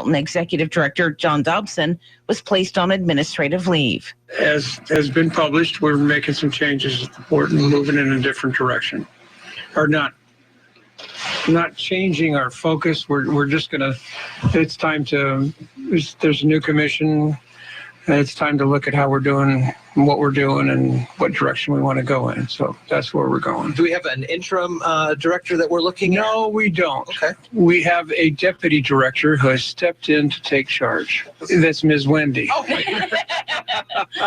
Executive Director John Dobson was placed on administrative leave. As has been published, we're making some changes at the port and moving in a different direction. Or not changing our focus. We're just going to, it's time to, there's a new commission. And it's time to look at how we're doing and what we're doing and what direction we want to go in. So that's where we're going. Do we have an interim director that we're looking at? No, we don't. Okay. We have a deputy director who has stepped in to take charge. That's Ms. Wendy. Oh,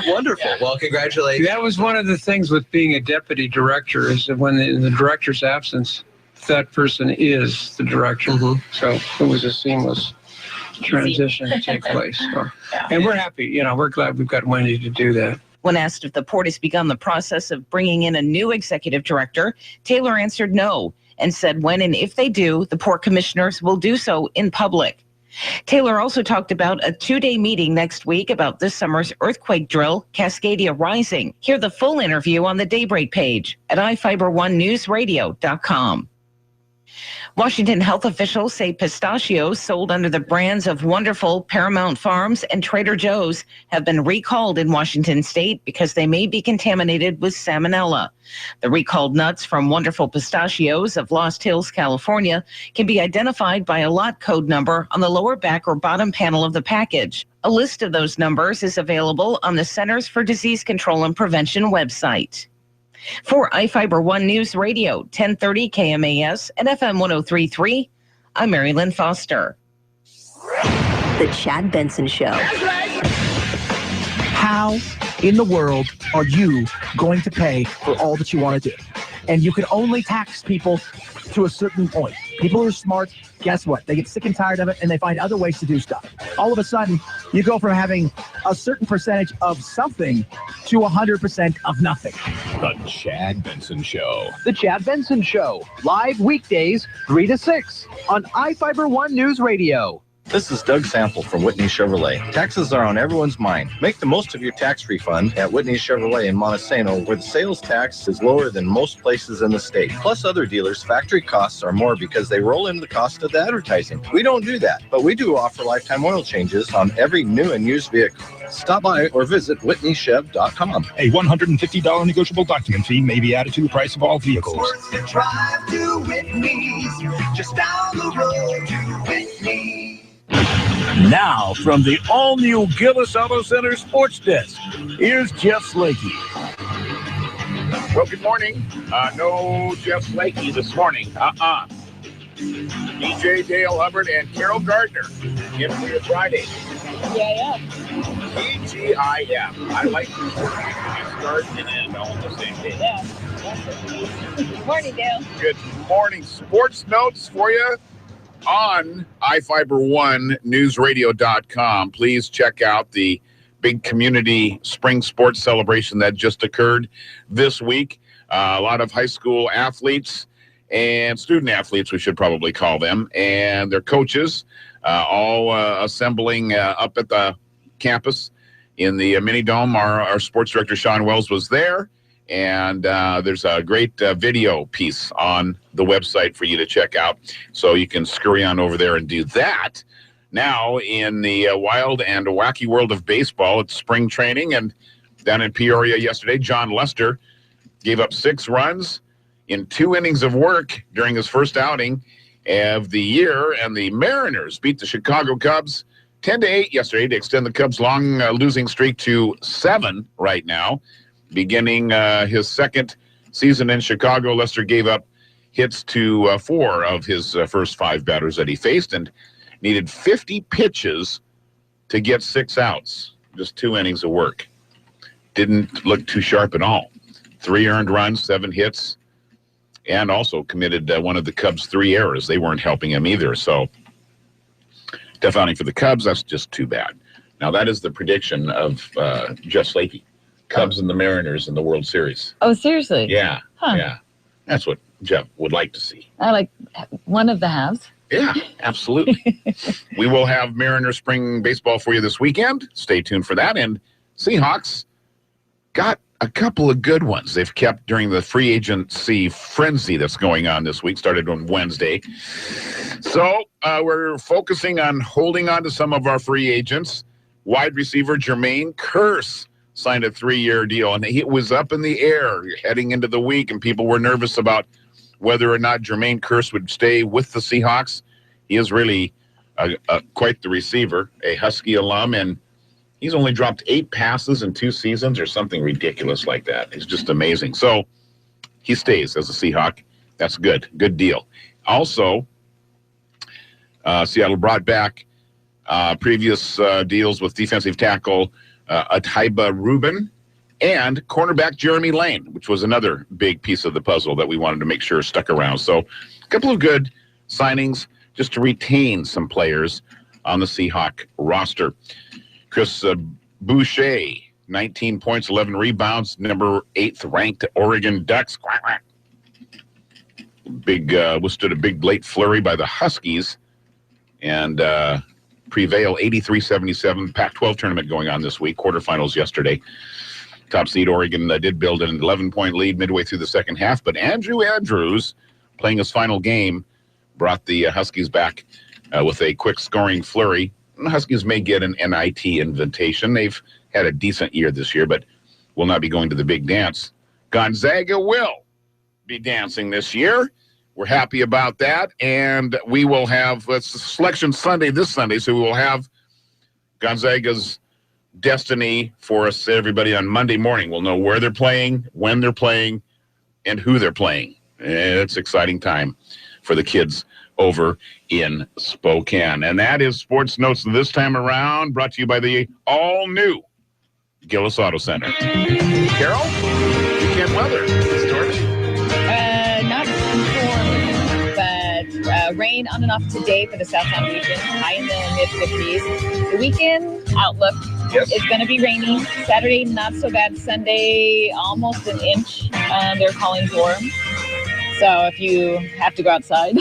wonderful. Well, congratulations. That was one of the things with being a deputy director is that when in the director's absence, that person is the director. Mm-hmm. So it was a seamless transition to take place. So, and we're happy, we're glad we've got Wendy to do that. When asked if the port has begun the process of bringing in a new executive director, Taylor answered no and said when and if they do, the port commissioners will do so in public. Taylor also talked about a 2-day meeting next week about this summer's earthquake drill, Cascadia Rising. Hear the full interview on the Daybreak page at iFIBER1Newsradio.com. Washington health officials say pistachios sold under the brands of Wonderful, Paramount Farms, and Trader Joe's have been recalled in Washington state because they may be contaminated with salmonella. The recalled nuts from Wonderful Pistachios of Lost Hills, California, can be identified by a lot code number on the lower back or bottom panel of the package. A list of those numbers is available on the Centers for Disease Control and Prevention website. For iFIBER One News Radio, 1030 KMAS and FM 103.3, I'm Mary Lynn Foster. The Chad Benson Show. How in the world are you going to pay for all that you want to do? And you can only tax people to a certain point. People who are smart, guess what? They get sick and tired of it, and they find other ways to do stuff. All of a sudden, you go from having a certain percentage of something to 100% of nothing. The Chad Benson Show. The Chad Benson Show. Live weekdays, 3 to 6 on iFIBER One News Radio. This is Doug Sample from Whitney Chevrolet. Taxes are on everyone's mind. Make the most of your tax refund at Whitney Chevrolet in Montesano, where the sales tax is lower than most places in the state. Plus other dealers, factory costs are more because they roll into the cost of the advertising. We don't do that, but we do offer lifetime oil changes on every new and used vehicle. Stop by or visit WhitneyChev.com. A $150 negotiable document fee may be added to the price of all vehicles. Worth the drive to Whitney's, just down the road to Whitney. Now, from the all-new Gillis Auto Center Sports Desk, here's Jeff Slakey. Well, good morning. No Jeff Slakey this morning. DJ Dale Hubbard and Carol Gardner in for your Friday. TGIF. I like this word. Start and end all on the same day. Yeah. Good morning, Dale. Good morning. Sports notes for you on iFIBER1Newsradio.com. Please check out the big community spring sports celebration that just occurred this week. A lot of high school athletes and student athletes, we should probably call them, and their coaches all assembling up at the campus in the mini dome. Our sports director, Sean Wells, was there. And there's a great video piece on the website for you to check out. So you can scurry on over there and do that. Now, in the wild and wacky world of baseball, it's spring training. And down in Peoria yesterday, John Lester gave up 6 runs in 2 innings of work during his first outing of the year. And the Mariners beat the Chicago Cubs 10-8 yesterday to extend the Cubs' long losing streak to 7 right now. Beginning his second season in Chicago, Lester gave up hits to 4 of his first 5 batters that he faced and needed 50 pitches to get 6 outs. Just 2 innings of work. Didn't look too sharp at all. 3 earned runs, 7 hits, and also committed one of the Cubs' 3 errors. They weren't helping him either. So, tough outing for the Cubs. That's just too bad. Now, that is the prediction of Jeff Slakey. Cubs and the Mariners in the World Series. Oh, seriously? Yeah. Huh. Yeah. That's what Jeff would like to see. I like one of the halves. Yeah, absolutely. We will have Mariners spring baseball for you this weekend. Stay tuned for that. And Seahawks got a couple of good ones they've kept during the free agency frenzy that's going on this week, started on Wednesday. So we're focusing on holding on to some of our free agents. Wide receiver Jermaine Kearse signed a 3-year deal, and it was up in the air heading into the week, and people were nervous about whether or not Jermaine Kearse would stay with the Seahawks. He is really quite the receiver, a Husky alum, and he's only dropped 8 passes in 2 seasons or something ridiculous like that. It's just amazing. So he stays as a Seahawk. That's good. Good deal. Also, Seattle brought back previous deals with defensive tackle iFIBER Rubin and cornerback Jeremy Lane, which was another big piece of the puzzle that we wanted to make sure stuck around. So a couple of good signings just to retain some players on the Seahawk roster. Chris Boucher, 19 points, 11 rebounds, number 8th ranked Oregon Ducks. Quack, quack. Withstood a big late flurry by the Huskies and prevail 83-77. Pac-12 tournament going on this week, quarterfinals yesterday. Top seed Oregon did build an 11-point lead midway through the second half, but Andrew Andrews, playing his final game, brought the Huskies back with a quick scoring flurry. The Huskies may get an NIT invitation. They've had a decent year this year, but will not be going to the big dance. Gonzaga will be dancing this year. We're happy about that, and we will have Selection Sunday this Sunday, so we will have Gonzaga's destiny for us, everybody, on Monday morning. We'll know where they're playing, when they're playing, and who they're playing. It's an exciting time for the kids over in Spokane. And that is Sports Notes this time around, brought to you by the all-new Gillis Auto Center. Carol, weekend weather. Not stormy, but rain on and off today for the Southland region, high in the mid-50s. The weekend outlook is going to be rainy. Saturday, not so bad. Sunday, almost an inch. They're calling for. So if you have to go outside,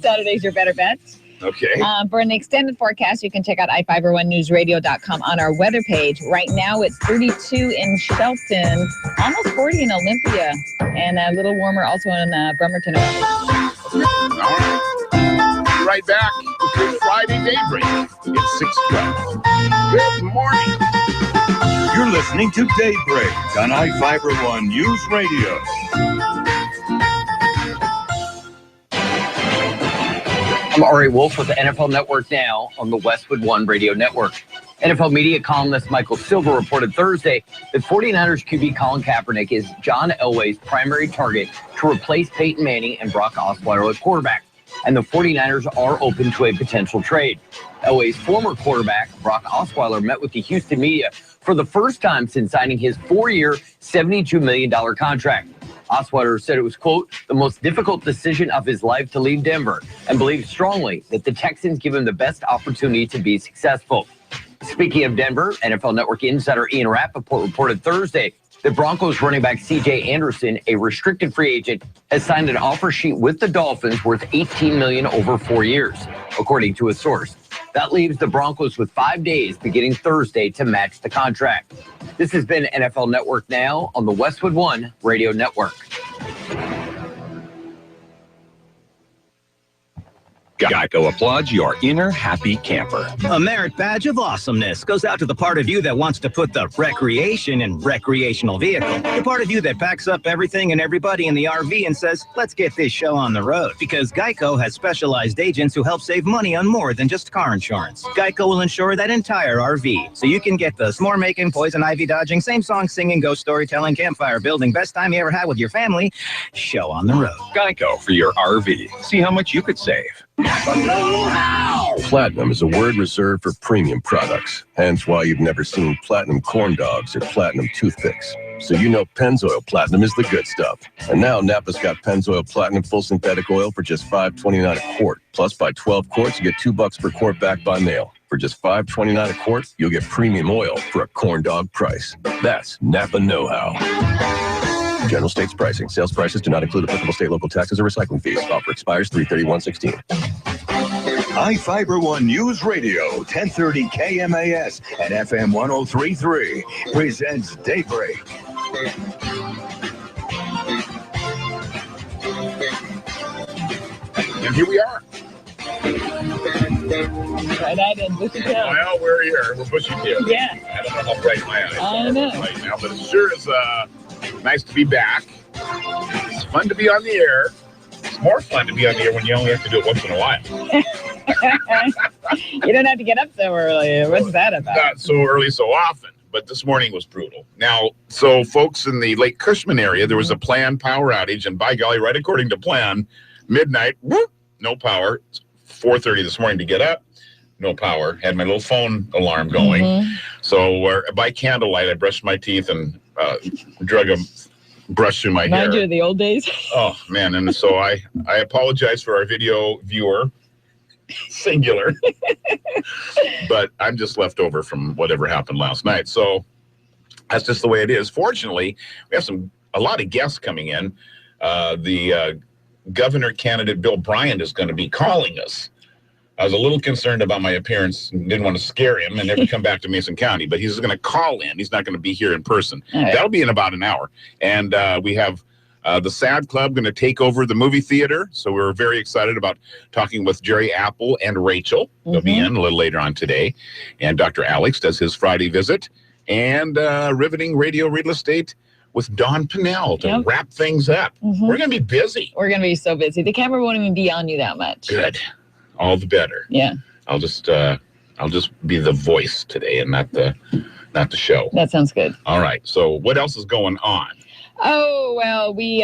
Saturday's your better bet. Okay. For an extended forecast, you can check out iFIBER1Newsradio.com on our weather page. Right now, it's 32 in Shelton, almost 40 in Olympia, and a little warmer also in Bremerton. All right. Be right back with Friday Daybreak. It's 6:12. Good morning. You're listening to Daybreak on iFIBER One News Radio. I'm Ari Wolf with the NFL Network Now on the Westwood One Radio Network. NFL media columnist Michael Silver reported Thursday that 49ers QB Colin Kaepernick is John Elway's primary target to replace Peyton Manning and Brock Osweiler as quarterback, and the 49ers are open to a potential trade. Elway's former quarterback, Brock Osweiler, met with the Houston media for the first time since signing his 4-year, $72 million contract. Osweiler said it was, quote, the most difficult decision of his life to leave Denver, and believes strongly that the Texans give him the best opportunity to be successful. Speaking of Denver, NFL Network insider Ian Rappaport reported Thursday that Broncos running back C.J. Anderson, a restricted free agent, has signed an offer sheet with the Dolphins worth $18 million over 4 years, according to a source. That leaves the Broncos with 5 days beginning Thursday to match the contract. This has been NFL Network Now on the Westwood One Radio Network. Geico applauds your inner happy camper. A merit badge of awesomeness goes out to the part of you that wants to put the recreation in recreational vehicle. The part of you that packs up everything and everybody in the RV and says, let's get this show on the road. Because Geico has specialized agents who help save money on more than just car insurance. Geico will insure that entire RV, so you can get the s'more making, poison ivy dodging, same song singing, ghost storytelling, campfire building, best time you ever had with your family show on the road. Geico for your RV. See how much you could save. Platinum is a word reserved for premium products, hence why you've never seen platinum corn dogs or platinum toothpicks. So you know Pennzoil Platinum is the good stuff. And now Napa's got Pennzoil Platinum full synthetic oil for just $5.29 a quart. Plus, buy 12 quarts, you get $2 per quart back by mail. For just $5.29 a quart, you'll get premium oil for a corn dog price. That's Napa know-how. General states pricing. Sales prices do not include applicable state, local taxes, or recycling fees. Offer expires 3/31/16. iFIBER One News Radio, 1030 KMAS and FM 103.3 presents Daybreak. And here we are. Right out in Bushy Tail. Well, we're here. We're Bushy Tail. Yeah. I don't know how bright my eyes I are know. right now, but it sure is nice to be back. It's fun to be on the air. It's more fun to be on the air when you only have to do it once in a while. You don't have to get up so early. What's that about? Not so early so often, but this morning was brutal. Now, so folks in the Lake Cushman area, there was a planned power outage, and by golly, right according to plan, midnight, whoop, no power. 4:30 this morning to get up, no power. Had my little phone alarm going. Mm-hmm. So by candlelight, I brushed my teeth and drug a brush through my hair. Mind you, the old days. Oh, man. And so I apologize for our video viewer, singular. But I'm just left over from whatever happened last night. So that's just the way it is. Fortunately, we have a lot of guests coming in. The governor candidate Bill Bryant is going to be calling us. I was a little concerned about my appearance and didn't want to scare him and never come back to Mason County, but he's going to call in. He's not going to be here in person. Right. That'll be in about an hour. And we have the SAD Club going to take over the movie theater. So we're very excited about talking with Jerry Apple and Rachel. They'll be in a little later on today. And Dr. Alex does his Friday visit. And riveting radio real estate with Don Pinnell to wrap things up. We're going to be busy. We're going to be so busy. The camera won't even be on you that much. Good. All the better. Yeah. I'll just be the voice today and not the show. That sounds good. All right. So what else is going on? Oh, well, we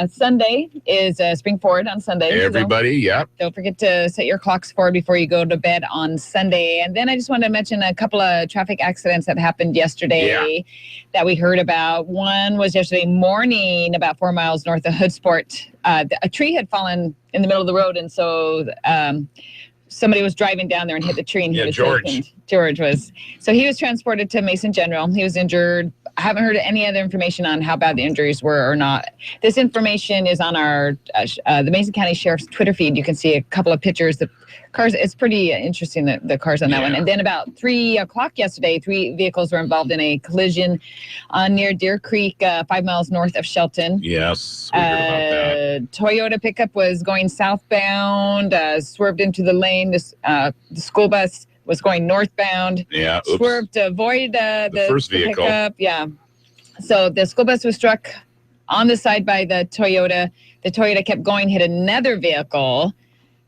Sunday is spring forward on Sunday. Everybody, yep. Don't forget to set your clocks forward before you go to bed on Sunday. And then I just wanted to mention a couple of traffic accidents that happened yesterday that we heard about. One was yesterday morning, about 4 miles north of Hoodsport. A tree had fallen in the middle of the road, and so somebody was driving down there and hit the tree. And he was George. George was. So he was transported to Mason General. He was injured. I haven't heard any other information on how bad the injuries were or not. This information is on our the Mason County Sheriff's Twitter feed. You can see a couple of pictures. The cars, it's pretty interesting, the cars on that one. And then about 3 o'clock yesterday, 3 vehicles were involved in a collision near Deer Creek, 5 miles north of Shelton. Yes, we heard about that. Toyota pickup was going southbound, swerved into the lane. The school bus was going northbound. Yeah. Oops. Swerved to avoid the first vehicle. Pickup. Yeah. So the school bus was struck on the side by the Toyota. The Toyota kept going, hit another vehicle.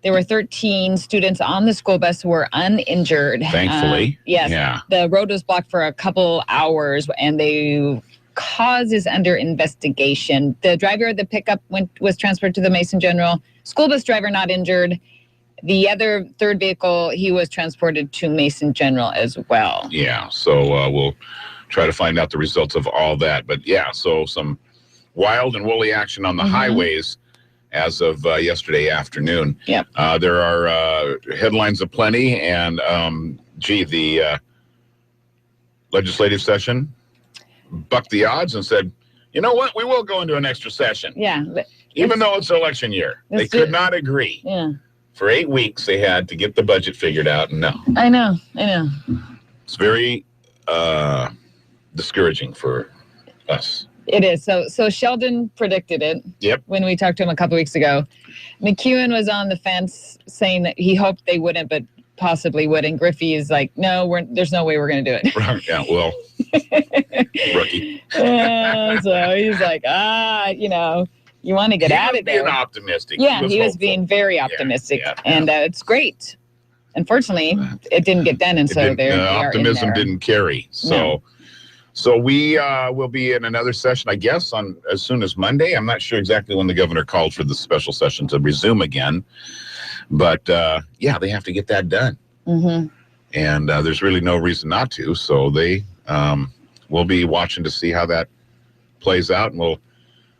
There were 13 students on the school bus who were uninjured. Thankfully. Yes. Yeah. The road was blocked for a couple hours, and the cause is under investigation. The driver of the pickup was transferred to the Mason General. School bus driver not injured. The other third vehicle, he was transported to Mason General as well. Yeah, so we'll try to find out the results of all that. But yeah, so some wild and woolly action on the highways as of yesterday afternoon. Yep. There are headlines aplenty, and the legislative session bucked the odds and said, you know what, we will go into an extra session. Yeah. Even though it's election year. They could not agree. Yeah. For 8 weeks, they had to get the budget figured out, and no. I know. It's very discouraging for us. It is. So Sheldon predicted it. Yep. When we talked to him a couple of weeks ago. McEwen was on the fence saying that he hoped they wouldn't, but possibly would. And Griffey is like, no, there's no way we're going to do it. Yeah, well, rookie. So he's like, you want to get out of there. Being optimistic. Yeah, he was being very optimistic, and it's great. Unfortunately, it didn't get done, and so there optimism didn't carry. So we will be in another session, I guess, on as soon as Monday. I'm not sure exactly when the governor called for the special session to resume again, but they have to get that done, and there's really no reason not to. So they will be watching to see how that plays out, and we'll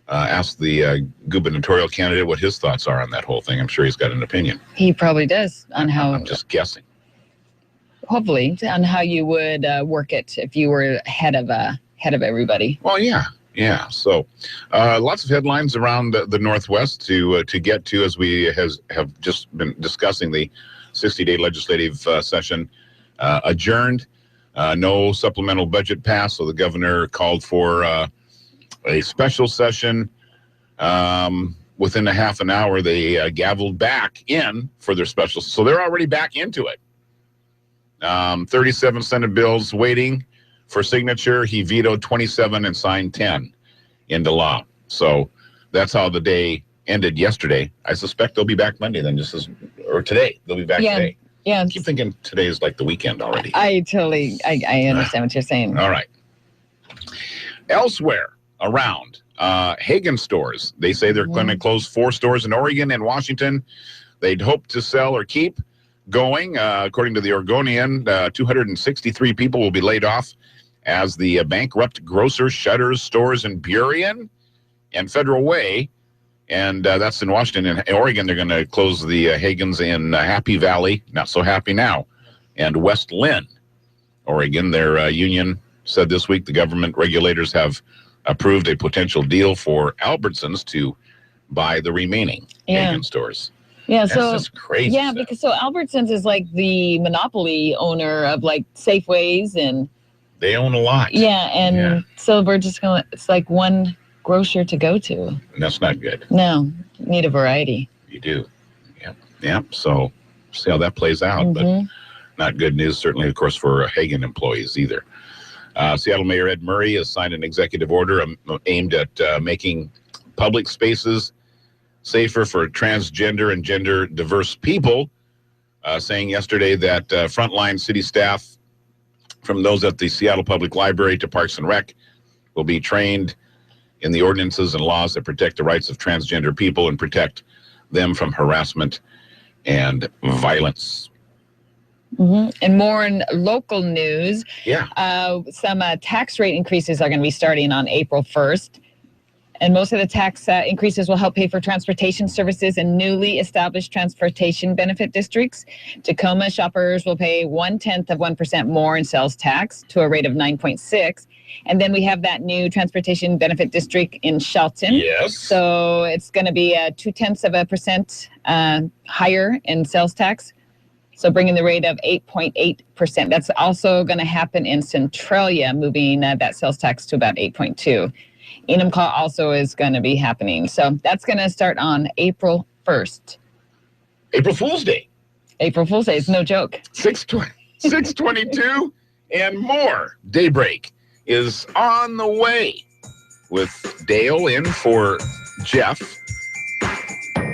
ask the gubernatorial candidate what his thoughts are on that whole thing. I'm sure he's got an opinion. He probably does on how. I'm just guessing. Hopefully, on how you would work it if you were head of everybody. Well, yeah. So, lots of headlines around the Northwest to get to as we have just been discussing the 60-day legislative session adjourned. No supplemental budget passed, so the governor called for a special session. Within a half an hour, they gavelled back in for their special. So they're already back into it. 37 Senate bills waiting for signature. He vetoed 27 and signed 10 into law. So that's how the day ended yesterday. I suspect they'll be back Monday then, or today. They'll be back today. Yeah. I keep thinking today is like the weekend already. I understand what you're saying. All right. Elsewhere around, Hagen stores. They say they're going to close 4 stores in Oregon and Washington. They'd hope to sell or keep going. According to the Oregonian, 263 people will be laid off as the bankrupt grocer shutters stores in Burien and Federal Way. And that's in Washington. In Oregon, they're going to close the Hagens in Happy Valley, not so happy now, and West Lynn, Oregon. Their union said this week the government regulators have approved a potential deal for Albertsons to buy the remaining Hagen stores. Yeah, That's just crazy. Yeah, because Albertsons is like the monopoly owner of like Safeways, and they own a lot. Yeah, and so we're just it's like one grocer to go to. And that's not good. No, you need a variety. You do. Yep. So see how that plays out, but not good news, certainly, of course, for Hagen employees either. Seattle Mayor Ed Murray has signed an executive order aimed at making public spaces safer for transgender and gender diverse people, saying yesterday that frontline city staff, from those at the Seattle Public Library to Parks and Rec, will be trained in the ordinances and laws that protect the rights of transgender people and protect them from harassment and violence. And more in local news. Some tax rate increases are going to be starting on April 1st. And most of the tax increases will help pay for transportation services in newly established transportation benefit districts. Tacoma shoppers will pay 0.1% more in sales tax to a rate of 9.6. And then we have that new transportation benefit district in Shelton. Yes. So it's going to be 0.2% higher in sales tax. So bringing the rate of 8.8%. That's also going to happen in Centralia, moving that sales tax to about 8.2%. Enumclaw also is going to be happening. So that's going to start on April 1st. April Fool's Day. April Fool's Day is no joke. 622 and more. Daybreak is on the way with Dale in for Jeff.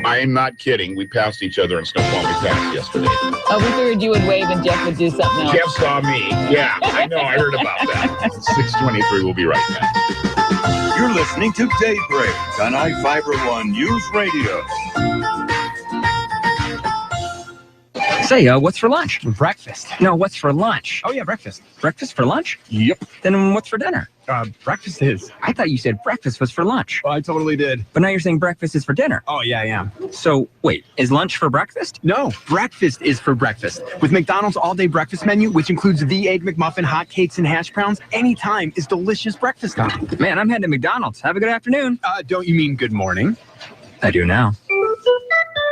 I'm not kidding. We passed each other in Snoqualmie Pass yesterday. Oh, we figured you would wave and Jeff would do something else. Jeff saw me. Yeah, I know. I heard about that. 623. We'll be right back. You're listening to Daybreak on iFIBER ONE Newsradio. Say, what's for lunch? Breakfast. No, what's for lunch? Oh, yeah, breakfast. Breakfast for lunch? Yep. Then what's for dinner? Breakfast is. I thought you said breakfast was for lunch. Oh, I totally did. But now you're saying breakfast is for dinner. Oh, yeah. So, wait, is lunch for breakfast? No, breakfast is for breakfast. With McDonald's all-day breakfast menu, which includes the Egg McMuffin, hotcakes, and hash browns, anytime is delicious breakfast time. Man, I'm heading to McDonald's. Have a good afternoon. Don't you mean good morning? I do now.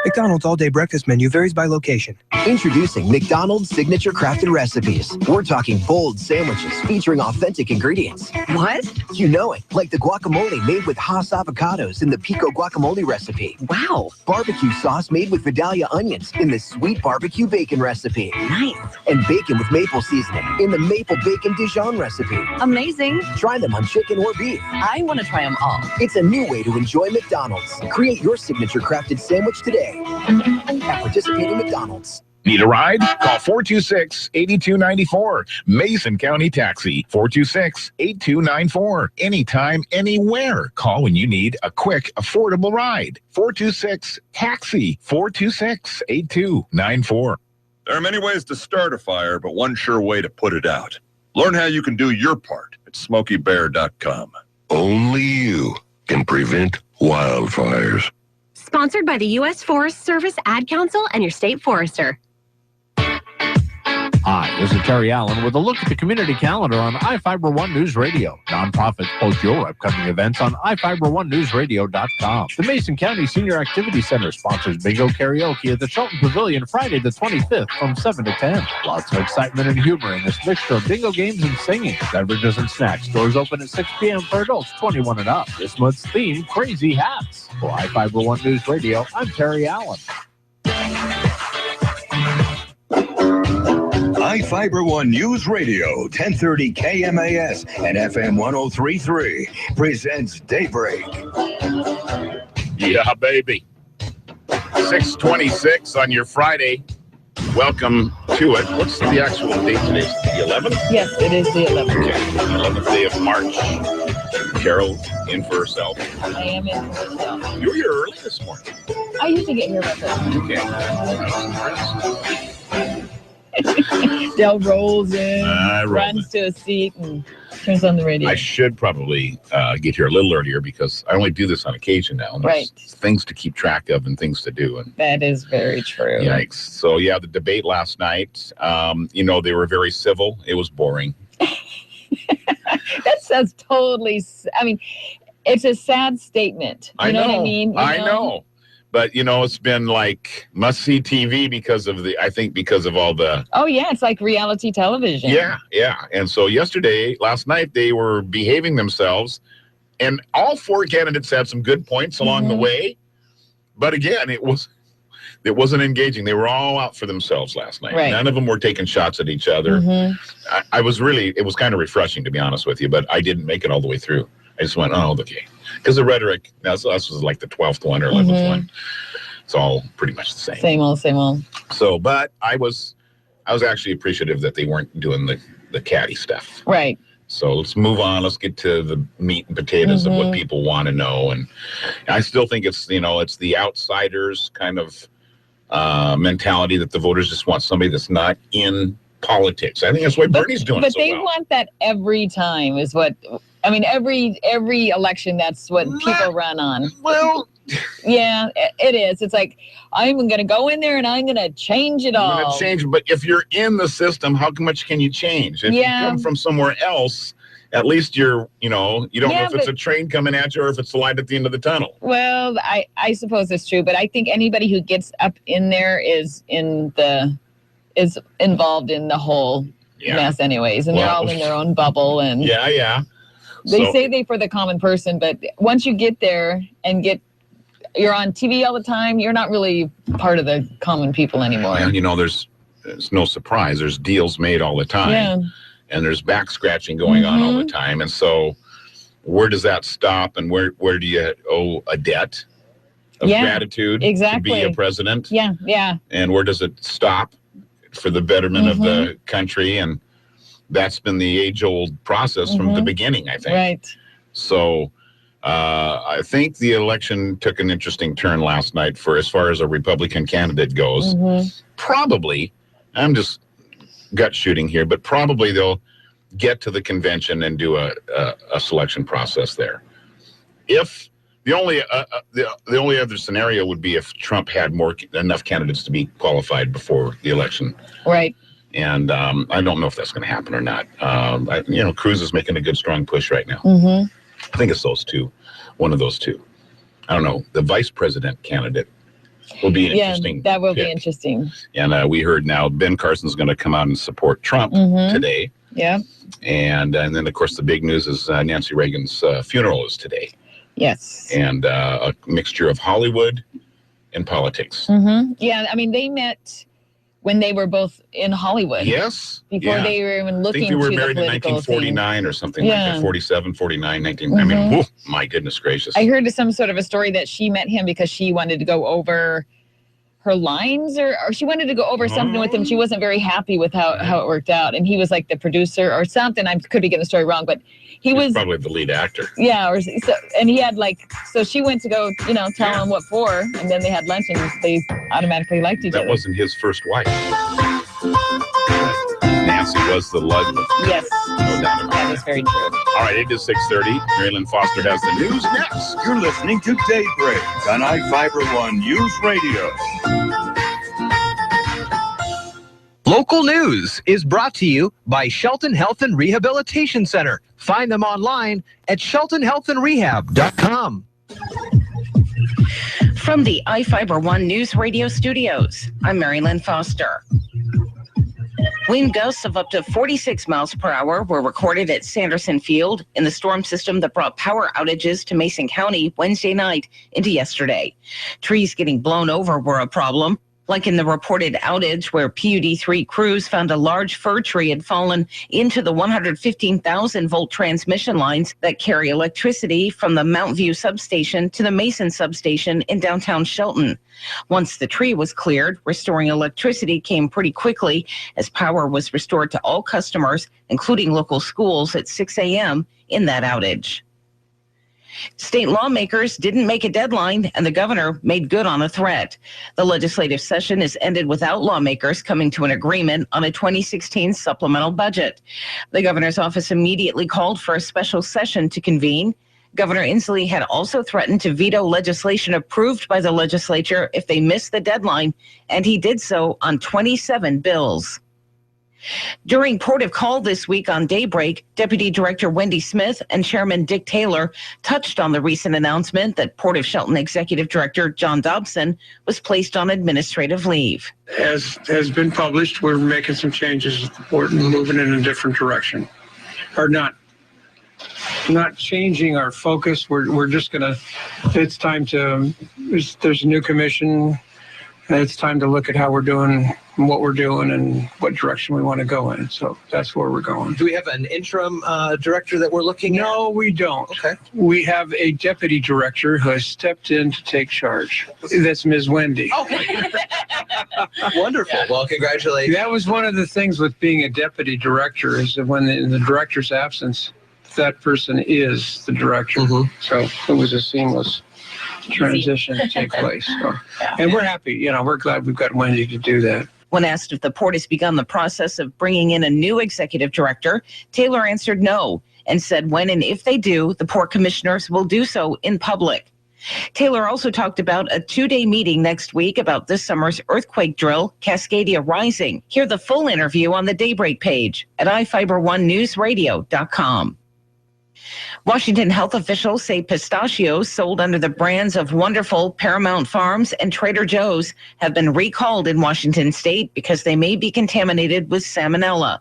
McDonald's all-day breakfast menu varies by location. Introducing McDonald's Signature Crafted Recipes. We're talking bold sandwiches featuring authentic ingredients. What? You know it, like the guacamole made with Haas avocados in the Pico guacamole recipe. Wow. Barbecue sauce made with Vidalia onions in the sweet barbecue bacon recipe. Nice. And bacon with maple seasoning in the maple bacon Dijon recipe. Amazing. Try them on chicken or beef. I want to try them all. It's a new way to enjoy McDonald's. Create your signature crafted sandwich today at participating McDonald's. Need a ride? Call 426-8294. Mason County Taxi, 426-8294. Anytime, anywhere. Call when you need a quick, affordable ride. 426-TAXI, 426-8294. There are many ways to start a fire, but one sure way to put it out. Learn how you can do your part at SmokeyBear.com. Only you can prevent wildfires. Sponsored by the U.S. Forest Service Ad Council and your state forester. Hi, this is Terry Allen with a look at the community calendar on iFIBER One News Radio. Nonprofits post your upcoming events on iFIBER1newsradio.com. The Mason County Senior Activity Center sponsors Bingo Karaoke at the Shelton Pavilion Friday the 25th from 7 to 10. Lots of excitement and humor in this mixture of bingo games and singing. Beverages and snacks. Doors open at 6 p.m. for adults 21 and up. This month's theme, Crazy Hats. For iFIBER One News Radio, I'm Terry Allen. iFIBER One News Radio, 1030 KMAS and FM 103.3 presents Daybreak. Yeah, baby. 6:26 on your Friday. Welcome to it. What's the actual date today? The 11th? Yes, it is the 11th. Okay, 11th day of March. Carol in for herself. I am in for myself. You were here early this morning. I usually get here about this. Okay. Dell rolls in, roll runs to a seat, and turns on the radio. I should probably get here a little earlier because I only do this on occasion now. And there's things to keep track of and things to do. And that is very true. Yikes. So, yeah, the debate last night, they were very civil. It was boring. That sounds totally, it's a sad statement. You know what I mean? I know. But, it's been like must-see TV because of all the... Oh, yeah, it's like reality television. Yeah. And so last night, they were behaving themselves, and all four candidates had some good points along the way. But again, it wasn't engaging. They were all out for themselves last night. Right. None of them were taking shots at each other. It was kind of refreshing, to be honest with you, but I didn't make it all the way through. I just went, okay. Because the rhetoric, this was like the 12th one or 11th one. It's all pretty much the same. Same old. So, but I was actually appreciative that they weren't doing the catty stuff. Right. So let's move on. Let's get to the meat and potatoes of what people want to know. And I still think it's the outsiders kind of mentality that the voters just want somebody that's not in politics. I think that's why Bernie's doing But so they well. want that every time is what... every election, that's what people run on. Well, yeah, it is. It's like, I'm going to go in there and I'm going to change it all. I'm going to change, but if you're in the system, how much can you change? If you come from somewhere else, at least you don't know if it's a train coming at you or if it's the light at the end of the tunnel. Well, I suppose it's true, but I think anybody who gets up in there is involved in the whole mess anyways, and they're all in their own bubble. And They say they for the common person, but once you get there and you're on TV all the time, you're not really part of the common people anymore. And there's no surprise. There's deals made all the time, and there's back scratching going on all the time. And so, where does that stop? And where do you owe a debt of gratitude to be a president? Yeah. And where does it stop for the betterment of the country? And that's been the age-old process from the beginning, I think. Right. So I think the election took an interesting turn last night for as far as a Republican candidate goes. Probably, I'm just gut shooting here, but probably they'll get to the convention and do a selection process there. If the only other scenario would be if Trump had enough candidates to be qualified before the election. Right. And I don't know if that's going to happen or not. Cruz is making a good, strong push right now. I think it's those two, one of those two. I don't know. The vice president candidate will be interesting. Yeah, that will be interesting. And we heard now Ben Carson's going to come out and support Trump today. Yeah. And then, of course, the big news is Nancy Reagan's funeral is today. Yes. And a mixture of Hollywood and politics. Yeah, they met when they were both in Hollywood. Yes. Before they were even looking I think they were to married the in political 1949 or something like that. 47, 49, 19. My goodness gracious. I heard some sort of a story that she met him because she wanted to go over her lines or she wanted to go over something with him. She wasn't very happy with how it worked out. And he was like the producer or something. I could be getting the story wrong, but he was probably the lead actor. Yeah. And he had so she went to go, tell him what for. And then they had lunch and they automatically liked each other. That wasn't his first wife. Nancy was the love. Yes. No doubt about it. That is very true. All right, it is 6:30. Marilyn Foster has the news next. You're listening to Daybreak on iFIBER One News Radio. Local news is brought to you by Shelton Health and Rehabilitation Center. Find them online at sheltonhealthandrehab.com. From the iFIBER ONE News Radio studios, I'm Mary Lynn Foster. Wind gusts of up to 46 miles per hour were recorded at Sanderson Field in the storm system that brought power outages to Mason County Wednesday night into yesterday. Trees getting blown over were a problem, like in the reported outage where PUD3 crews found a large fir tree had fallen into the 115,000-volt transmission lines that carry electricity from the Mount View substation to the Mason substation in downtown Shelton. Once the tree was cleared, restoring electricity came pretty quickly as power was restored to all customers, including local schools, at 6 a.m. in that outage. State lawmakers didn't make a deadline, and the governor made good on a threat. The legislative session is ended without lawmakers coming to an agreement on a 2016 supplemental budget. The governor's office immediately called for a special session to convene. Governor Inslee had also threatened to veto legislation approved by the legislature if they missed the deadline, and he did so on 27 bills. During Port of Call this week on Daybreak, Deputy Director Wendy Smith and Chairman Dick Taylor touched on the recent announcement that Port of Shelton Executive Director John Dobson was placed on administrative leave. As has been published, we're making some changes at the port and moving in a different direction. Or not changing our focus. We're just going to, it's time to, there's a new commission. It's time to look at how we're doing and what we're doing and what direction we want to go in. So that's where we're going. Do we have an interim director that we're looking at? No, we don't. Okay. We have a deputy director who has stepped in to take charge. That's Ms. Wendy. Okay. Wonderful. Well, congratulations. That was one of the things with being a deputy director is that when in the director's absence, that person is the director. Mm-hmm. So it was a seamless transition to take place. So, and we're happy, we're glad we've got Wendy to do that. When asked if the port has begun the process of bringing in a new executive director, Taylor answered no and said when and if they do, the port commissioners will do so in public. Taylor also talked about a 2-day meeting next week about this summer's earthquake drill, Cascadia Rising. Hear the full interview on the Daybreak page at iFIBER1newsradio.com. Washington health officials say pistachios sold under the brands of Wonderful, Paramount Farms, and Trader Joe's have been recalled in Washington state because they may be contaminated with salmonella.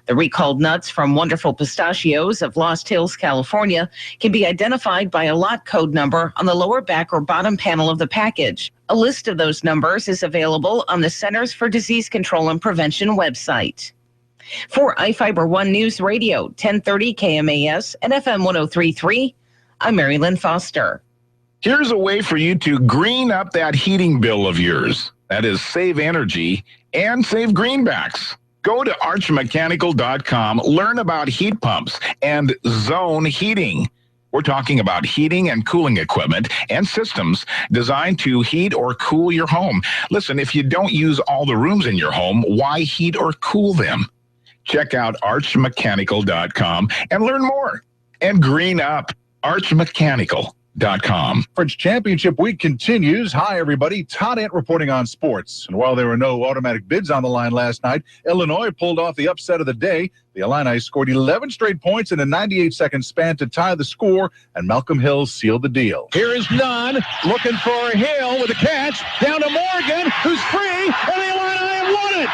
The recalled nuts from Wonderful Pistachios of Lost Hills, California, can be identified by a lot code number on the lower back or bottom panel of the package. A list of those numbers is available on the Centers for Disease Control and Prevention website. For iFIBER ONE News Radio, 1030 KMAS and FM 103.3, I'm Mary Lynn Foster. Here's a way for you to green up that heating bill of yours. That is, save energy and save greenbacks. Go to archmechanical.com, learn about heat pumps and zone heating. We're talking about heating and cooling equipment and systems designed to heat or cool your home. Listen, if you don't use all the rooms in your home, why heat or cool them? Check out archmechanical.com and learn more. And green up, archmechanical.com. Conference Championship Week continues. Hi, everybody. Todd Ant reporting on sports. And while there were no automatic bids on the line last night, Illinois pulled off the upset of the day. The Illini scored 11 straight points in a 98-second span to tie the score, and Malcolm Hill sealed the deal. Here is Nunn looking for Hill with a catch. Down to Morgan, who's free, and the Illini have won it.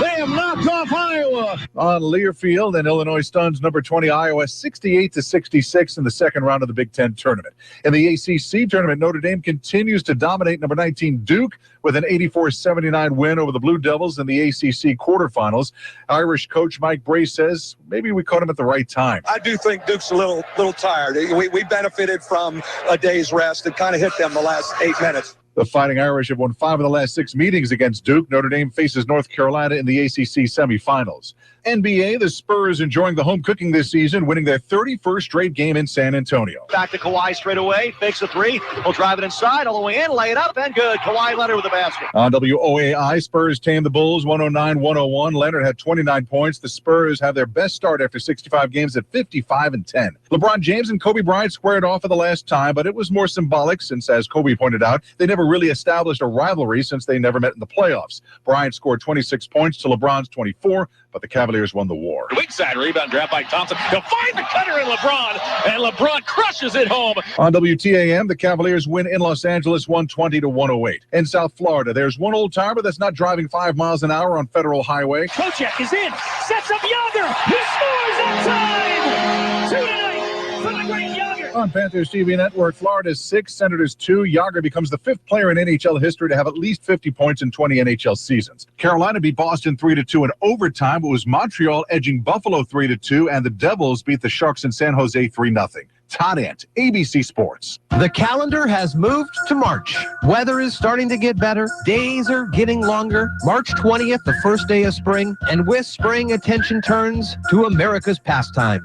They have knocked off Iowa. On Lear Field, and Illinois stuns number 20 Iowa 68-66 in the second round of the Big Ten tournament. In the ACC tournament, Notre Dame continues to dominate number 19 Duke with an 84-79 win over the Blue Devils in the ACC quarterfinals. Irish coach Mike Bray says maybe we caught him at the right time. I do think Duke's a little tired. We benefited from a day's rest. It kind of hit them the last 8 minutes. The Fighting Irish have won 5 of the last 6 meetings against Duke. Notre Dame faces North Carolina in the ACC semifinals. NBA, the Spurs enjoying the home cooking this season, winning their 31st straight game in San Antonio. Back to Kawhi straight away, fakes a three, he'll drive it inside, all the way in, lay it up, and good. Kawhi Leonard with the basket. On WOAI, Spurs tamed the Bulls 109-101. Leonard had 29 points. The Spurs have their best start after 65 games at 55-10. LeBron James and Kobe Bryant squared off for the last time, but it was more symbolic since, as Kobe pointed out, they never never really established a rivalry since they never met in the playoffs. Bryant scored 26 points to LeBron's 24, but the Cavaliers won the war. Weak side rebound grab by Thompson. He'll find the cutter in LeBron, and LeBron crushes it home. On WTAM, the Cavaliers win in Los Angeles 120-108. In South Florida, there's one old-timer that's not driving 5 miles an hour on Federal Highway. Kocek is in, sets up Yager. He scores on time. 2 tonight for the great Yager. On Panthers TV network, Florida's 6, Senators 2. Yager becomes the 5th player in NHL history to have at least 50 points in 20 NHL seasons. Carolina beat Boston 3-2 in overtime. It was Montreal edging Buffalo 3-2, and the Devils beat the Sharks in San Jose 3-0. Todd Ant, ABC Sports. The calendar has moved to March. Weather is starting to get better. Days are getting longer. March 20th, the first day of spring. And with spring, attention turns to America's pastime,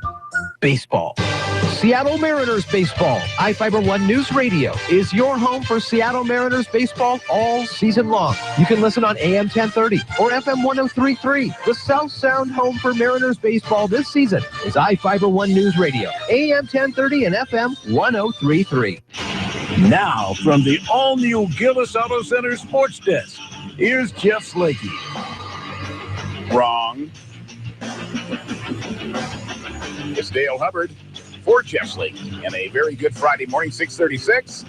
baseball. Seattle Mariners baseball. iFIBER One News Radio is your home for Seattle Mariners baseball all season long. You can listen on AM 1030 or FM 1033. The South Sound home for Mariners baseball this season is iFIBER One News Radio, AM 1030 and FM 1033. Now, from the all-new Gillis Auto Center Sports Desk, here's Jeff Slakey. Wrong. It's Dale Hubbard for Jeff Slakey, and a very good Friday morning, 6:36.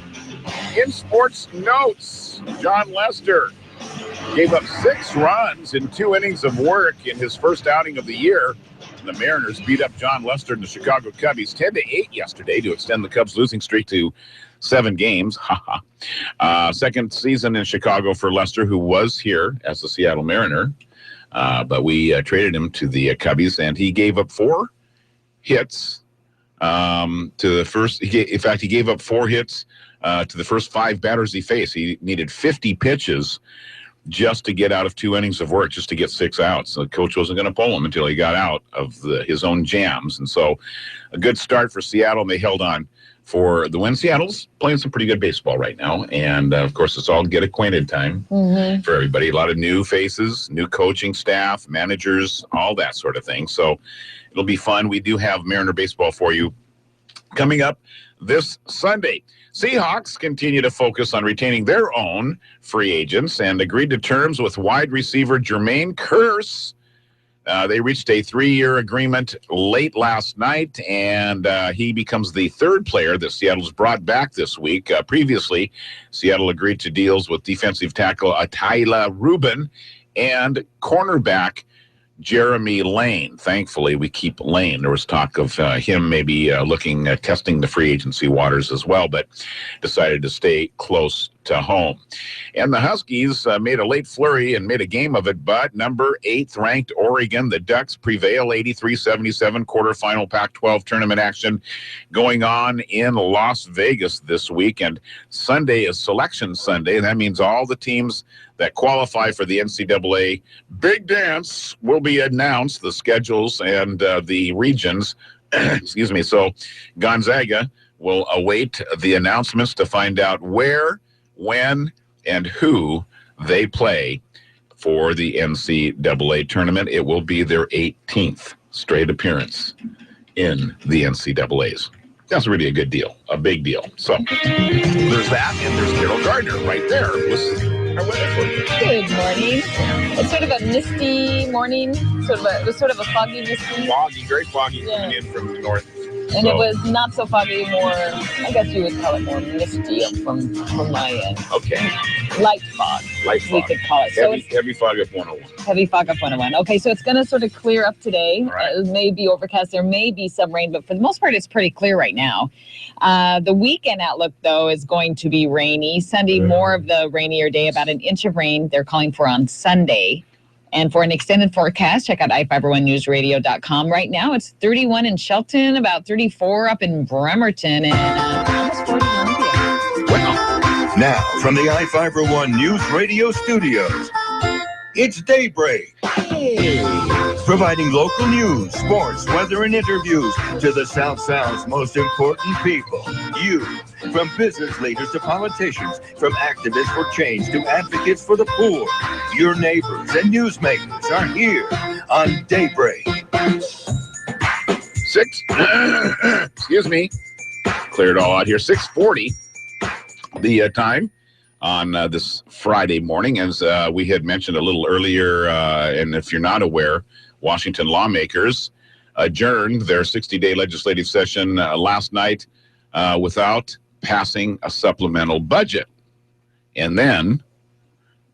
In sports notes, John Lester gave up 6 runs in 2 innings of work in his first outing of the year. The Mariners beat up John Lester and the Chicago Cubbies 10-8 yesterday to extend the Cubs' losing streak to 7 games. Second season in Chicago for Lester, who was here as a Seattle Mariner, but we traded him to the Cubbies, and he gave up 4 hits to the first. In fact, he gave up 4 hits to the first 5 batters he faced. He needed 50 pitches just to get out of 2 innings of work, just to get 6 outs. So the coach wasn't going to pull him until he got out of his own jams. And so a good start for Seattle, and they held on for the win. Seattle's playing some pretty good baseball right now. And, of course, it's all get acquainted time for everybody. A lot of new faces, new coaching staff, managers, all that sort of thing. So it'll be fun. We do have Mariner baseball for you coming up this Sunday. Seahawks continue to focus on retaining their own free agents and agreed to terms with wide receiver Jermaine Kearse. They reached a 3-year agreement late last night, and he becomes the 3rd player that Seattle's brought back this week. Previously, Seattle agreed to deals with defensive tackle Tyler Rubin and cornerback Jeremy Lane. Thankfully, we keep Lane. There was talk of him maybe testing the free agency waters as well, but decided to stay close to home. And the Huskies made a late flurry and made a game of it, but number 8th ranked Oregon, the Ducks prevail 83-77 quarterfinal Pac-12 tournament action going on in Las Vegas this week. And Sunday is Selection Sunday, and that means all the teams that qualify for the NCAA Big Dance will be announced, the schedules and the regions. Excuse me. So Gonzaga will await the announcements to find out where, when, and who they play for the NCAA tournament. It will be their 18th straight appearance in the NCAAs. That's really a good deal, a big deal. So there's that, and there's Carol Gardner right there with our weather for you. Good morning. It's sort of a misty morning. It was sort of a foggy, misty. Foggy, very foggy coming in from the north. And it was not so foggy, more, I guess you would call it more misty from my end. Okay. Light fog. Light fog. We could call it. Heavy fog up 101. Heavy fog up 101. Okay, so it's going to sort of clear up today. Right. It may be overcast. There may be some rain, but for the most part, it's pretty clear right now. The weekend outlook, though, is going to be rainy. Sunday, more of the rainier day, about an inch of rain they're calling for on Sunday. And for an extended forecast, check out iFiber1newsradio.com. Right now, it's 31 in Shelton, about 34 up in Bremerton, and almost 40 in Olympia. Now, from the iFiber One News Radio studios, it's Daybreak. Hey. Providing local news, sports, weather, and interviews to the South Sound's most important people. You. From business leaders to politicians, from activists for change to advocates for the poor, your neighbors and newsmakers are here on Daybreak. Excuse me. Clear it all out here. 6:40 the time. on this Friday morning. As we had mentioned a little earlier, and if you're not aware, Washington lawmakers adjourned their 60-day legislative session last night without passing a supplemental budget. And then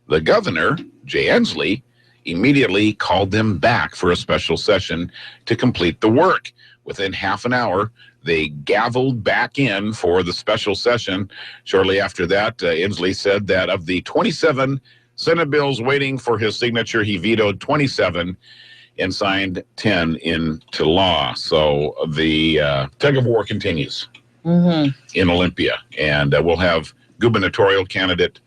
the governor, Jay Inslee, immediately called them back for a special session to complete the work. Within half an hour, they gavelled back in for the special session. Shortly after that, Inslee said that of the 27 Senate bills waiting for his signature, he vetoed 27 and signed 10 into law. So the tug of war continues in Olympia. And we'll have gubernatorial candidate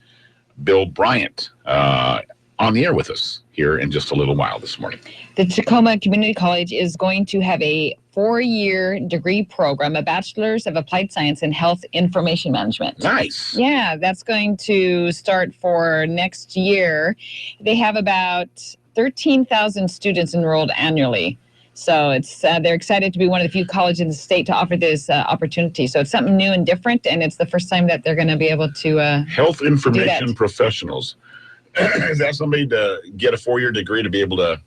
Bill Bryant on the air with us here in just a little while this morning. The Tacoma Community College is going to have a 4-year degree program, a Bachelor's of Applied Science in Health Information Management. Nice. Yeah, that's going to start for next year. They have about 13,000 students enrolled annually. So it's they're excited to be one of the few colleges in the state to offer this opportunity. So it's something new and different, and it's the first time that they're going to be able to health information professionals. Is that somebody to get a 4-year degree to be able to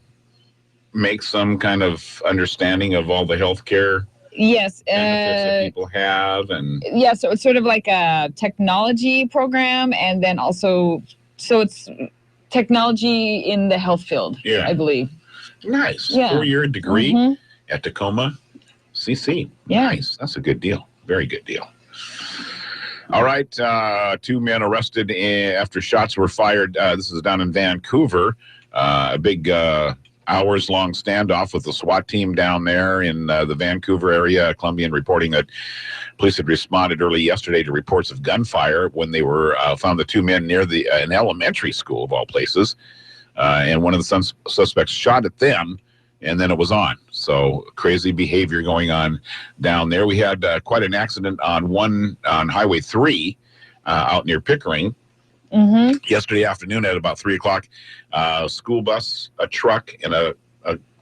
make some kind of understanding of all the healthcare benefits that people have? And yeah, so it's sort of like a technology program, and then also, so it's technology in the health field, I believe. Nice. Yeah. 4-year degree at Tacoma CC. Yeah. Nice. That's a good deal. Very good deal. All right. 2 men arrested after shots were fired. This is down in Vancouver. A big hours-long standoff with the SWAT team down there in the Vancouver area. Columbian reporting that police had responded early yesterday to reports of gunfire when they were found the 2 men near an elementary school, of all places. And one of the suspects shot at them, and then it was on. So crazy behavior going on down there. We had quite an accident on Highway 3 out near Pickering. Yesterday afternoon at about 3 o'clock. School bus, a truck, and a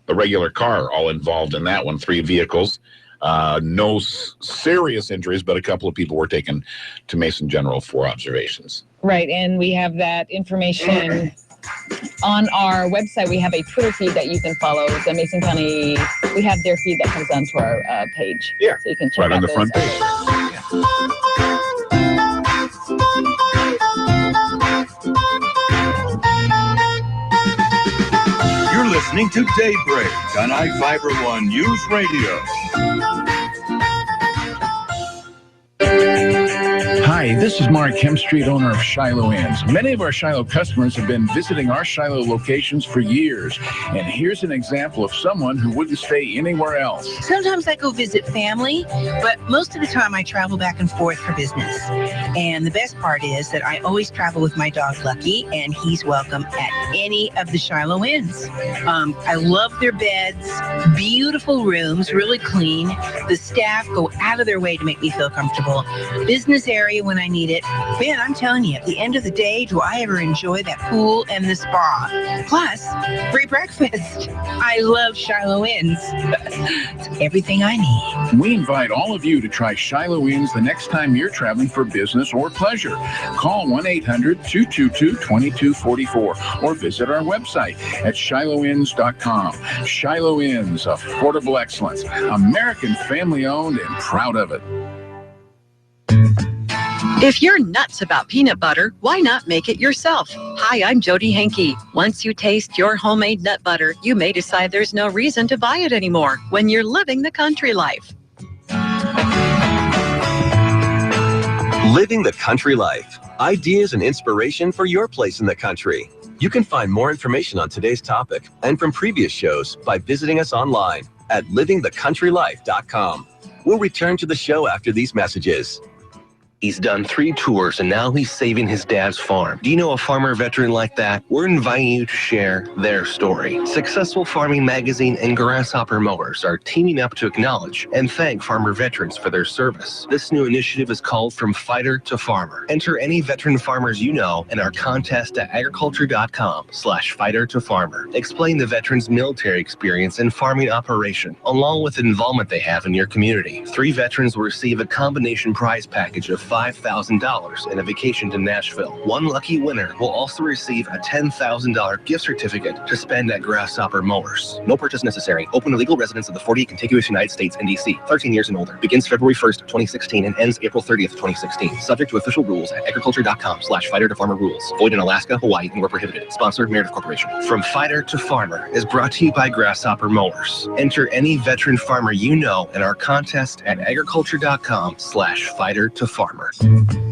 regular car all involved in that one. 3 vehicles. No serious injuries, but a couple of people were taken to Mason General for observations. Right, and we have that information on our website. We have a Twitter feed that you can follow. The Mason County, we have their feed that comes onto our page. Yeah, so you can check right on the front page. You're listening to Daybreak on iFIBER One News Radio. Hi, this is Mark Hemstreet, owner of Shiloh Inns. Many of our Shiloh customers have been visiting our Shiloh locations for years. And here's an example of someone who wouldn't stay anywhere else. Sometimes I go visit family, but most of the time I travel back and forth for business. And the best part is that I always travel with my dog Lucky, and he's welcome at any of the Shiloh Inns. I love their beds, beautiful rooms, really clean. The staff go out of their way to make me feel comfortable. Business area when I need it. Man, I'm telling you, at the end of the day, do I ever enjoy that pool and the spa? Plus, free breakfast. I love Shiloh Inns. It's everything I need. We invite all of you to try Shiloh Inns the next time you're traveling for business or pleasure. Call 1-800-222-2244 or visit our website at shilohins.com. Shiloh Inns, affordable excellence. American family-owned and proud of it. If you're nuts about peanut butter, why not make it yourself? Hi, I'm Jody Henke. Once you taste your homemade nut butter, you may decide there's no reason to buy it anymore when you're living the country life. Living the country life. Ideas and inspiration for your place in the country. You can find more information on today's topic and from previous shows by visiting us online at livingthecountrylife.com. We'll return to the show after these messages. He's done 3 tours and now he's saving his dad's farm. Do you know a farmer veteran like that? We're inviting you to share their story. Successful Farming Magazine and Grasshopper Mowers are teaming up to acknowledge and thank farmer veterans for their service. This new initiative is called From Fighter to Farmer. Enter any veteran farmers you know in our contest at agriculture.com/fighter to farmer. Explain the veteran's military experience and farming operation, along with the involvement they have in your community. 3 veterans will receive a combination prize package of $5,000 and a vacation to Nashville. One lucky winner will also receive a $10,000 gift certificate to spend at Grasshopper Mowers. No purchase necessary. Open to legal residents of the 48 contiguous United States and D.C. 13 years and older. Begins February 1st, 2016 and ends April 30th, 2016. Subject to official rules at agriculture.com/fighter-to-farmer rules. Void in Alaska, Hawaii, and where prohibited. Sponsored Meredith Corporation. From Fighter to Farmer is brought to you by Grasshopper Mowers. Enter any veteran farmer you know in our contest at agriculture.com/fighter-to-farmer.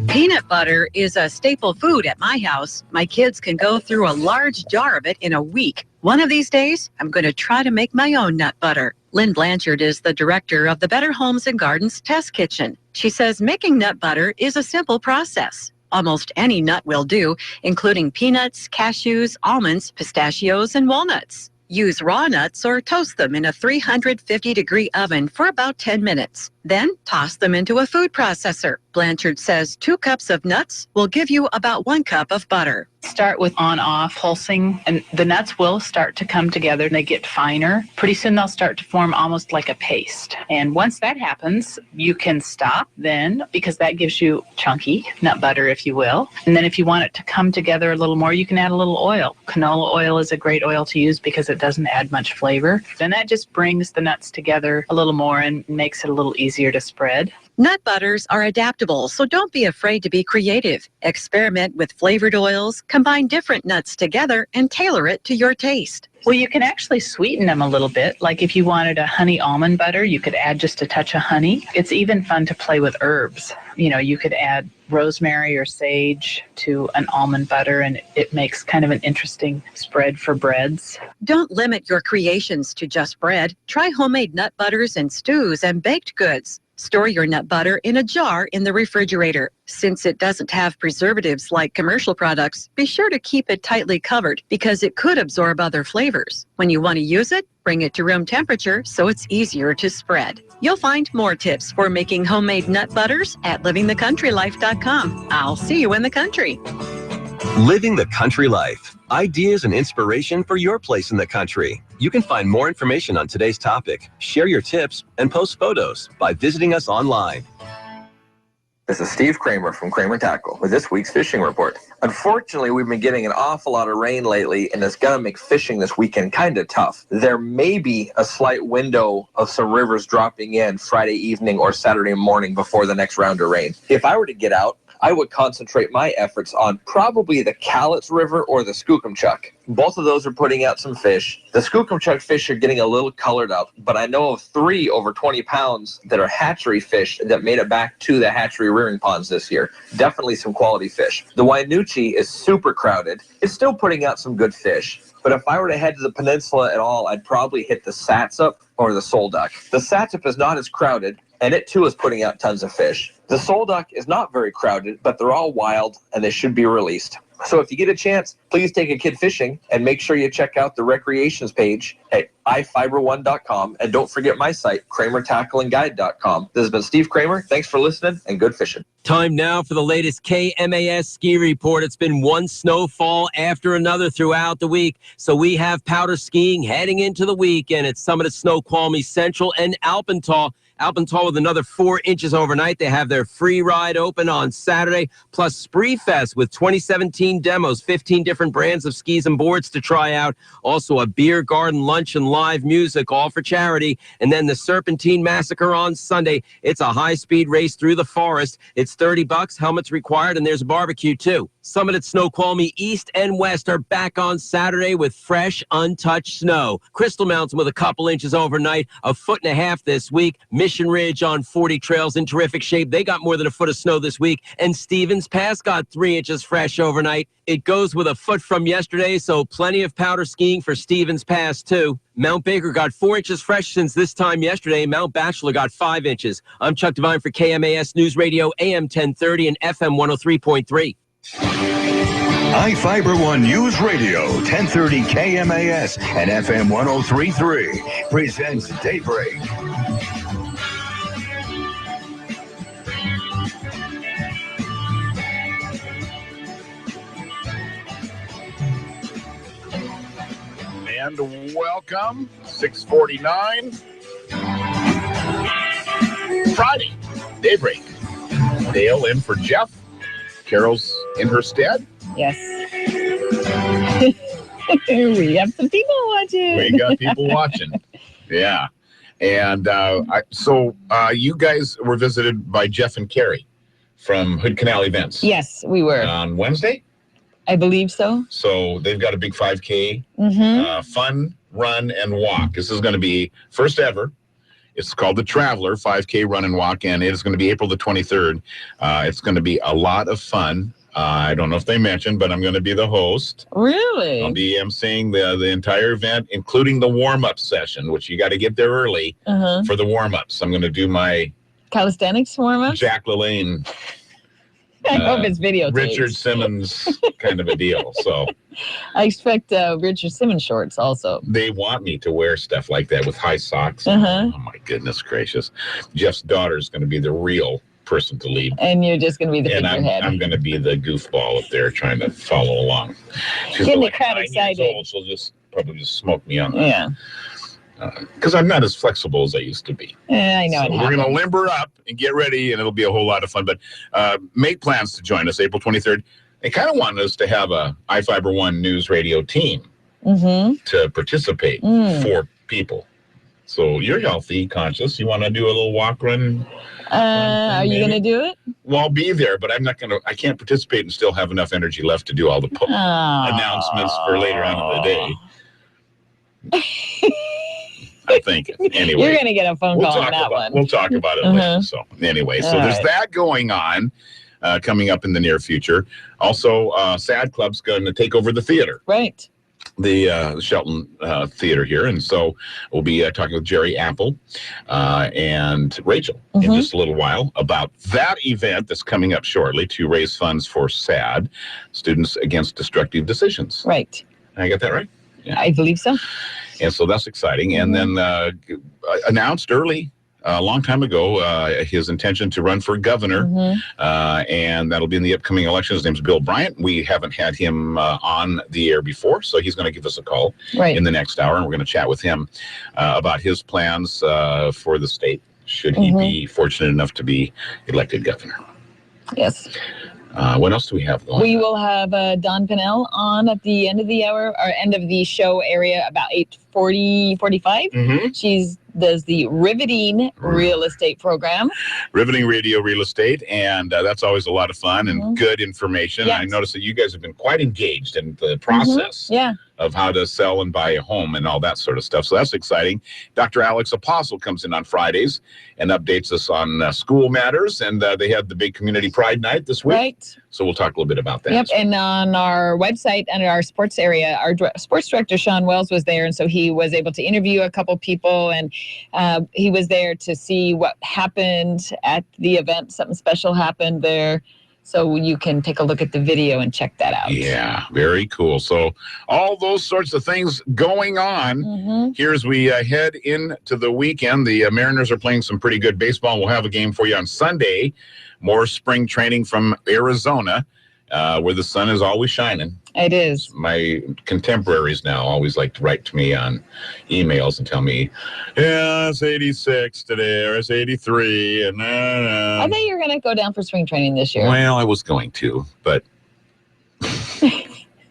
Peanut butter is a staple food at my house. My kids can go through a large jar of it in a week. One of these days, I'm going to try to make my own nut butter. Lynn Blanchard is the director of the Better Homes and Gardens Test Kitchen. She says making nut butter is a simple process. Almost any nut will do, including peanuts, cashews, almonds, pistachios, and walnuts. Use raw nuts or toast them in a 350-degree oven for about 10 minutes. Then toss them into a food processor. Blanchard says 2 cups of nuts will give you about 1 cup of butter. Start with on-off pulsing, and the nuts will start to come together and they get finer. Pretty soon they'll start to form almost like a paste. And once that happens, you can stop then, because that gives you chunky nut butter, if you will. And then if you want it to come together a little more, you can add a little oil. Canola oil is a great oil to use because it doesn't add much flavor. Then that just brings the nuts together a little more and makes it a little easier to spread. Nut butters are adaptable, so don't be afraid to be creative. Experiment with flavored oils, combine different nuts together, and tailor it to your taste. Well, you can actually sweeten them a little bit. Like if you wanted a honey almond butter, you could add just a touch of honey. It's even fun to play with herbs. You know, you could add rosemary or sage to an almond butter, and it makes kind of an interesting spread for breads. Don't limit your creations to just bread. Try homemade nut butters and stews and baked goods. Store your nut butter in a jar in the refrigerator. Since it doesn't have preservatives like commercial products, be sure to keep it tightly covered because it could absorb other flavors. When you want to use it, bring it to room temperature so it's easier to spread. You'll find more tips for making homemade nut butters at livingthecountrylife.com. I'll see you in the country. Living the Country Life. Ideas and inspiration for your place in the country. You can find more information on today's topic, share your tips, and post photos by visiting us online. This is Steve Kramer from Kramer Tackle with this week's fishing report. Unfortunately, we've been getting an awful lot of rain lately, and it's going to make fishing this weekend kind of tough. There may be a slight window of some rivers dropping in Friday evening or Saturday morning before the next round of rain. If I were to get out, I would concentrate my efforts on probably the Cowlitz River or the Skookumchuck. Both of those are putting out some fish. The Skookumchuck fish are getting a little colored up, but I know of 3 over 20 pounds that are hatchery fish that made it back to the hatchery rearing ponds this year. Definitely some quality fish. The Wainuchi is super crowded. It's still putting out some good fish. But if I were to head to the peninsula at all, I'd probably hit the Satsop or the Soul Duck. The Satsop is not as crowded, and it too is putting out tons of fish. The Soul Duck is not very crowded, but they're all wild, and they should be released. So if you get a chance, please take a kid fishing, and make sure you check out the recreations page at iFIBER1.com, and don't forget my site, KramerTackleandGuide.com. This has been Steve Kramer. Thanks for listening, and good fishing. Time now for the latest KMAS ski report. It's been one snowfall after another throughout the week. So we have powder skiing heading into the weekend at Summit at Snoqualmie Central and Alpental. Alpental with another 4 inches overnight. They have their free ride open on Saturday, plus Spree Fest with 2017 demos, 15 different brands of skis and boards to try out. Also a beer garden, lunch, and live music, all for charity. And then the Serpentine Massacre on Sunday. It's a high-speed race through the forest. It's $30, helmets required, and there's a barbecue too. Summit at Snoqualmie East and West are back on Saturday with fresh, untouched snow. Crystal Mountain with a couple inches overnight, 1.5 feet this week. Mission Ridge on 40 trails in terrific shape. They got more than 1 foot of snow this week. And Stevens Pass got 3 inches fresh overnight. It goes with 1 foot from yesterday, so plenty of powder skiing for Stevens Pass too. Mount Baker got 4 inches fresh since this time yesterday. Mount Bachelor got 5 inches. I'm Chuck Devine for KMAS News Radio, AM 1030 and FM 103.3. iFIBER One News Radio, 1030 KMAS and FM 103.3 presents Daybreak. And welcome, 6:49, Friday, Daybreak. Dale in for Jeff. Carol's in her stead. Yes. We have some people watching. We got people watching. Yeah. And you guys were visited by Jeff and Carrie from Hood Canal Events. Yes, we were. On Wednesday? I believe so. So they've got a big 5K fun, run, and walk. This is going to be first ever. It's called the Traveler 5K Run and Walk, and it is going to be April the 23rd. It's going to be a lot of fun. I don't know if they mentioned, but I'm going to be the host. Really? I'll be emceeing the entire event, including the warm-up session, which you got to get there early for the warm-ups. I'm going to do my calisthenics warm-up. Jack LaLanne. I hope it's videotaped. Richard Simmons kind of a deal. So I expect Richard Simmons shorts also. They want me to wear stuff like that with high socks. Oh my goodness gracious! Jeff's daughter is going to be the real person to lead. And you're just going to be the figurehead. I'm going to be the goofball up there trying to follow along. She's Getting like the crowd 9 years excited. old, she'll probably just smoke me on that. Yeah. Because I'm not as flexible as I used to be. I know. So we're going to limber up and get ready, and it'll be a whole lot of fun. But make plans to join us April 23rd. They kind of want us to have a iFIBER ONE News Radio team to participate for people. So you're healthy, conscious. You want to do a little walk run? Are you going to do it? Well, I'll be there, but I'm not going to. I can't participate and still have enough energy left to do all the announcements for later on in the day. I think. Anyway, you're going to get a phone call on that one. We'll talk about it later. So anyway, there's that going on coming up in the near future. Also, SAD Club's going to take over the theater. Right. The Shelton Theater here. And so we'll be talking with Jerry Apple and Rachel in just a little while about that event that's coming up shortly to raise funds for SAD, Students Against Destructive Decisions. Right. I got that right? Yeah. I believe so. And so that's exciting. And then announced early, a long time ago, his intention to run for governor. And that'll be in the upcoming election. His name's Bill Bryant. We haven't had him on the air before, so he's going to give us a call in the next hour. And we're going to chat with him about his plans for the state, should he be fortunate enough to be elected governor. Yes. What else do we have going? We will have Dawn Pinnell on at the end of the hour, or end of the show area, about 8:45. She does the Riveting Real Estate program. Riveting Radio Real Estate, and that's always a lot of fun and good information. Yes. I noticed that you guys have been quite engaged in the process of how to sell and buy a home and all that sort of stuff. So that's exciting. Dr. Alex Apostle comes in on Fridays and updates us on school matters, and they had the big Community Pride Night this week. Right. So we'll talk a little bit about that. Yep, and on our website, under our sports area, our sports director, Sean Wells, was there, and so he was able to interview a couple people, and he was there to see what happened at the event. Something special happened there. So you can take a look at the video and check that out. Yeah, very cool. So all those sorts of things going on here as we head into the weekend. The Mariners are playing some pretty good baseball. We'll have a game for you on Sunday. More spring training from Arizona, where the sun is always shining. It is. My contemporaries now always like to write to me on emails and tell me, yeah, it's 86 today, or it's 83, and I thought you were going to go down for spring training this year. well, I was going to, but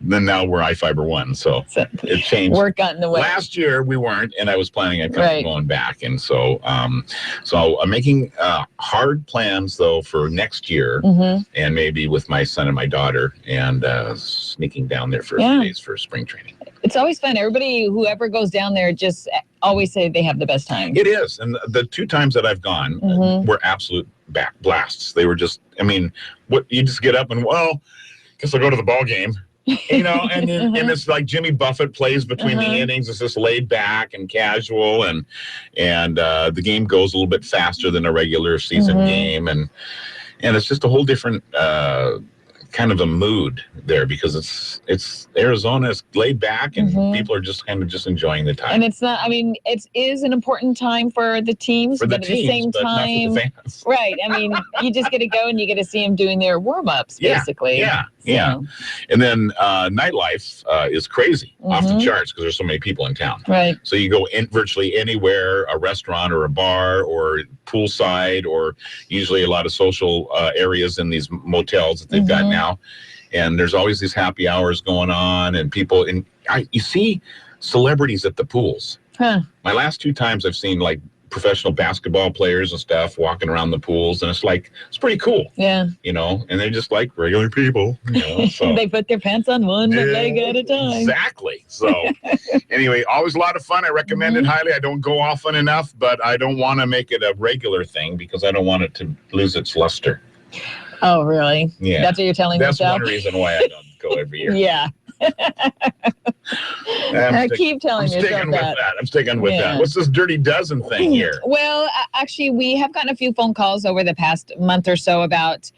then now we're iFIBER ONE, so it changed. Work got in the way. Last year we weren't, and I was planning on going back, and so so I'm making hard plans though for next year, and maybe with my son and my daughter, and sneaking down there for a few days for spring training. It's always fun. Everybody, whoever goes down there, just always say they have the best time. It is, and the 2 times that I've gone were absolute blasts. They were just, I mean, what you just get up and guess I'll go to the ball game. You know, and it's like Jimmy Buffett plays between the innings. It's just laid back and casual, and the game goes a little bit faster than a regular season game, and it's just a whole different kind of a mood there because it's Arizona is laid back and people are just kind of just enjoying the time. And it's not, I mean, it is an important time for the teams, but at the same time, not for the fans. Right. I mean, you just get to go and you get to see them doing their warm-ups, basically. Yeah. And then nightlife is crazy, off the charts because there's so many people in town. Right. So you go in virtually anywhere, a restaurant or a bar or poolside, or usually a lot of social areas in these motels that they've got now. And there's always these happy hours going on, and people, and you see celebrities at the pools. Huh. My last 2 times I've seen like professional basketball players and stuff walking around the pools, and it's pretty cool. Yeah. You know, and they're just like regular people. You know, so. They put their pants on one leg at a time. Exactly. So anyway, always a lot of fun. I recommend it highly. I don't go often enough, but I don't want to make it a regular thing because I don't want it to lose its luster. Oh, really? Yeah. That's what you're telling That's yourself? one reason why I don't go every year. Yeah. Keep telling yourself that. I'm sticking with that. What's this Dirty Dozen thing here? Well, actually, we have gotten a few phone calls over the past month or so about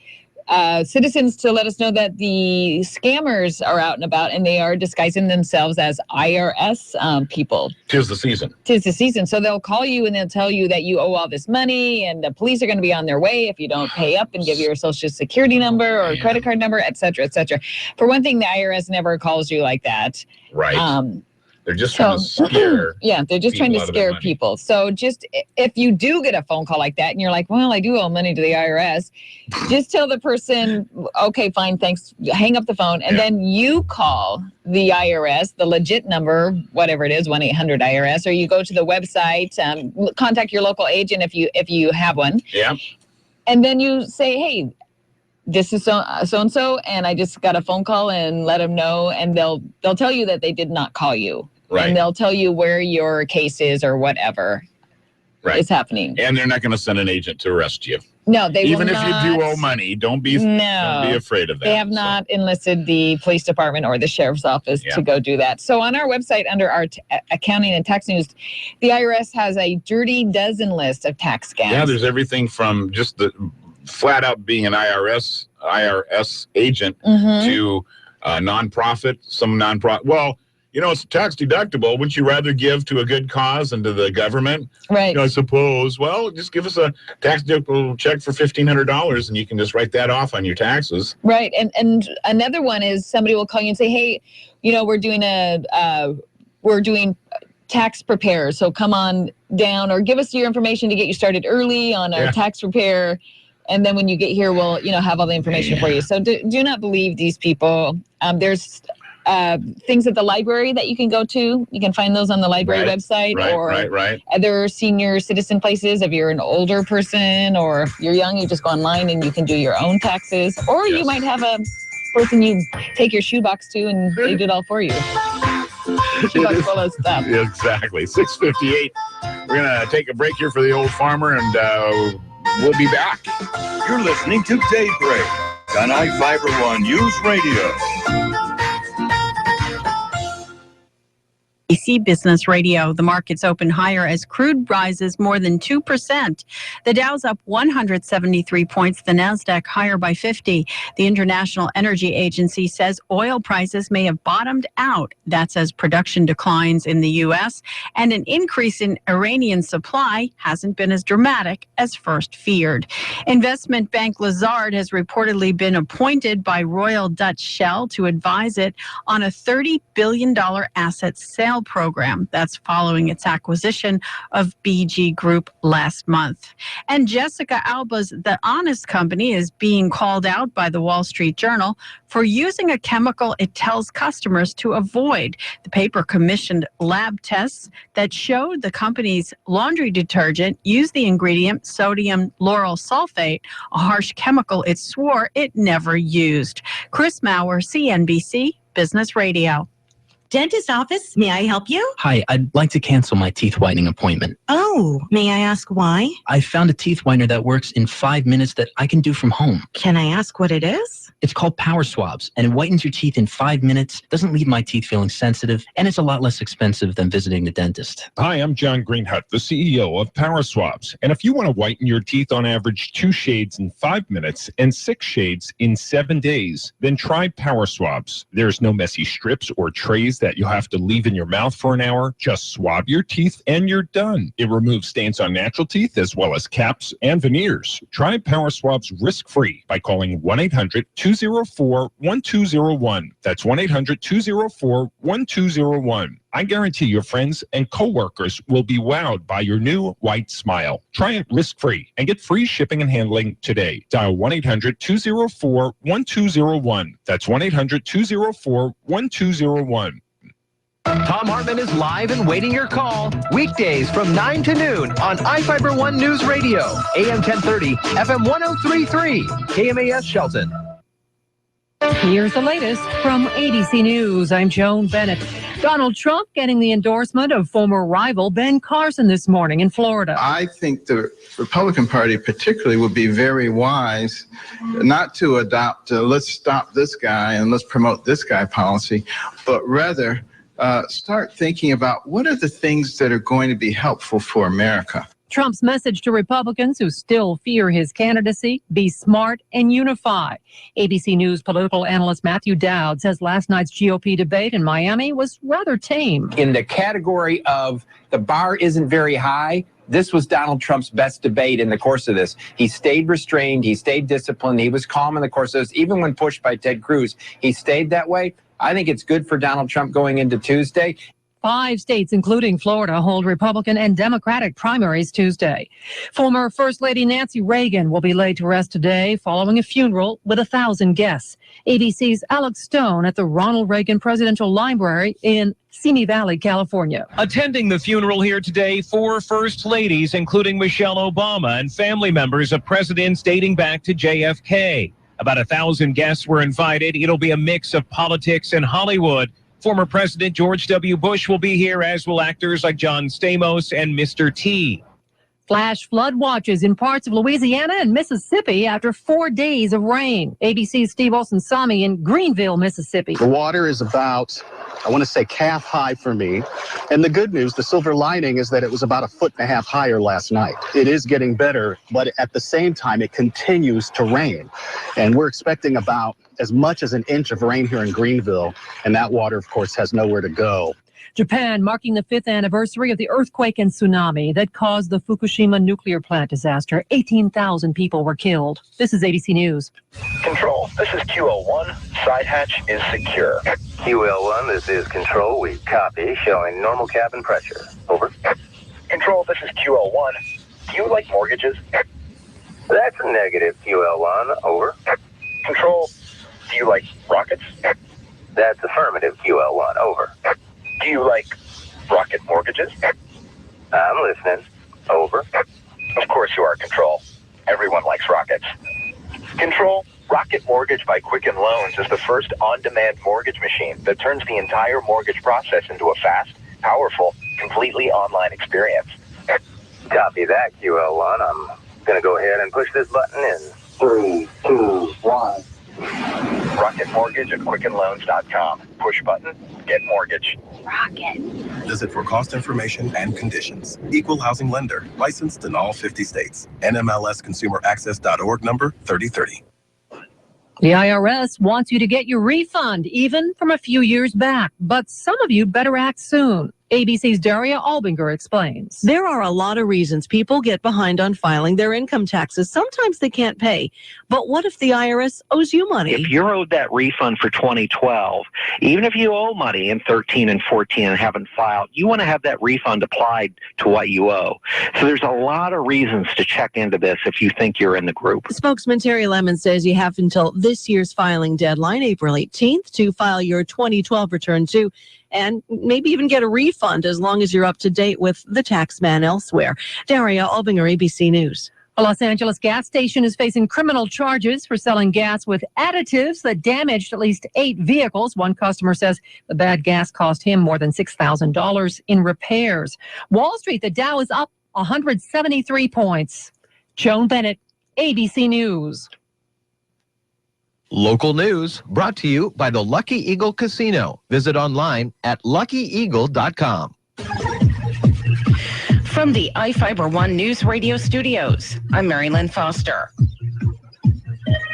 citizens to let us know that the scammers are out and about and they are disguising themselves as IRS people. 'Tis the season. 'Tis the season. So they'll call you and they'll tell you that you owe all this money and the police are going to be on their way if you don't pay up and give your social security number or credit card number, et cetera, et cetera. For one thing, the IRS never calls you like that. Right. They're just trying to scare. Yeah, they're just trying to scare people. So just if you do get a phone call like that and you're like, well, I do owe money to the IRS, just tell the person, okay, fine, thanks. Hang up the phone. And then you call the IRS, the legit number, whatever it is, 1-800-IRS, or you go to the website, contact your local agent if you have one. Yeah. And then you say, hey, this is so-and-so, and I just got a phone call, and let them know, and they'll tell you that they did not call you. Right. And they'll tell you where your case is or whatever is happening. And they're not going to send an agent to arrest you. No, they Even will if not. you do owe money, don't be afraid of that. They have not enlisted the police department or the sheriff's office to go do that. So on our website, under our accounting and tax news, the IRS has a dirty dozen list of tax scams. Yeah, there's everything from just the flat out being an IRS agent to nonprofit, some nonprofit. Well, you know, it's tax deductible. Wouldn't you rather give to a good cause and to the government? Right. You know, I suppose. Well, just give us a tax deductible check for $1,500 and you can just write that off on your taxes. Right. And another one is somebody will call you and say, hey, you know, we're doing tax prepare. So come on down or give us your information to get you started early on our tax prepare. And then when you get here, we'll, you know, have all the information for you. So do not believe these people. There's things at the library that you can go to. You can find those on the library website or other senior citizen places. If you're an older person or if you're young, you just go online and you can do your own taxes. Or you might have a person you take your shoebox to and they do it all for you. Shoebox full of stuff. Exactly. 6:58. We're going to take a break here for the old farmer and we'll be back. You're listening to Daybreak on iFIBER One News Radio. ABC Business Radio. The markets open higher as crude rises more than 2%. The Dow's up 173 points, the Nasdaq higher by 50. The International Energy Agency says oil prices may have bottomed out. That's as production declines in the U.S. and an increase in Iranian supply hasn't been as dramatic as first feared. Investment bank Lazard has reportedly been appointed by Royal Dutch Shell to advise it on a $30 billion asset sale program. That's following its acquisition of BG Group last month. And Jessica Alba's The Honest Company is being called out by the Wall Street Journal for using a chemical it tells customers to avoid. The paper commissioned lab tests that showed the company's laundry detergent used the ingredient sodium lauryl sulfate, a harsh chemical it swore it never used. Chris Maurer, CNBC Business Radio. Dentist office, may I help you? Hi, I'd like to cancel my teeth whitening appointment. Oh, may I ask why? I found a teeth whitener that works in 5 minutes that I can do from home. Can I ask what it is? It's called Power Swabs, and it whitens your teeth in 5 minutes, doesn't leave my teeth feeling sensitive, and it's a lot less expensive than visiting the dentist. Hi, I'm John Greenhut, the CEO of Power Swabs. And if you want to whiten your teeth on average 2 shades in 5 minutes and 6 shades in 7 days, then try Power Swabs. There's no messy strips or trays that you'll have to leave in your mouth for an hour. Just swab your teeth and you're done. It removes stains on natural teeth as well as caps and veneers. Try Power Swabs risk-free by calling 1-800-204-1201. That's 1-800-204-1201. I guarantee your friends and coworkers will be wowed by your new white smile. Try it risk-free and get free shipping and handling today. Dial 1-800-204-1201. That's 1-800-204-1201. Tom Hartman is live and waiting your call. Weekdays from 9 to noon on iFIBER ONE News Radio. AM 1030, FM 1033. KMAS Shelton. Here's the latest from ABC News. I'm Joan Bennett. Donald Trump getting the endorsement of former rival Ben Carson this morning in Florida. I think the Republican Party particularly would be very wise not to adopt let's stop this guy and let's promote this guy policy, but rather start thinking about what are the things that are going to be helpful for America. Trump's message to Republicans who still fear his candidacy: be smart and unify. ABC News political analyst Matthew Dowd says last night's GOP debate in Miami was rather tame. In the category of the bar isn't very high, this was Donald Trump's best debate in the course of this. He stayed restrained, he stayed disciplined, he was calm in the course of this. Even when pushed by Ted Cruz, he stayed that way. I think it's good for Donald Trump going into Tuesday. 5 states, including Florida, hold Republican and Democratic primaries Tuesday. Former First Lady Nancy Reagan will be laid to rest today following a funeral with 1,000 guests. ABC's Alex Stone at the Ronald Reagan Presidential Library in Simi Valley, California. Attending the funeral here today, 4 First Ladies, including Michelle Obama, and family members of presidents dating back to JFK. About 1,000 guests were invited. It'll be a mix of politics and Hollywood. Former President George W. Bush will be here, as will actors like John Stamos and Mr. T. Flash flood watches in parts of Louisiana and Mississippi after 4 days of rain. ABC's Steve Olsen-Sami in Greenville, Mississippi. The water is about, I want to say, calf high for me. And the good news, the silver lining, is that it was about 1.5 feet higher last night. It is getting better, but at the same time, it continues to rain. And we're expecting about as much as an inch of rain here in Greenville. And that water, of course, has nowhere to go. Japan marking the 5th anniversary of the earthquake and tsunami that caused the Fukushima nuclear plant disaster. 18,000 people were killed. This is ABC News. Control, this is QL1. Side hatch is secure. QL1, this is Control. We copy, showing normal cabin pressure. Over. Control, this is QL1. Do you like mortgages? That's a negative, QL1. Over. Control, do you like rockets? That's affirmative, QL1. Over. Do you like rocket mortgages? I'm listening. Over. Of course you are, Control. Everyone likes rockets. Control, Rocket Mortgage by Quicken Loans is the first on-demand mortgage machine that turns the entire mortgage process into a fast, powerful, completely online experience. Copy that, QL1. I'm going to go ahead and push this button in. 3, 2, 1. Rocket Mortgage at QuickenLoans.com. Push button, get mortgage. Rocket. Visit for cost information and conditions. Equal housing lender. Licensed in all 50 states. NMLSconsumeraccess.org number 3030. The IRS wants you to get your refund, even from a few years back. But some of you better act soon. ABC's Daria Albinger explains. There are a lot of reasons people get behind on filing their income taxes. Sometimes they can't pay. But what if the IRS owes you money? If you're owed that refund for 2012, even if you owe money in 13 and 14 and haven't filed, you want to have that refund applied to what you owe. So there's a lot of reasons to check into this if you think you're in the group. Spokesman Terry Lemon says you have until this year's filing deadline, April 18th, to file your 2012 return too, and maybe even get a refund as long as you're up to date with the tax man elsewhere. Daria Albinger, ABC News. A Los Angeles gas station is facing criminal charges for selling gas with additives that damaged at least 8 vehicles. One customer says the bad gas cost him more than $6,000 in repairs. Wall Street, the Dow is up 173 points. Joan Bennett, ABC News. Local news brought to you by the Lucky Eagle Casino. Visit online at luckyeagle.com. From the iFIBER ONE News Radio studios, I'm Mary Lynn Foster.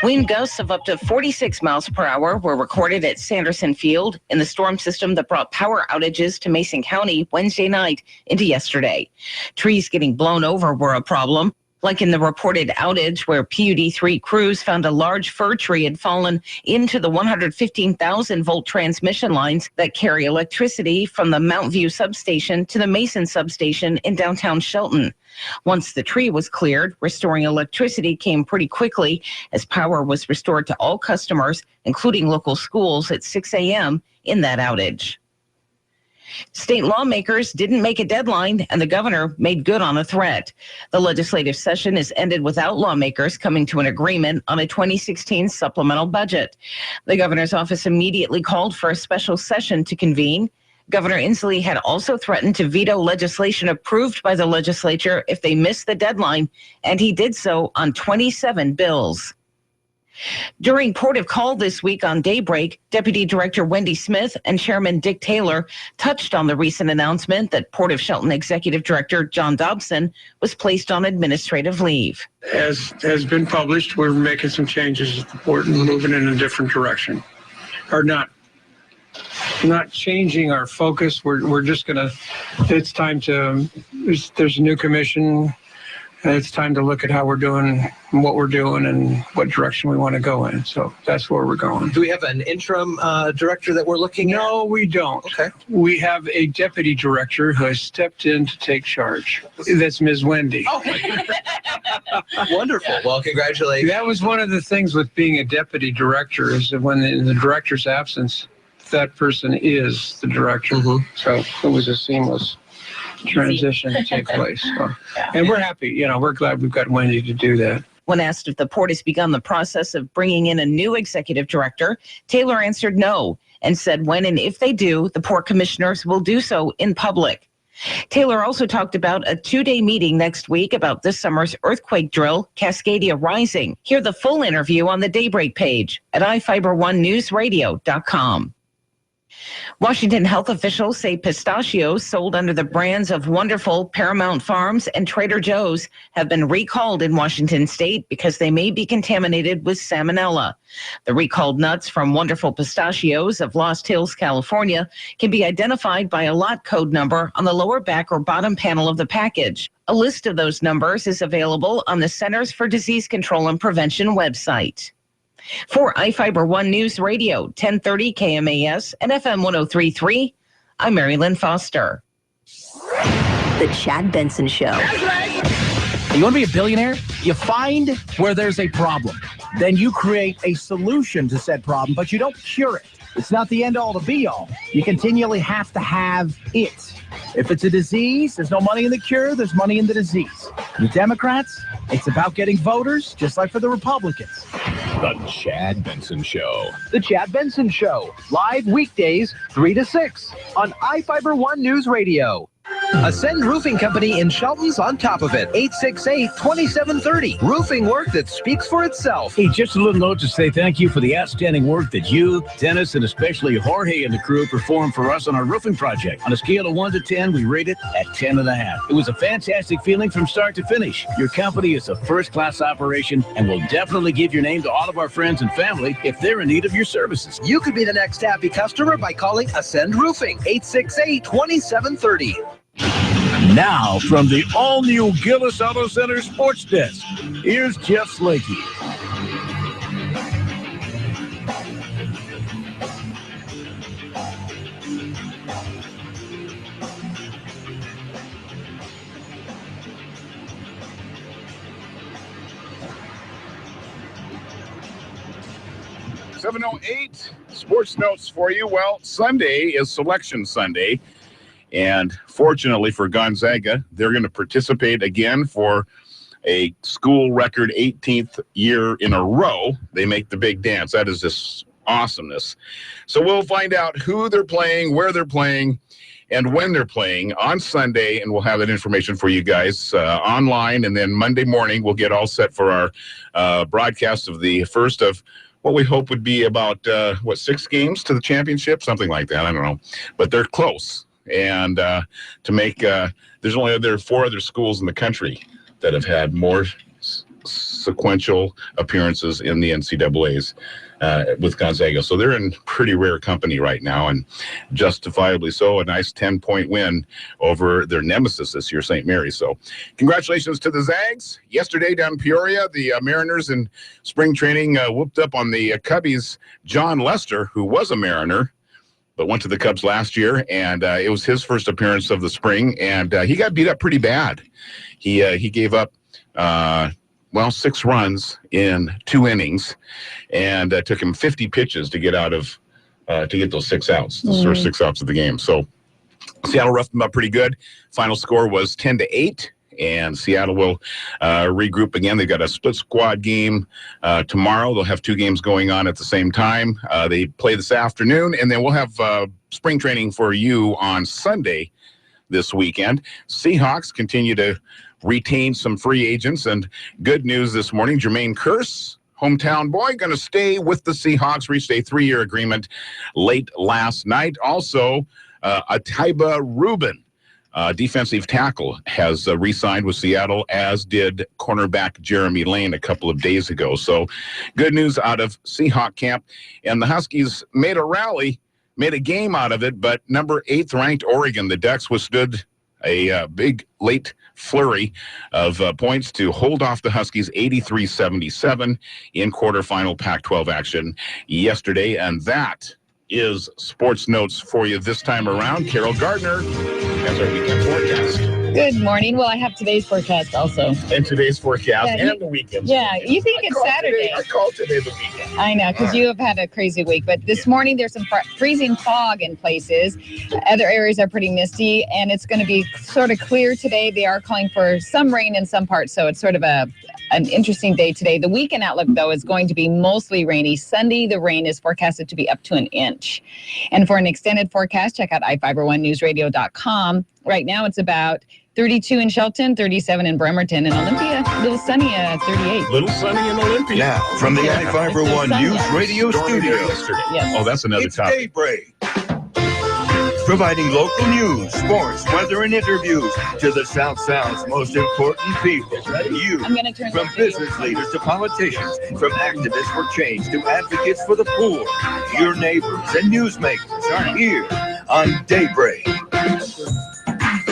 Wind gusts of up to 46 miles per hour were recorded at Sanderson Field in the storm system that brought power outages to Mason County Wednesday night into yesterday. Trees getting blown over were a problem, like in the reported outage where PUD3 crews found a large fir tree had fallen into the 115,000-volt transmission lines that carry electricity from the Mount View substation to the Mason substation in downtown Shelton. Once the tree was cleared, restoring electricity came pretty quickly as power was restored to all customers, including local schools, at 6 a.m. in that outage. State lawmakers didn't make a deadline, and the governor made good on a threat. The legislative session is ended without lawmakers coming to an agreement on a 2016 supplemental budget. The governor's office immediately called for a special session to convene. Governor Inslee had also threatened to veto legislation approved by the legislature if they missed the deadline, and he did so on 27 bills. During Port of Call this week on Daybreak, Deputy Director Wendy Smith and Chairman Dick Taylor touched on the recent announcement that Port of Shelton Executive Director John Dobson was placed on administrative leave. As has been published, we're making some changes at the port and moving in a different direction. Or not changing our focus. We're just going to, it's time to, there's a new commission. It's time to look at how we're doing and what we're doing and what direction we want to go in. So that's where we're going. Do we have an interim director that we're looking at? No, we don't. Okay. We have a deputy director who has stepped in to take charge. That's Ms. Wendy. Oh. Wonderful. Well, congratulations. That was one of the things with being a deputy director is that when in the director's absence, that person is the director. Mm-hmm. So it was a seamless transition to take place. So, and we're happy, we're glad we've got Wendy to do that. When asked if the port has begun the process of bringing in a new executive director, Taylor answered no and said when and if they do, the port commissioners will do so in public. Taylor also talked about a 2-day meeting next week about this summer's earthquake drill, Cascadia Rising. Hear the full interview on the Daybreak page at iFIBER1newsradio.com. Washington health officials say pistachios sold under the brands of Wonderful, Paramount Farms, and Trader Joe's have been recalled in Washington state because they may be contaminated with salmonella. The recalled nuts from Wonderful Pistachios of Lost Hills, California, can be identified by a lot code number on the lower back or bottom panel of the package. A list of those numbers is available on the Centers for Disease Control and Prevention website. For iFIBER ONE News Radio, 1030 KMAS and FM 103.3, I'm Mary Lynn Foster. The Chad Benson Show. You want to be a billionaire? You find where there's a problem. Then you create a solution to said problem, but you don't cure it. It's not the end all to be all. You continually have to have it. If it's a disease, there's no money in the cure, there's money in the disease. The Democrats, it's about getting voters, just like for the Republicans. The Chad Benson Show. The Chad Benson Show, live weekdays 3 to 6 on iFIBER ONE News Radio. Ascend Roofing Company in Shelton's on top of it. 868-2730. Roofing work that speaks for itself. Hey, just a little note to say thank you for the outstanding work that you, Dennis, and especially Jorge and the crew performed for us on our roofing project. On a scale of 1 to 10, we rate it at 10.5. It was a fantastic feeling from start to finish. Your company is a first-class operation and will definitely give your name to all of our friends and family if they're in need of your services. You could be the next happy customer by calling Ascend Roofing. 868-2730. Now, from the all-new Gillis Auto Center Sports Desk, here's Jeff Slakey. $7:08 sports notes for you. Well, Sunday is Selection Sunday. And fortunately for Gonzaga, they're going to participate again for a school record 18th year in a row, they make the big dance. That is just awesomeness. So we'll find out who they're playing, where they're playing, and when they're playing on Sunday, and we'll have that information for you guys online. And then Monday morning, we'll get all set for our broadcast of the first of what we hope would be about, 6 games to the championship? Something like that. I don't know. But they're close. And to make, there are 4 other schools in the country that have had more sequential appearances in the NCAAs with Gonzaga. So they're in pretty rare company right now, and justifiably so. A nice 10-point win over their nemesis this year, St. Mary's. So congratulations to the Zags. Yesterday down in Peoria, the Mariners in spring training whooped up on the Cubbies' John Lester, who was a Mariner, but went to the Cubs last year, and it was his first appearance of the spring, and he got beat up pretty bad. He gave up 6 runs in 2 innings, and took him 50 pitches to get out of to get those 6 outs, the first 6 outs of the game. So Seattle roughed them up pretty good. Final score was 10-8. And Seattle will regroup again. They've got a split squad game tomorrow. They'll have 2 games going on at the same time. They play this afternoon, and then we'll have spring training for you on Sunday this weekend. Seahawks continue to retain some free agents, and good news this morning, Jermaine Kearse, hometown boy, going to stay with the Seahawks, reached a 3-year agreement late last night. Also, Atiba Rubin, defensive tackle, has re-signed with Seattle, as did cornerback Jeremy Lane a couple of days ago. So good news out of Seahawk camp. And the Huskies made a rally, made a game out of it, but number 8th ranked Oregon, the Ducks, withstood a big late flurry of points to hold off the Huskies 83-77 in quarterfinal Pac-12 action yesterday. And that is Sports Notes for you this time around. Carol Gardner has our weekend forecast. Good morning. Well, I have today's forecast also. And today's forecast and the weekend. Yeah, you think it's Saturday. I called today the weekend. I know, because you have had a crazy week. But this morning, there's some freezing fog in places. Other areas are pretty misty, and it's going to be sort of clear today. They are calling for some rain in some parts, so it's sort of an interesting day today. The weekend outlook, though, is going to be mostly rainy. Sunday, the rain is forecasted to be up to 1 inch. And for an extended forecast, check out iFIBER1newsradio.com. Right now, it's about 32 in Shelton, 37 in Bremerton, and Olympia, a little sunny at 38. Little sunny in Olympia. Now, from the iFIBER One News Radio Studio. Yes. Oh, that's another It's topic. Daybreak. Providing local news, sports, weather, and interviews to the South Sound's most important people. You, I'm gonna turn from business leaders to politicians, from activists for change to advocates for the poor. Your neighbors and newsmakers are here on Daybreak.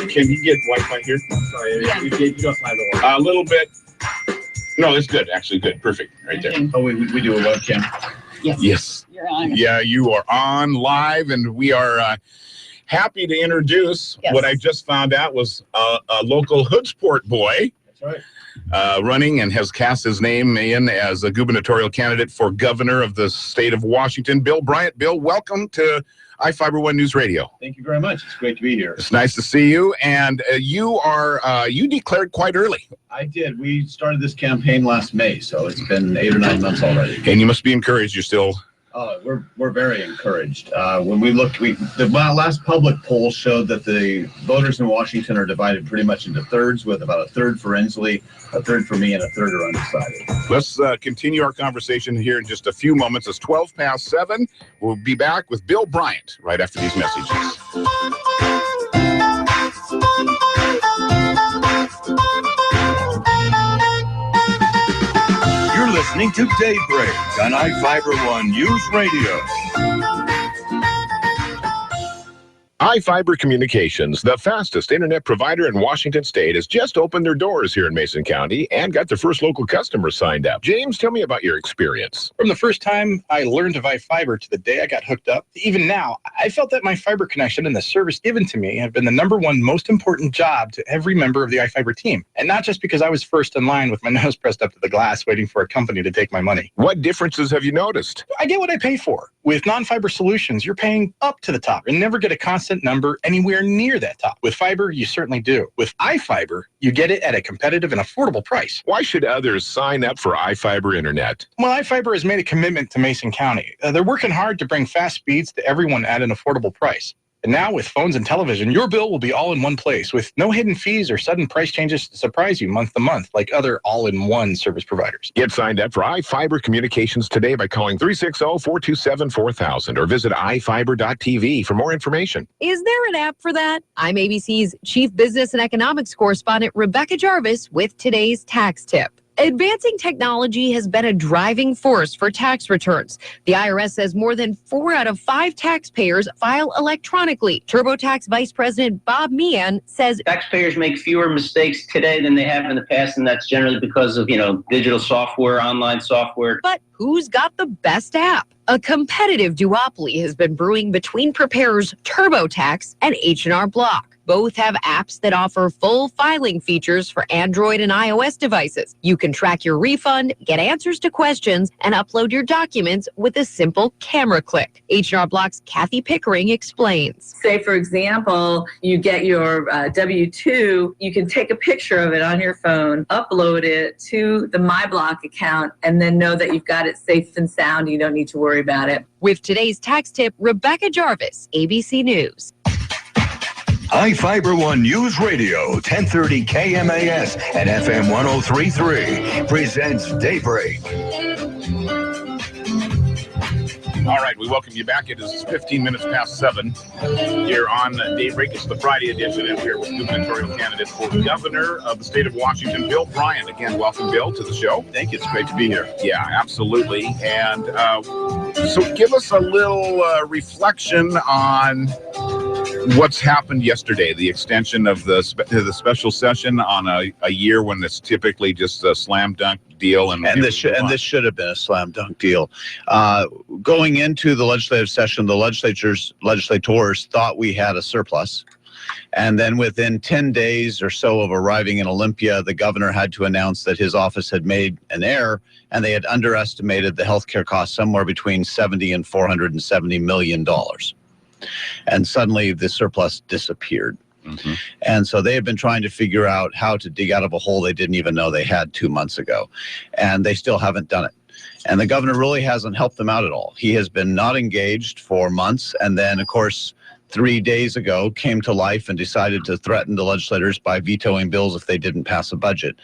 Can you get Wi-Fi here? Sorry, you don't have the Wi-Fi. A little bit. No, it's good. Actually, good. Perfect. Right there. Oh, we do a webcam. Yes. You're on. Yeah, you are on live, and we are happy to introduce what I just found out was a local Hoodsport boy. That's right. Running and has cast his name in as a gubernatorial candidate for governor of the state of Washington. Bill Bryant. Bill, welcome to iFIBER One News Radio. Thank you very much. It's great to be here. It's nice to see you. And you declared quite early. I did. We started this campaign last May, so it's been 8 or 9 months already. And you must be encouraged. You're still... We're very encouraged. When we looked, the last public poll showed that the voters in Washington are divided pretty much into thirds, with about a third for Inslee, a third for me, and a third are undecided. Let's continue our conversation here in just a few moments. It's 12 past 7. We'll be back with Bill Bryant right after these messages. You're listening to Daybreak on iFIBER One News Radio. iFIBER Communications, the fastest internet provider in Washington State, has just opened their doors here in Mason County and got their first local customers signed up. James, tell me about your experience. From the first time I learned of iFIBER to the day I got hooked up, even now, I felt that my fiber connection and the service given to me have been the #1 most important job to every member of the iFIBER team. And not just because I was first in line with my nose pressed up to the glass waiting for a company to take my money. What differences have you noticed? I get what I pay for. With non-fiber solutions, you're paying up to the top and never get a constant constant number anywhere near that top. With fiber, you certainly do. With iFIBER, you get it at a competitive and affordable price. Why should others sign up for iFIBER Internet? Well, iFIBER has made a commitment to Mason County. They're working hard to bring fast speeds to everyone at an affordable price. And now with phones and television, your bill will be all in one place with no hidden fees or sudden price changes to surprise you month to month like other all-in-one service providers. Get signed up for iFIBER Communications today by calling 360-427-4000 or visit iFIBER.tv for more information. Is there an app for that? I'm ABC's Chief Business and Economics Correspondent Rebecca Jarvis with today's tax tip. Advancing technology has been a driving force for tax returns. The IRS says more than 4 out of 5 taxpayers file electronically. TurboTax Vice President Bob Meehan says taxpayers make fewer mistakes today than they have in the past, and that's generally because of, digital software, online software. But who's got the best app? A competitive duopoly has been brewing between preparers TurboTax and H&R Block. Both have apps that offer full filing features for Android and iOS devices. You can track your refund, get answers to questions, and upload your documents with a simple camera click. H&R Block's Kathy Pickering explains. Say, for example, you get your W-2, you can take a picture of it on your phone, upload it to the MyBlock account, and then know that you've got it safe and sound. You don't need to worry about it. With today's tax tip, Rebecca Jarvis, ABC News. iFIBER One News Radio, 1030 KMAS and FM 103.3 presents Daybreak. All right, we welcome you back. It is 15 minutes past 7 here on Daybreak. It's the Friday edition, and we're with gubernatorial candidate for governor of the state of Washington, Bill Bryant. Again, welcome, Bill, to the show. Thank you. It's great to be here. Yeah, absolutely. And so give us a little reflection on what's happened yesterday, the extension of the special session on a year when it's typically just a slam dunk deal. And this should have been a slam dunk deal. Going into the legislative session, the legislators thought we had a surplus. And then within 10 days or so of arriving in Olympia, the governor had to announce that his office had made an error and they had underestimated the healthcare costs somewhere between $70 and $470 million. And suddenly the surplus disappeared. Mm-hmm. And so they had been trying to figure out how to dig out of a hole they didn't even know they had 2 months ago. And they still haven't done it. And the governor really hasn't helped them out at all. He has been not engaged for months. And then, of course, 3 days ago came to life and decided to threaten the legislators by vetoing bills if they didn't pass a budget.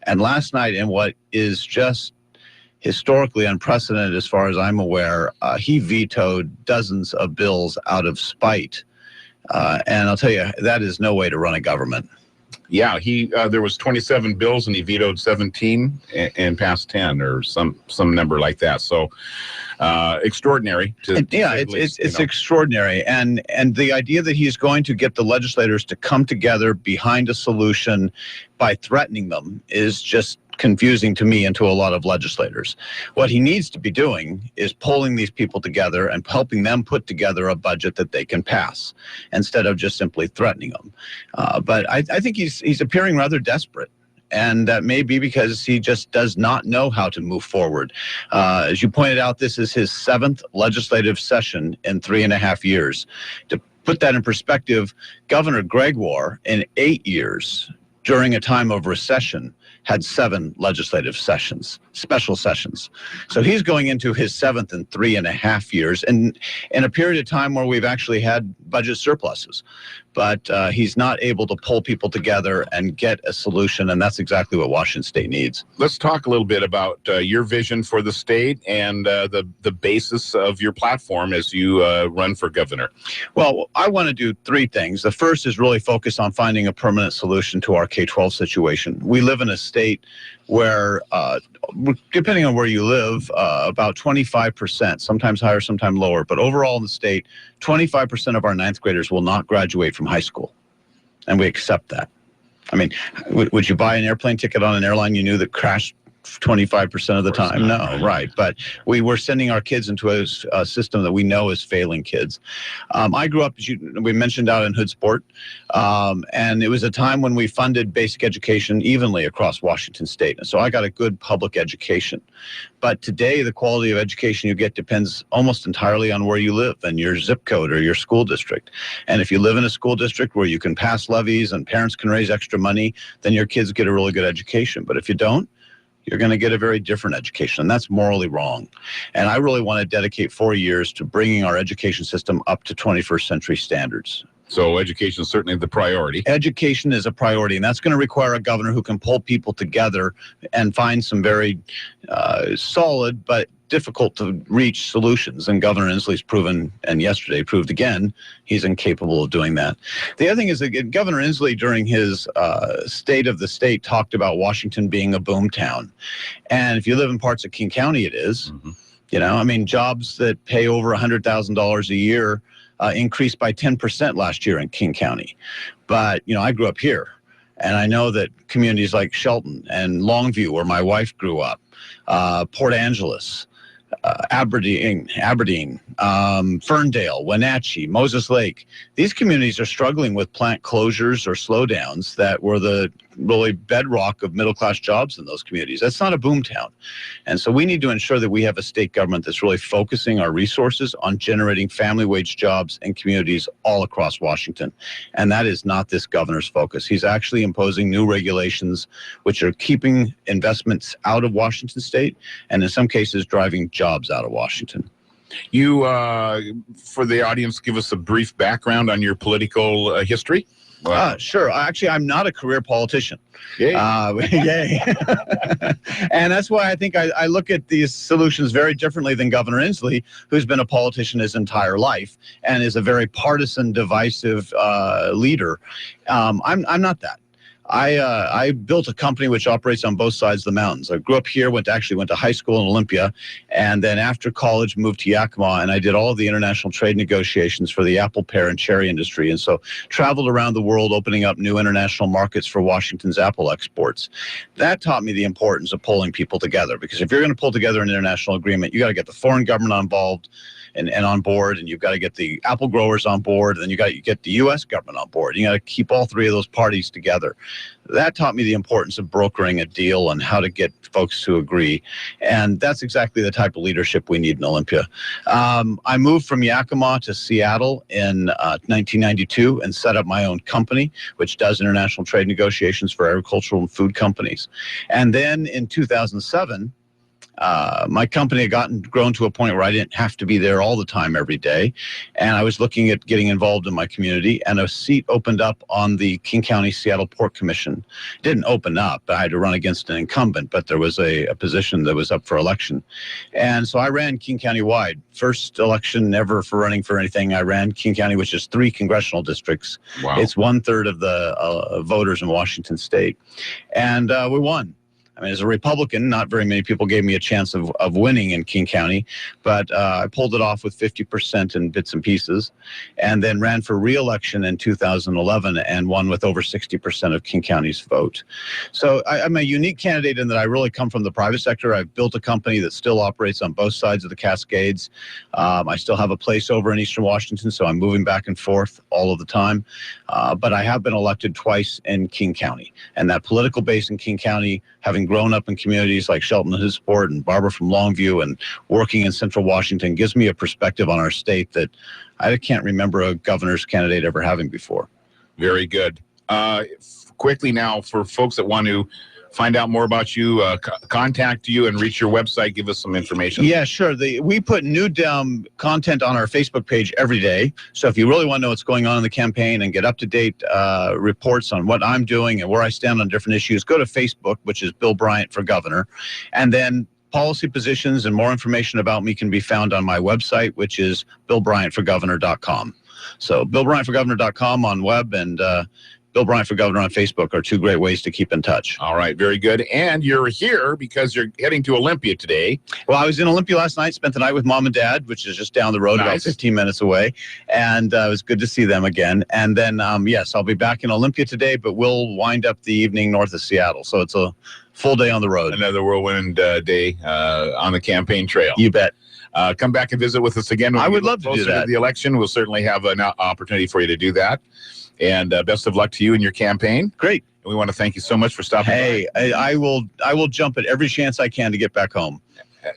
And last night, in what is just historically unprecedented as far as I'm aware, he vetoed dozens of bills out of spite. And I'll tell you, that is no way to run a government. Yeah, there was 27 bills and he vetoed 17 and passed 10 or some number like that. So extraordinary. It's extraordinary. And the idea that he's going to get the legislators to come together behind a solution by threatening them is just confusing to me and to a lot of legislators. What he needs to be doing is pulling these people together and helping them put together a budget that they can pass instead of just simply threatening them. But I think he's appearing rather desperate. And that may be because he just does not know how to move forward. As you pointed out, this is his 7th legislative session in 3.5 years. To put that in perspective, Governor Gregoire, in 8 years, during a time of recession, had 7 legislative sessions, special sessions. So he's going into his 7th in 3.5 years, and in a period of time where we've actually had budget surpluses. But he's not able to pull people together and get a solution, and that's exactly what Washington State needs. Let's talk a little bit about your vision for the state and the basis of your platform as you run for governor. Well, I want to do 3 things. The first is really focus on finding a permanent solution to our K-12 situation. We live in a state where, depending on where you live, about 25%, sometimes higher, sometimes lower, but overall in the state, 25% of our 9th graders will not graduate from high school. And we accept that. I mean, would you buy an airplane ticket on an airline you knew that crashed 25% of the time. No, right. But we were sending our kids into a system that we know is failing kids. I grew up, as we mentioned, out in Hoodsport, and it was a time when we funded basic education evenly across Washington State. And so I got a good public education. But today, the quality of education you get depends almost entirely on where you live and your zip code or your school district. And if you live in a school district where you can pass levies and parents can raise extra money, then your kids get a really good education. But if you don't, you're going to get a very different education, and that's morally wrong. And I really want to dedicate 4 years to bringing our education system up to 21st century standards. So education is certainly the priority. Education is a priority, and that's going to require a governor who can pull people together and find some very solid but difficult to reach solutions. And Governor Inslee's proven, and yesterday proved again, he's incapable of doing that. The other thing is that Governor Inslee, during his State of the State, talked about Washington being a boom town. And if you live in parts of King County, it is. You know, I mean, jobs that pay over $100,000 a year increased by 10% last year in King County. But, you know, I grew up here, and I know that communities like Shelton and Longview, where my wife grew up, Port Angeles, Aberdeen, Ferndale, Wenatchee, Moses Lake. These communities are struggling with plant closures or slowdowns that were the really bedrock of middle-class jobs in those communities. That's not a boom town. And so we need to ensure that we have a state government that's really focusing our resources on generating family wage jobs in communities all across Washington. And that is not this governor's focus. He's actually imposing new regulations which are keeping investments out of Washington state and in some cases driving jobs out of Washington. You, for the audience, give us a brief background on your political history. Sure. Actually, I'm not a career politician. Yay. Yay. And that's why I think I look at these solutions very differently than Governor Inslee, who's been a politician his entire life and is a very partisan, divisive leader. I'm not that. I built a company which operates on both sides of the mountains. I grew up here, went to high school in Olympia, and then after college moved to Yakima, and I did all of the international trade negotiations for the apple, pear, and cherry industry, and so traveled around the world opening up new international markets for Washington's apple exports. That taught me the importance of pulling people together, because if you're going to pull together an international agreement, you got to get the foreign government involved and on board, and you've got to get the apple growers on board, and then you got to get the U.S. government on board. You got to keep all three of those parties together. That taught me the importance of brokering a deal and how to get folks to agree, and that's exactly the type of leadership we need in Olympia. I moved from Yakima to Seattle in 1992 and set up my own company, which does international trade negotiations for agricultural and food companies. And then in 2007, my company had grown to a point where I didn't have to be there all the time every day, and I was looking at getting involved in my community, and a seat opened up on the King County Seattle Port Commission. It didn't open up. I had to run against an incumbent, but there was a position that was up for election. And so I ran King County wide. First election ever for running for anything. I ran King County, which is 3 congressional districts. Wow. It's 1/3 of the voters in Washington state, and we won. I mean, as a Republican, not very many people gave me a chance of winning in King County, but I pulled it off with 50% in bits and pieces, and then ran for re-election in 2011 and won with over 60% of King County's vote. So I'm a unique candidate in that I really come from the private sector. I've built a company that still operates on both sides of the Cascades. I still have a place over in Eastern Washington, so I'm moving back and forth all of the time. But I have been elected twice in King County, and that political base in King County, having grown up in communities like Shelton and Hoodsport and Barbara from Longview and working in Central Washington, gives me a perspective on our state that I can't remember a governor's candidate ever having before. Very good. Quickly now, for folks that want to find out more about you, contact you and reach your website, give us some information. Yeah, sure. We put new content on our Facebook page every day. So if you really want to know what's going on in the campaign and get up-to-date reports on what I'm doing and where I stand on different issues, go to Facebook, which is Bill Bryant for Governor. And then policy positions and more information about me can be found on my website, which is BillBryantForGovernor.com. So BillBryantForGovernor.com on web, and Bill Bryant for Governor on Facebook are two great ways to keep in touch. All right, very good. And you're here because you're heading to Olympia today. Well, I was in Olympia last night, spent the night with Mom and Dad, which is just down the road, about 15 minutes away. And it was good to see them again. And then, yes, I'll be back in Olympia today, but we'll wind up the evening north of Seattle. So it's a full day on the road. Another whirlwind day on the campaign trail. You bet. Come back and visit with us again. I would love to do that. The election, we'll certainly have an opportunity for you to do that. And best of luck to you in your campaign. Great. And we want to thank you so much for stopping by. Hey, I will jump at every chance I can to get back home.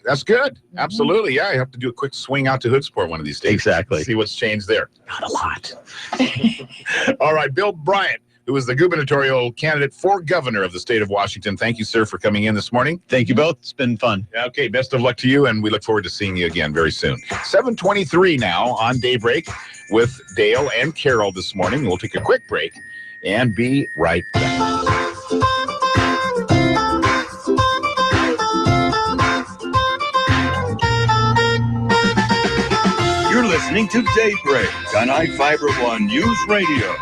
That's good. Absolutely. Yeah, I have to do a quick swing out to Hoodsport one of these days. Exactly. See what's changed there. Not a lot. All right, Bill Bryant, who is the gubernatorial candidate for governor of the state of Washington. Thank you, sir, for coming in this morning. Thank you both. It's been fun. Okay, best of luck to you, and we look forward to seeing you again very soon. 7:23 now on Daybreak with Dale and Carol this morning. We'll take a quick break and be right back. You're listening to Daybreak on iFIBER One News Radio.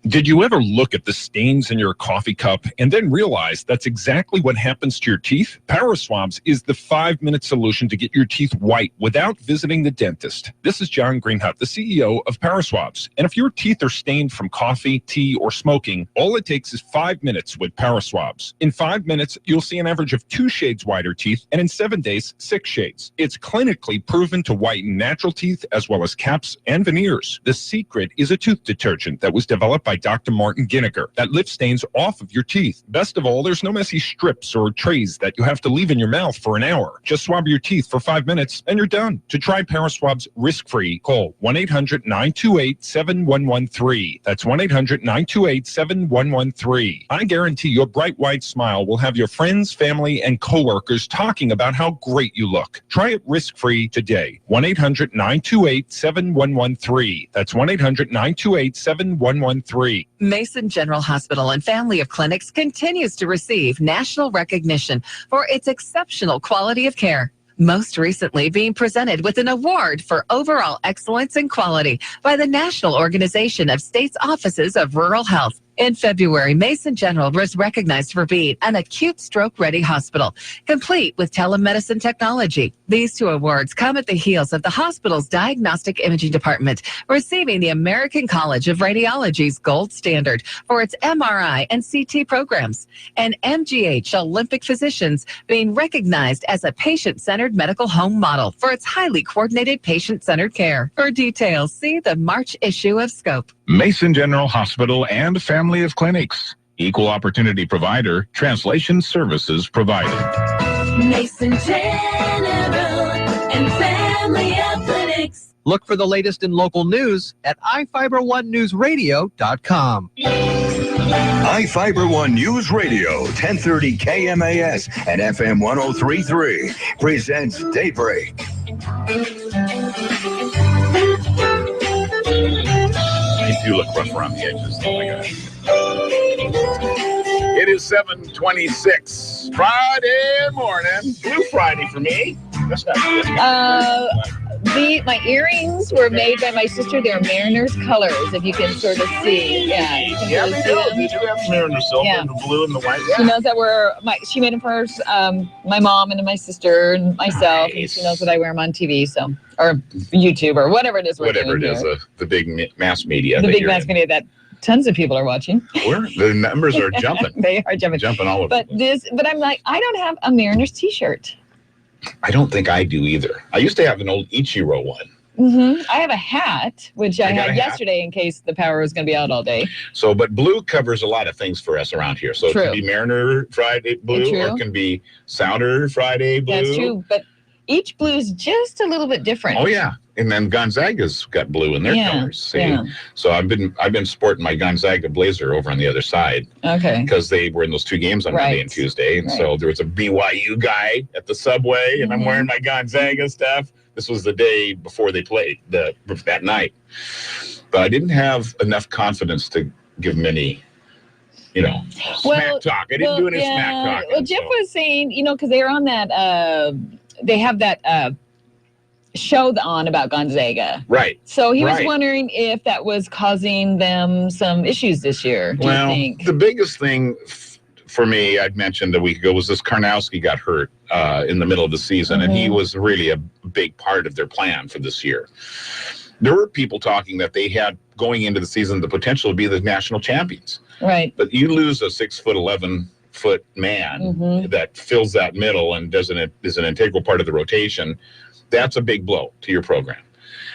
Did you ever look at the stains in your coffee cup and then realize that's exactly what happens to your teeth? Power Swabs is the 5-minute solution to get your teeth white without visiting the dentist. This is John Greenhut, the CEO of Power Swabs. And if your teeth are stained from coffee, tea, or smoking, all it takes is 5 minutes with Power Swabs. In 5 minutes, you'll see an average of 2 shades whiter teeth, and in 7 days, 6 shades. It's clinically proven to whiten natural teeth as well as caps and veneers. The secret is a tooth detergent that was developed by Dr. Martin Ginniger that lifts stains off of your teeth. Best of all, there's no messy strips or trays that you have to leave in your mouth for an hour. Just swab your teeth for 5 minutes and you're done. To try Power Swabs risk-free, call 1-800-928-7113. That's 1-800-928-7113. I guarantee your bright white smile will have your friends, family, and coworkers talking about how great you look. Try it risk-free today. 1-800-928-7113. That's 1-800-928-7113. Mason General Hospital and Family of Clinics continues to receive national recognition for its exceptional quality of care. Most recently being presented with an award for overall excellence in quality by the National Organization of States Offices of Rural Health. In February, Mason General was recognized for being an acute stroke-ready hospital, complete with telemedicine technology. These 2 awards come at the heels of the hospital's diagnostic imaging department receiving the American College of Radiology's gold standard for its MRI and CT programs, and MGH Olympic Physicians being recognized as a patient-centered medical home model for its highly coordinated patient-centered care. For details, see the March issue of Scope. Mason General Hospital and Family of Clinics. Equal opportunity provider. Translation services provided. Mason General and Family of Clinics. Look for the latest in local news at iFIBER1newsradio.com. iFIBER One News Radio, 1030 KMAS and FM 103.3 presents Daybreak. You do look rough around the edges. Oh my gosh. It is 7:26 Friday morning. Blue Friday for me. That's not My earrings were made by my sister. They're Mariners colors, if you can sort of see. Yeah, you can really see them. We do have Mariners silver and the blue and the white. Yeah. She knows that she made them for my mom and my sister and myself. Nice. And she knows that I wear them on TV, or YouTube or whatever it is. Whatever it is, the big mass media. The big mass media that tons of people are watching. The numbers are jumping. They are jumping all over. But I'm like, I don't have a Mariners T-shirt. I don't think I do either. I used to have an old Ichiro one. Mm-hmm. I have a hat, which I had yesterday in case the power was going to be out all day. So, but blue covers a lot of things for us around here. So It can be Mariner Friday blue, or it can be Sounder Friday blue. That's true, but each blue is just a little bit different. Oh yeah, and then Gonzaga's got blue in their colors. See? So I've been sporting my Gonzaga blazer over on the other side. Okay. Because they were in those 2 games on Monday and Tuesday, and so there was a BYU guy at the subway, and I'm wearing my Gonzaga stuff. This was the day before they played that night, but I didn't have enough confidence to give them any. Smack talk. I didn't do any smack talk. Well, Jeff was saying, because they were on that. They have that show on about Gonzaga. Right. So he was Right. wondering if that was causing them some issues this year, do you think? The biggest thing for me, I'd mentioned a week ago, was this Karnowski got hurt in the middle of the season, and he was really a big part of their plan for this year. There were people talking that they had, going into the season, the potential to be the national champions. Right. But you lose a 6'11" man that fills that middle and is an integral part of the rotation. That's a big blow to your program.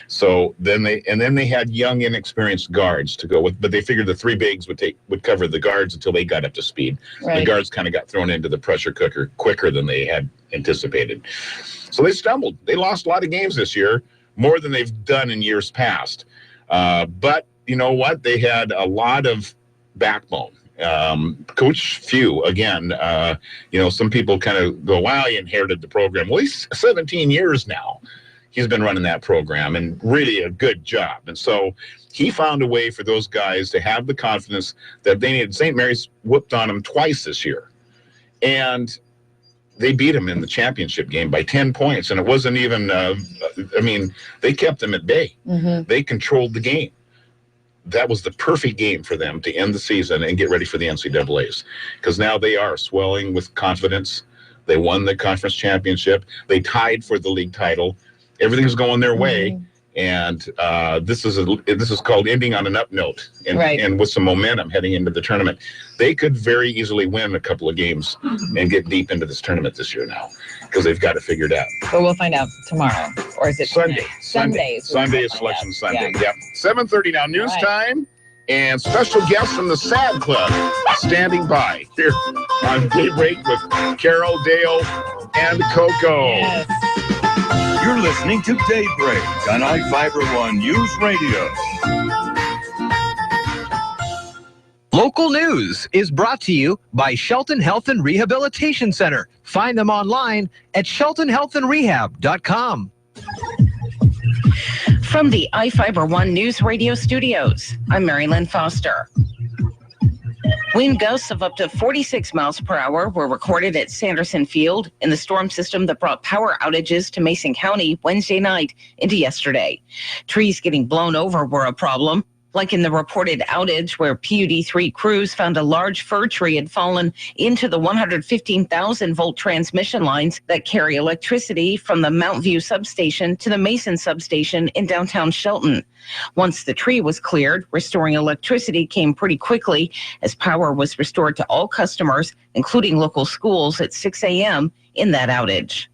So then they had young, inexperienced guards to go with, but they figured the three bigs would cover the guards until they got up to speed. Right. The guards kind of got thrown into the pressure cooker quicker than they had anticipated. So they stumbled. They lost a lot of games this year, more than they've done in years past. But you know what? They had a lot of backbone. Coach Few, again, some people kind of go, wow, he inherited the program. Well, he's 17 years now. He's been running that program, and really a good job. And so he found a way for those guys to have the confidence that they needed. St. Mary's whooped on them twice this year. And they beat them in the championship game by 10 points. And it wasn't even, they kept them at bay. They controlled the game. That was the perfect game for them to end the season and get ready for the NCAAs, because now they are swelling with confidence. They won the conference championship. They tied for the league title. Everything's going their way, and this is called ending on an up note, and with some momentum heading into the tournament. They could very easily win a couple of games and get deep into this tournament this year now, because they've got it figured out. But we'll find out tomorrow, or is it Sunday? Sunday Sunday is Selection Sunday. Yep. 7:30 now, news time, and special guests from the SAD Club standing by here on Daybreak with Carol, Dale, and Coco. Yes. You're listening to Daybreak on iFIBER ONE Newsradio. Local news is brought to you by Shelton Health and Rehabilitation Center. Find them online at sheltonhealthandrehab.com. From the iFIBER ONE News Radio studios, I'm Mary Lynn Foster. Wind gusts of up to 46 miles per hour were recorded at Sanderson Field in the storm system that brought power outages to Mason County Wednesday night into yesterday. Trees getting blown over were a problem, like in the reported outage where PUD3 crews found a large fir tree had fallen into the 115,000-volt transmission lines that carry electricity from the Mount View substation to the Mason substation in downtown Shelton. Once the tree was cleared, restoring electricity came pretty quickly as power was restored to all customers, including local schools, at 6 a.m. in that outage.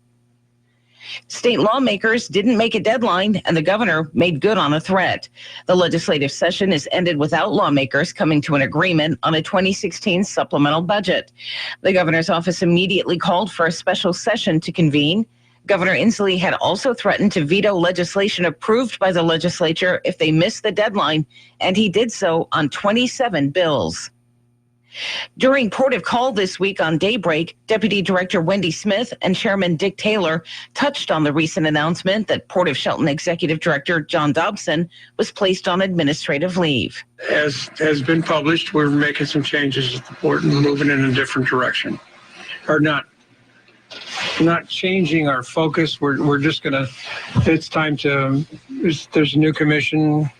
State lawmakers didn't make a deadline, and the governor made good on a threat. The legislative session is ended without lawmakers coming to an agreement on a 2016 supplemental budget. The governor's office immediately called for a special session to convene. Governor Inslee had also threatened to veto legislation approved by the legislature if they missed the deadline, and he did so on 27 bills. During Port of Call this week on Daybreak, Deputy Director Wendy Smith and Chairman Dick Taylor touched on the recent announcement that Port of Shelton Executive Director John Dobson was placed on administrative leave. As has been published, we're making some changes at the port and moving in a different direction. Or not changing our focus. We're just gonna, it's time to, there's a new commission.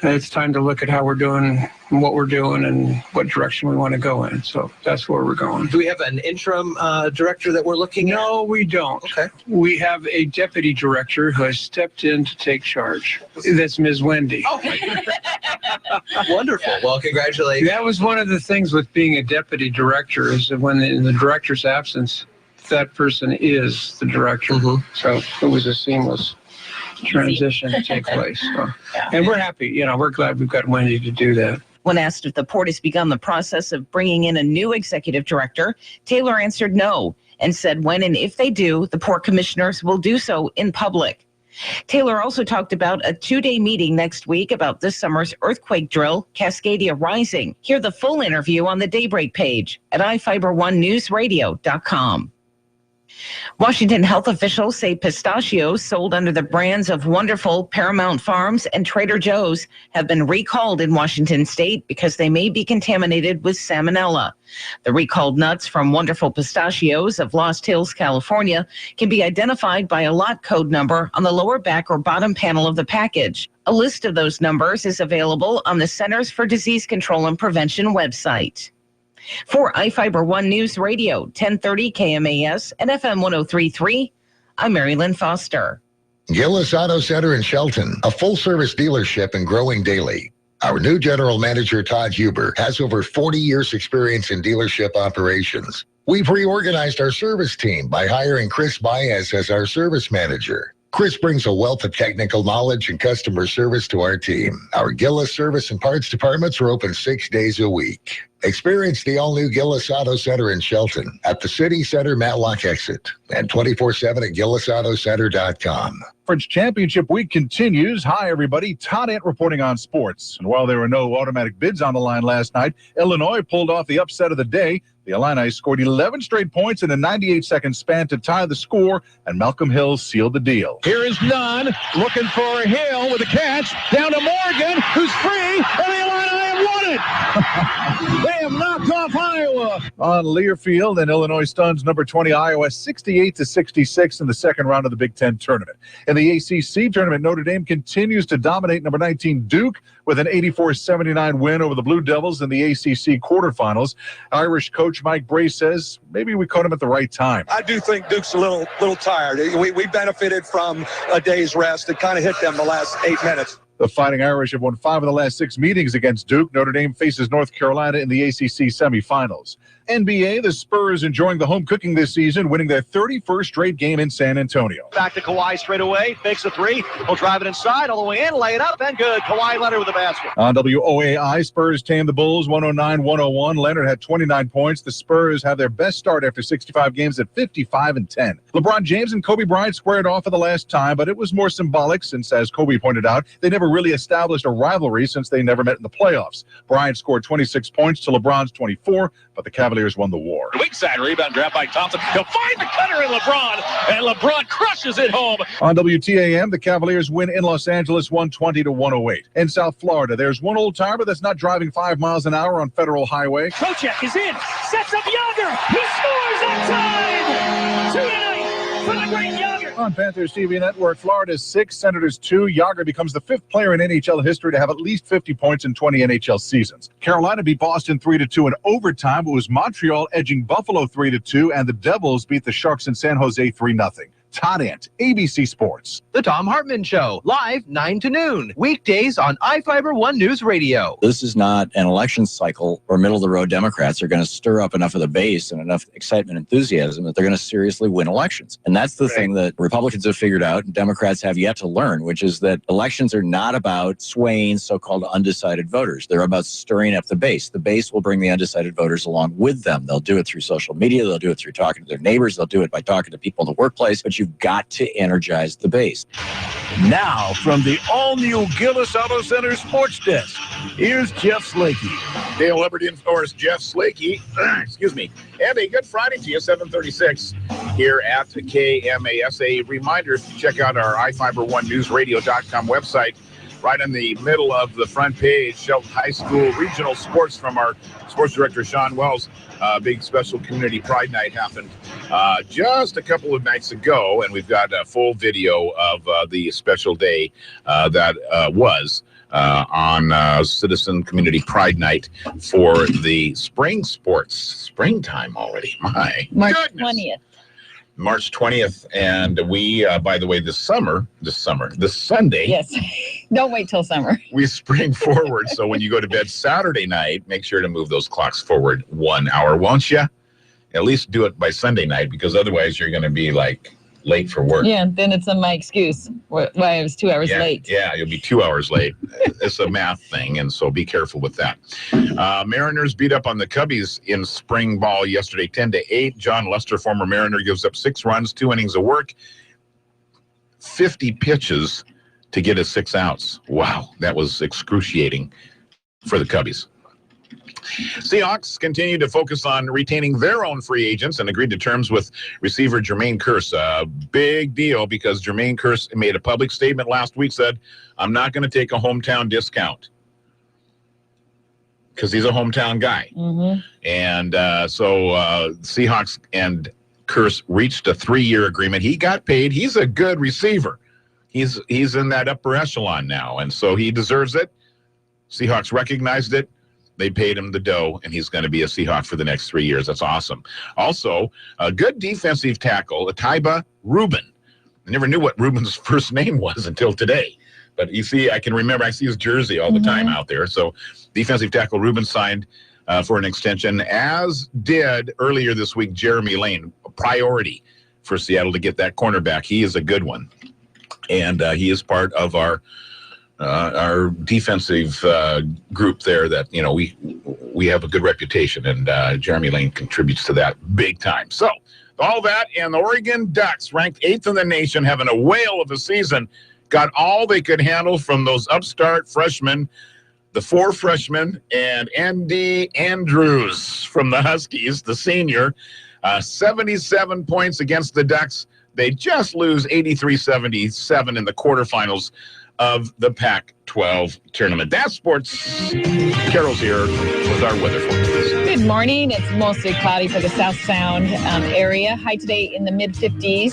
It's time to look at how we're doing and what we're doing and what direction we want to go in. So that's where we're going. Do we have an interim director that we're looking at? No, we don't. Okay. We have a deputy director who has stepped in to take charge. That's Ms. Wendy. Oh, wonderful. Well, congratulations. That was one of the things with being a deputy director, is that when in the director's absence, that person is the director. So it was a seamless transition to take place. So. And we're happy, we're glad we've got Wendy to do that. When asked if the port has begun the process of bringing in a new executive director, Taylor answered no and said when and if they do, the port commissioners will do so in public. Taylor also talked about a 2-day meeting next week about this summer's earthquake drill, Cascadia Rising. Hear the full interview on the Daybreak page at iFIBER1newsradio.com. Washington health officials say pistachios sold under the brands of Wonderful, Paramount Farms, and Trader Joe's have been recalled in Washington state because they may be contaminated with salmonella. The recalled nuts from Wonderful Pistachios of Lost Hills, California, can be identified by a lot code number on the lower back or bottom panel of the package. A list of those numbers is available on the Centers for Disease Control and Prevention website. For iFIBER One News Radio, 1030 KMAS and FM 103.3, I'm Mary Lynn Foster. Gillis Auto Center in Shelton, a full-service dealership and growing daily. Our new general manager, Todd Huber, has over 40 years' experience in dealership operations. We've reorganized our service team by hiring Chris Baez as our service manager. Chris brings a wealth of technical knowledge and customer service to our team. Our Gillis service and parts departments are open 6 days a week. Experience the all-new Gillis Auto Center in Shelton at the City Center Matlock exit and 24/7 at GillisAutoCenter.com. Conference Championship Week continues. Hi, everybody. Todd Ant reporting on sports. And while there were no automatic bids on the line last night, Illinois pulled off the upset of the day. The Illini scored 11 straight points in a 98-second span to tie the score, and Malcolm Hill sealed the deal. Here is Nunn looking for Hill with a catch. Down to Morgan, who's free, and the Illini have won it. They have knocked off Iowa. On Learfield, and Illinois stuns number 20 Iowa 68-66 in the second round of the Big Ten tournament. In the ACC tournament, Notre Dame continues to dominate number 19 Duke with an 84-79 win over the Blue Devils in the ACC quarterfinals. Irish coach Mike Bray says maybe we caught him at the right time. I do think Duke's a little tired. We benefited from a day's rest. It kind of hit them the last 8 minutes. The Fighting Irish have won 5 of the last 6 meetings against Duke. Notre Dame faces North Carolina in the ACC semifinals. NBA, the Spurs enjoying the home cooking this season, winning their 31st straight game in San Antonio. Back to Kawhi straight away, fakes a three, will drive it inside, all the way in, lay it up, and good. Kawhi Leonard with the basket. On WOAI, Spurs tamed the Bulls 109-101. Leonard had 29 points. The Spurs have their best start after 65 games at 55-10. LeBron James and Kobe Bryant squared off for the last time, but it was more symbolic since, as Kobe pointed out, they never really established a rivalry since they never met in the playoffs. Bryant scored 26 points to LeBron's 24, but the Cavaliers won the war. Weak side rebound grab by Thompson. He'll find the cutter in LeBron, and LeBron crushes it home. On WTAM, the Cavaliers win in Los Angeles 120-108. In South Florida, there's one old timer that's not driving 5 miles an hour on Federal Highway. Kochek is in, sets up Yager. He scores that time. 2-0 for the great Yager. On Panthers TV Network, Florida's 6, Senators 2. Yager becomes the 5th player in NHL history to have at least 50 points in 20 NHL seasons. Carolina beat Boston 3-2 in overtime. It was Montreal edging Buffalo 3-2, and the Devils beat the Sharks in San Jose 3-0. Todd Ant, ABC Sports. The Tom Hartman Show, live 9 to noon, weekdays on iFIBER One News Radio. This is not an election cycle where middle-of-the-road Democrats are going to stir up enough of the base and enough excitement and enthusiasm that they're going to seriously win elections. And that's the thing that Republicans have figured out and Democrats have yet to learn, which is that elections are not about swaying so-called undecided voters. They're about stirring up the base. The base will bring the undecided voters along with them. They'll do it through social media. They'll do it through talking to their neighbors. They'll do it by talking to people in the workplace. But you've got to energize the base. Now, from the all-new Gillis Auto Center Sports Desk, here's Jeff Slakey. Dale Liberty and Forrest, Jeff Slakey. Excuse me. And a good Friday to you, 736 here at KMAS. A reminder to check out our iFIBER1NewsRadio.com website. Right in the middle of the front page, Shelton High School regional sports from our sports director, Sean Wells. Big special community pride night happened just a couple of nights ago, and we've got a full video of the special day that was on Citizen Community Pride Night for the spring sports. Springtime already. My March goodness. 20th. March 20th, and we, by the way, this Sunday. Yes. Don't wait till summer. We spring forward, so when you go to bed Saturday night, make sure to move those clocks forward 1 hour, won't you? At least do it by Sunday night, because otherwise you're going to be like late for work. Yeah, then it's my excuse why I was 2 hours late. Yeah, you'll be 2 hours late. It's a math thing, and so be careful with that. Mariners beat up on the Cubbies in spring ball yesterday, 10-8. John Lester, former Mariner, gives up 6 runs, 2 innings of work, 50 pitches to get his 6 outs. Wow, that was excruciating for the Cubbies. Seahawks continue to focus on retaining their own free agents and agreed to terms with receiver Jermaine Kearse. A big deal because Jermaine Kearse made a public statement last week, said, I'm not going to take a hometown discount because he's a hometown guy. And so Seahawks and Kearse reached a 3-year agreement. He got paid. He's a good receiver. He's in that upper echelon now, and so he deserves it. Seahawks recognized it. They paid him the dough, and he's going to be a Seahawk for the next 3 years. That's awesome. Also, a good defensive tackle, Atiba Rubin. I never knew what Rubin's first name was until today. But you see, I can remember, I see his jersey all the time out there. So defensive tackle Rubin signed for an extension, as did earlier this week Jeremy Lane, a priority for Seattle to get that cornerback. He is a good one. And he is part of our defensive group there that, you know, we have a good reputation, and Jeremy Lane contributes to that big time. So all that, and the Oregon Ducks, ranked 8th in the nation, having a whale of a season, got all they could handle from those upstart freshmen, the 4 freshmen, and Andy Andrews from the Huskies, the senior, 77 points against the Ducks. They just lose 83-77 in the quarterfinals of the Pac-12 tournament. That's sports. Carol's here with our weather forecast. Good morning. It's mostly cloudy for the South Sound area. High today in the mid-50s.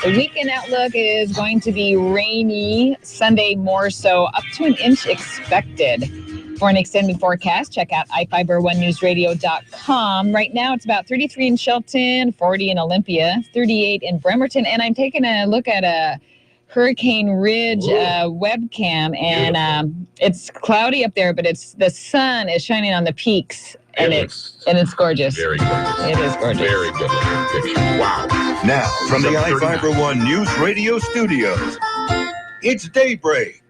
The weekend outlook is going to be rainy. Sunday more so, up to an inch expected. For an extended forecast, check out iFIBER ONE-Newsradio.com. Right now, it's about 33 in Shelton, 40 in Olympia, 38 in Bremerton, and I'm taking a look at a Hurricane Ridge webcam, and it's cloudy up there, but the sun is shining on the peaks, and it's gorgeous. Very gorgeous. It is gorgeous. Very good picture. Wow. Now, from the iFIBER ONE News Radio studios, it's Daybreak.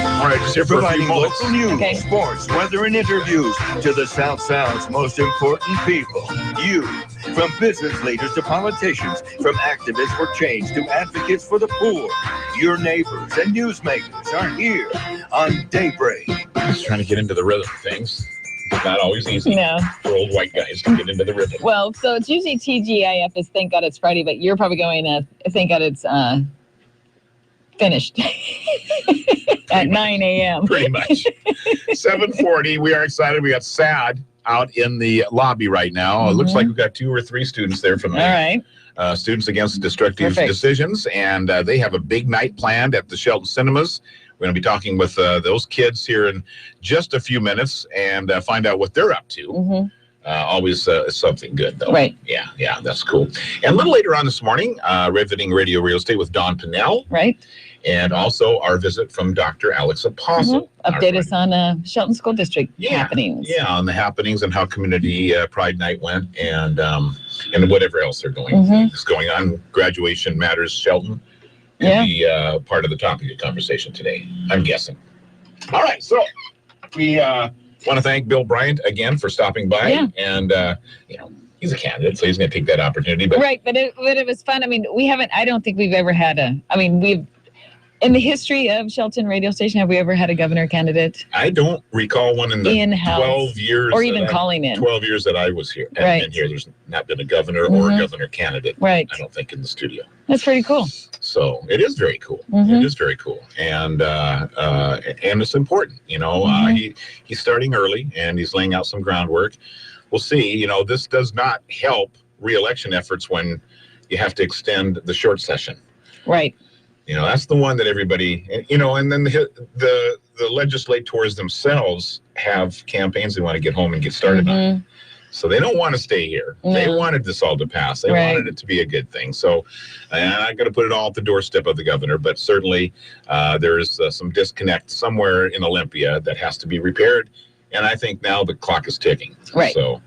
All right, just here for a few Providing moments. local news, sports, weather, and interviews to the South Sound's most important people. You, from business leaders to politicians, from activists for change to advocates for the poor, your neighbors and newsmakers are here on Daybreak. Just trying to get into the rhythm of things. It's not always easy for old white guys to get into the rhythm. Well, so it's usually TGIF is Thank God It's Friday, but you're probably going to Thank God It's finished at 9 a.m. Pretty much. 7:40. We are excited. We got SAD out in the lobby right now. It looks like we've got 2 or 3 students there from Students Against Destructive Decisions, and they have a big night planned at the Shelton Cinemas. We're going to be talking with those kids here in just a few minutes and find out what they're up to. Always something good, though. Right. Yeah, that's cool. And a little later on this morning, Riveting Radio Real Estate with Don Pinnell. Right. And also our visit from Dr. Alex Apostle. Update us on Shelton School District happenings. Yeah, on the happenings and how Community Pride Night went, and whatever else they're going is going on. Graduation Matters Shelton will be part of the topic of conversation today, I'm guessing. All right, so we want to thank Bill Bryant again for stopping by, and he's a candidate, so he's going to take that opportunity. But but it was fun. I mean, I don't think we've ever had in the history of Shelton radio station, have we ever had a governor candidate? I don't recall one in the in-house 12 years. Or even calling in. 12 years that I was here. And here, there's not been a governor or a governor candidate. Right. I don't think in the studio. That's pretty cool. So it is very cool. It is very cool. And it's important, he's starting early and he's laying out some groundwork. We'll see, this does not help re-election efforts when you have to extend the short session. Right. That's the one that everybody, and then the legislators themselves have campaigns they want to get home and get started on. So they don't want to stay here. They wanted this all to pass. They wanted it to be a good thing. So I'm not going to put it all at the doorstep of the governor, but certainly there is some disconnect somewhere in Olympia that has to be repaired. And I think now the clock is ticking. Right. So,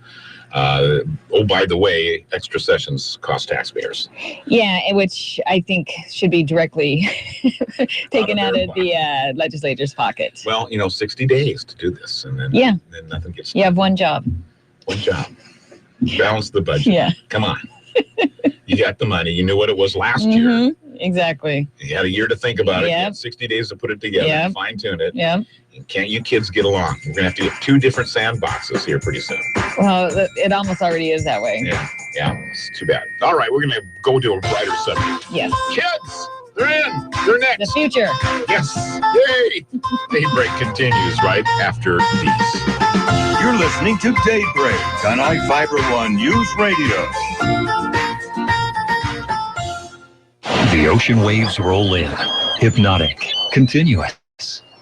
by the way, extra sessions cost taxpayers. Yeah, which I think should be directly taken out of the legislature's pocket. Well, 60 days to do this, and then then nothing gets done. You have one job. One job. Balance the budget. Yeah. Come on. You got the money. You knew what it was last year. Exactly. You had a year to think about it. You had 60 days to put it together, fine-tune it. Yeah. Can't you kids get along? We're going to have to get 2 different sandboxes here pretty soon. Well, it almost already is that way. Yeah, it's too bad. All right, we're going to go to a brighter subject. Yes. Kids, they're in. They're next. The future. Yes. Yay. Daybreak continues right after these. You're listening to Daybreak on iFIBER ONE Newsradio. The ocean waves roll in, hypnotic, continuous,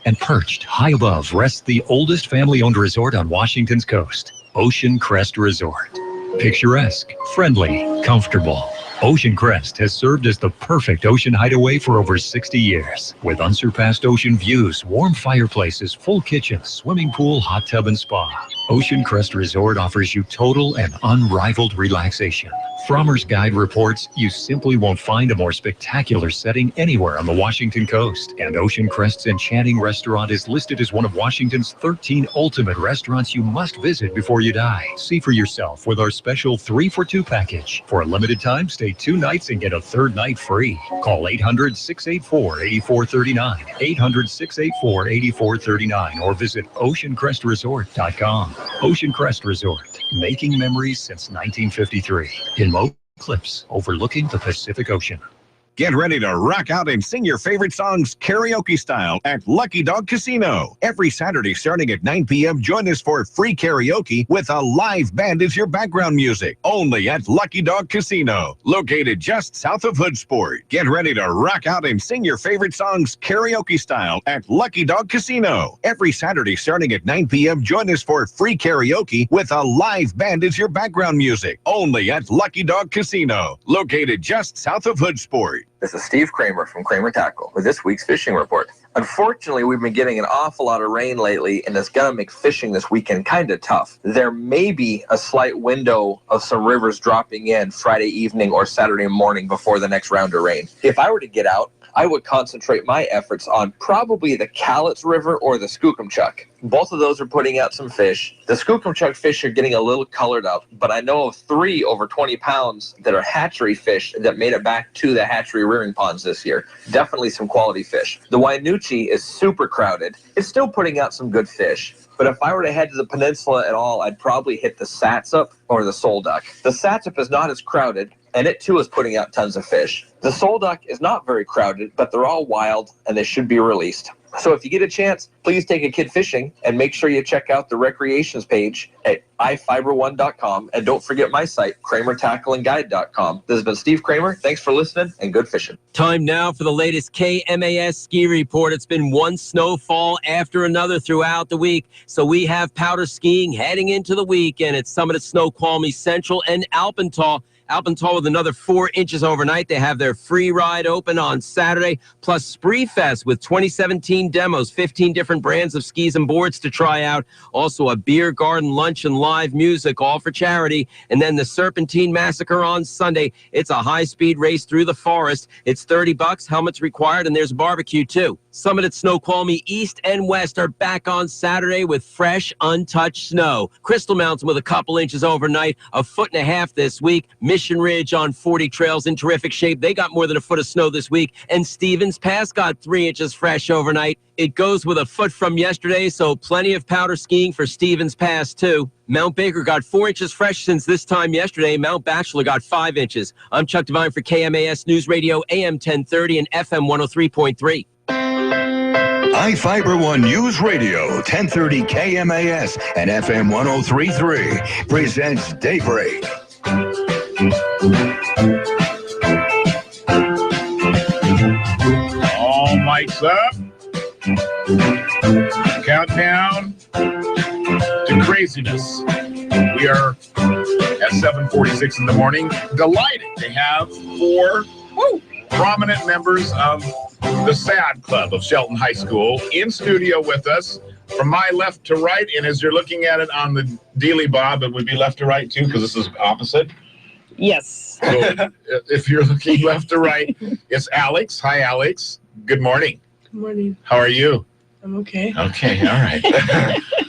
and perched high above rests the oldest family-owned resort on Washington's coast, Ocean Crest Resort. Picturesque, friendly, comfortable. Ocean Crest has served as the perfect ocean hideaway for over 60 years. With unsurpassed ocean views, warm fireplaces, full kitchen, swimming pool, hot tub, and spa. Ocean Crest Resort offers you total and unrivaled relaxation. Frommer's Guide reports you simply won't find a more spectacular setting anywhere on the Washington coast. And Ocean Crest's enchanting restaurant is listed as one of Washington's 13 ultimate restaurants you must visit before you die. See for yourself with our special 3-for-2 package. For a limited time, stay 2 nights and get a 3rd night free. Call 800-684-8439, 800-684-8439, or visit oceancrestresort.com. Ocean Crest Resort, making memories since 1953. In Mo Cliffs, overlooking the Pacific Ocean. Get ready to rock out and sing your favorite songs karaoke style at Lucky Dog Casino. Every Saturday starting at 9 p.m., join us for free karaoke with a live band as your background music. Only at Lucky Dog Casino, located just south of Hoodsport. Get ready to rock out and sing your favorite songs karaoke style at Lucky Dog Casino. Every Saturday starting at 9 p.m., join us for free karaoke with a live band as your background music. Only at Lucky Dog Casino, located just south of Hoodsport. This is Steve Kramer from Kramer Tackle with this week's fishing report. Unfortunately, we've been getting an awful lot of rain lately, and it's going to make fishing this weekend kind of tough. There may be a slight window of some rivers dropping in Friday evening or Saturday morning before the next round of rain. If I were to get out, I would concentrate my efforts on probably the Cowlitz River or the Skookumchuck. Both of those are putting out some fish. The Skookumchuck fish are getting a little colored up, but I know of 3 over 20 pounds that are hatchery fish that made it back to the hatchery rearing ponds this year. Definitely some quality fish. The Wainuchi is super crowded. It's still putting out some good fish. But if I were to head to the peninsula at all, I'd probably hit the Satsup or the Sole Duck. The Satsup is not as crowded, and it too is putting out tons of fish. The Sole Duck is not very crowded, but they're all wild, and they should be released. So if you get a chance, please take a kid fishing, and make sure you check out the recreations page at iFiberOne.com, and don't forget my site, KramerTackleandGuide.com. This has been Steve Kramer. Thanks for listening, and good fishing. Time now for the latest KMAS ski report. It's been one snowfall after another throughout the week, so we have powder skiing heading into the weekend at Summit at Snoqualmie Central and Alpental. Alpental with another 4 inches overnight. They have their free ride open on Saturday, plus Spree Fest with 2017 demos, 15 different brands of skis and boards to try out. Also a beer garden, lunch, and live music, all for charity. And then the Serpentine Massacre on Sunday. It's a high-speed race through the forest. It's $30, helmets required, and there's barbecue too. Summit at Snoqualmie East and West are back on Saturday with fresh, untouched snow. Crystal Mountain with a couple inches overnight, 1.5 feet this week. Mission Ridge on 40 trails in terrific shape. They got more than 1 foot of snow this week. And Stevens Pass got 3 inches fresh overnight. It goes with 1 foot from yesterday, so plenty of powder skiing for Stevens Pass, too. Mount Baker got 4 inches fresh since this time yesterday. Mount Bachelor got 5 inches. I'm Chuck Devine for KMAS News Radio, AM 1030 and FM 103.3. iFIBER ONE News Radio, 1030 KMAS and FM 103.3 presents Daybreak. All mics up. Countdown to craziness. We are at 7:46 in the morning. Delighted to have 4 prominent members of the SAD Club of Shelton High School in studio with us. From my left to right, and as you're looking at it on the Dealy Bob, it would be left to right too, because this is opposite. Yes. So if you're looking left to right, it's Alex. Hi, Alex. Good morning. Good morning. How are you? I'm okay. Okay, all right.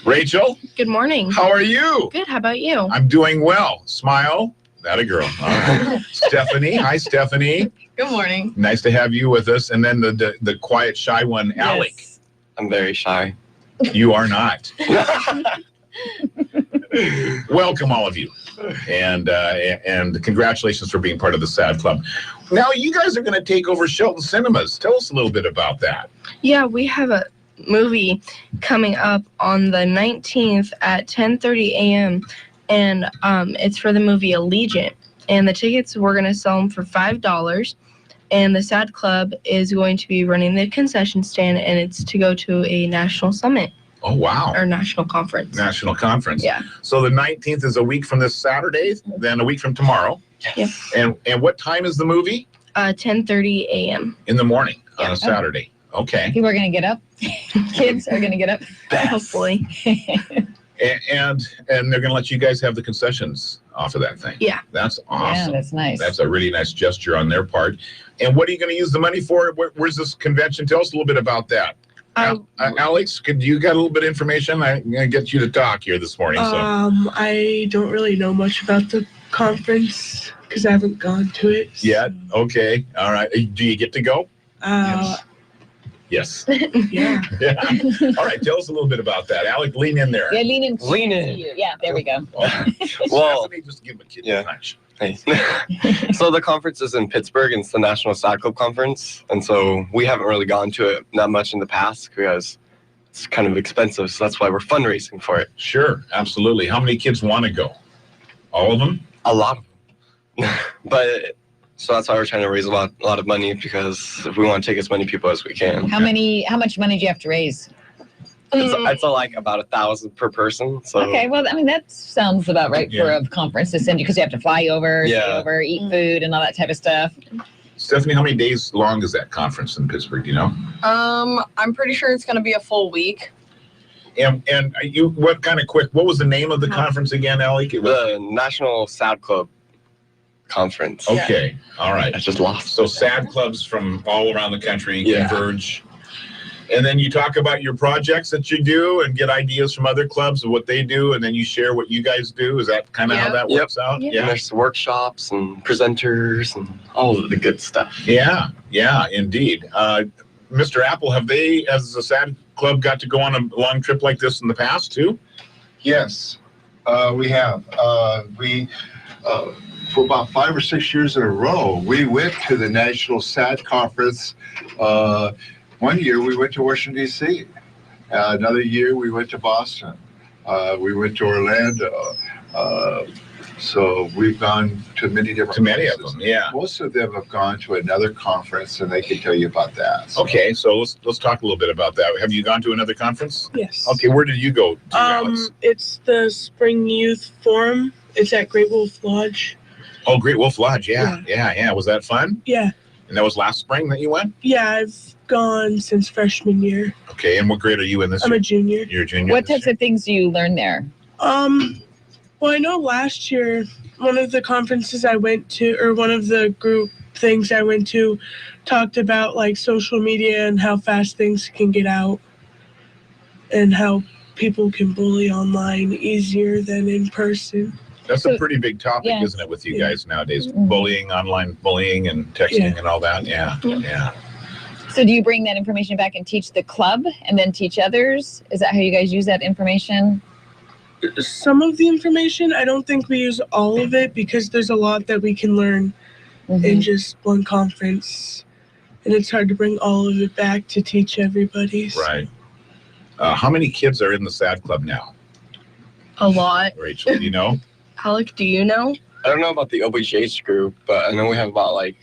Rachel. Good morning. How are you? Good. How about you? I'm doing well. Smile. That a girl. All right. Stephanie. Hi, Stephanie. Good morning. Nice to have you with us. And then the quiet, shy one, Alec. Yes. I'm very shy. You are not. Welcome, all of you, and congratulations for being part of the SAD Club. Now, you guys are going to take over Shelton Cinemas. Tell us a little bit about that. Yeah, we have a movie coming up on the 19th at 10:30 a.m. and it's for the movie Allegiant. And the tickets, we're going to sell them for $5. And the SAD Club is going to be running the concession stand, and it's to go to a national summit. Oh, wow. Or national conference. National conference. Yeah. So the 19th is a week from this Saturday, then a week from tomorrow. Yeah. And what time is the movie? 10:30 a.m. in the morning on a Saturday. Okay. People are going to get up. Kids are going to get up. Hopefully. And they're going to let you guys have the concessions off of that thing. Yeah. That's awesome. Yeah, that's nice. That's a really nice gesture on their part. And what are you going to use the money for? Where's this convention? Tell us a little bit about that. Alex, could you got a little bit of information? I'm going to get you to talk here this morning. I don't really know much about the conference because I haven't gone to it. Yet? Okay. All right. Do you get to go? Yes. Yeah. Yeah. All right. Tell us a little bit about that. Alec, lean in there. Yeah, lean in. Lean in. Yeah, there we go. Well, just give him a kid yeah. Hey. So the conference is in Pittsburgh, and it's the National SAD Club Conference. And so we haven't really gone to it that much in the past because it's kind of expensive. So that's why we're fundraising for it. Sure. Absolutely. How many kids want to go? All of them? A lot of them. But so that's why we're trying to raise a lot of money, because we want to take as many people as we can. How much money do you have to raise? It's like about $1,000 per person. So Okay, well, I mean, that sounds about right for a conference to send you, because you have to fly over, stay over, eat food, and all that type of stuff. Stephanie, how many days long is that conference in Pittsburgh? Do you know? I'm pretty sure it's going to be a full week. And you, what was the name of the conference again, Alec? The National SAD Club Conference. Okay. All right. I just lost. So SAD clubs from all around the country converge. And then you talk about your projects that you do and get ideas from other clubs of what they do, and then you share what you guys do. Is that kind of how that works out? Yeah. And there's workshops and presenters and all of the good stuff. Yeah, indeed. Mr. Apple, have they, as a SAD club, got to go on a long trip like this in the past too? Yes, we have. For about 5 or 6 years in a row, we went to the National SAD Conference. One year we went to Washington, D.C. Another year we went to Boston. We went to Orlando. So we've gone to many different places. Of them, yeah. Most of them have gone to another conference, and they can tell you about that. So. Okay, so let's talk a little bit about that. Have you gone to another conference? Yes. Okay, where did you go to, Alex? It's the Spring Youth Forum. It's at Great Wolf Lodge. Oh, Great Wolf Lodge, yeah. Was that fun? Yeah. And that was last spring that you went? Yeah, I've gone since freshman year. Okay, and what grade are you in this year? I'm a junior. You're a junior? What types of things do you learn there? Well, I know last year, one of the conferences I went to, or one of the group things I went to, talked about like social media and how fast things can get out and how people can bully online easier than in person. That's a pretty big topic, isn't it, with you guys nowadays? Bullying, online bullying, and texting and all that. Yeah. So do you bring that information back and teach the club and then teach others? Is that how you guys use that information? Some of the information, I don't think we use all of it, because there's a lot that we can learn in just one conference. And it's hard to bring all of it back to teach everybody. Right. How many kids are in the SAD club now? A lot. Rachel, do you know? Alec, do you know? I don't know about the OBJH group, but I know we have about like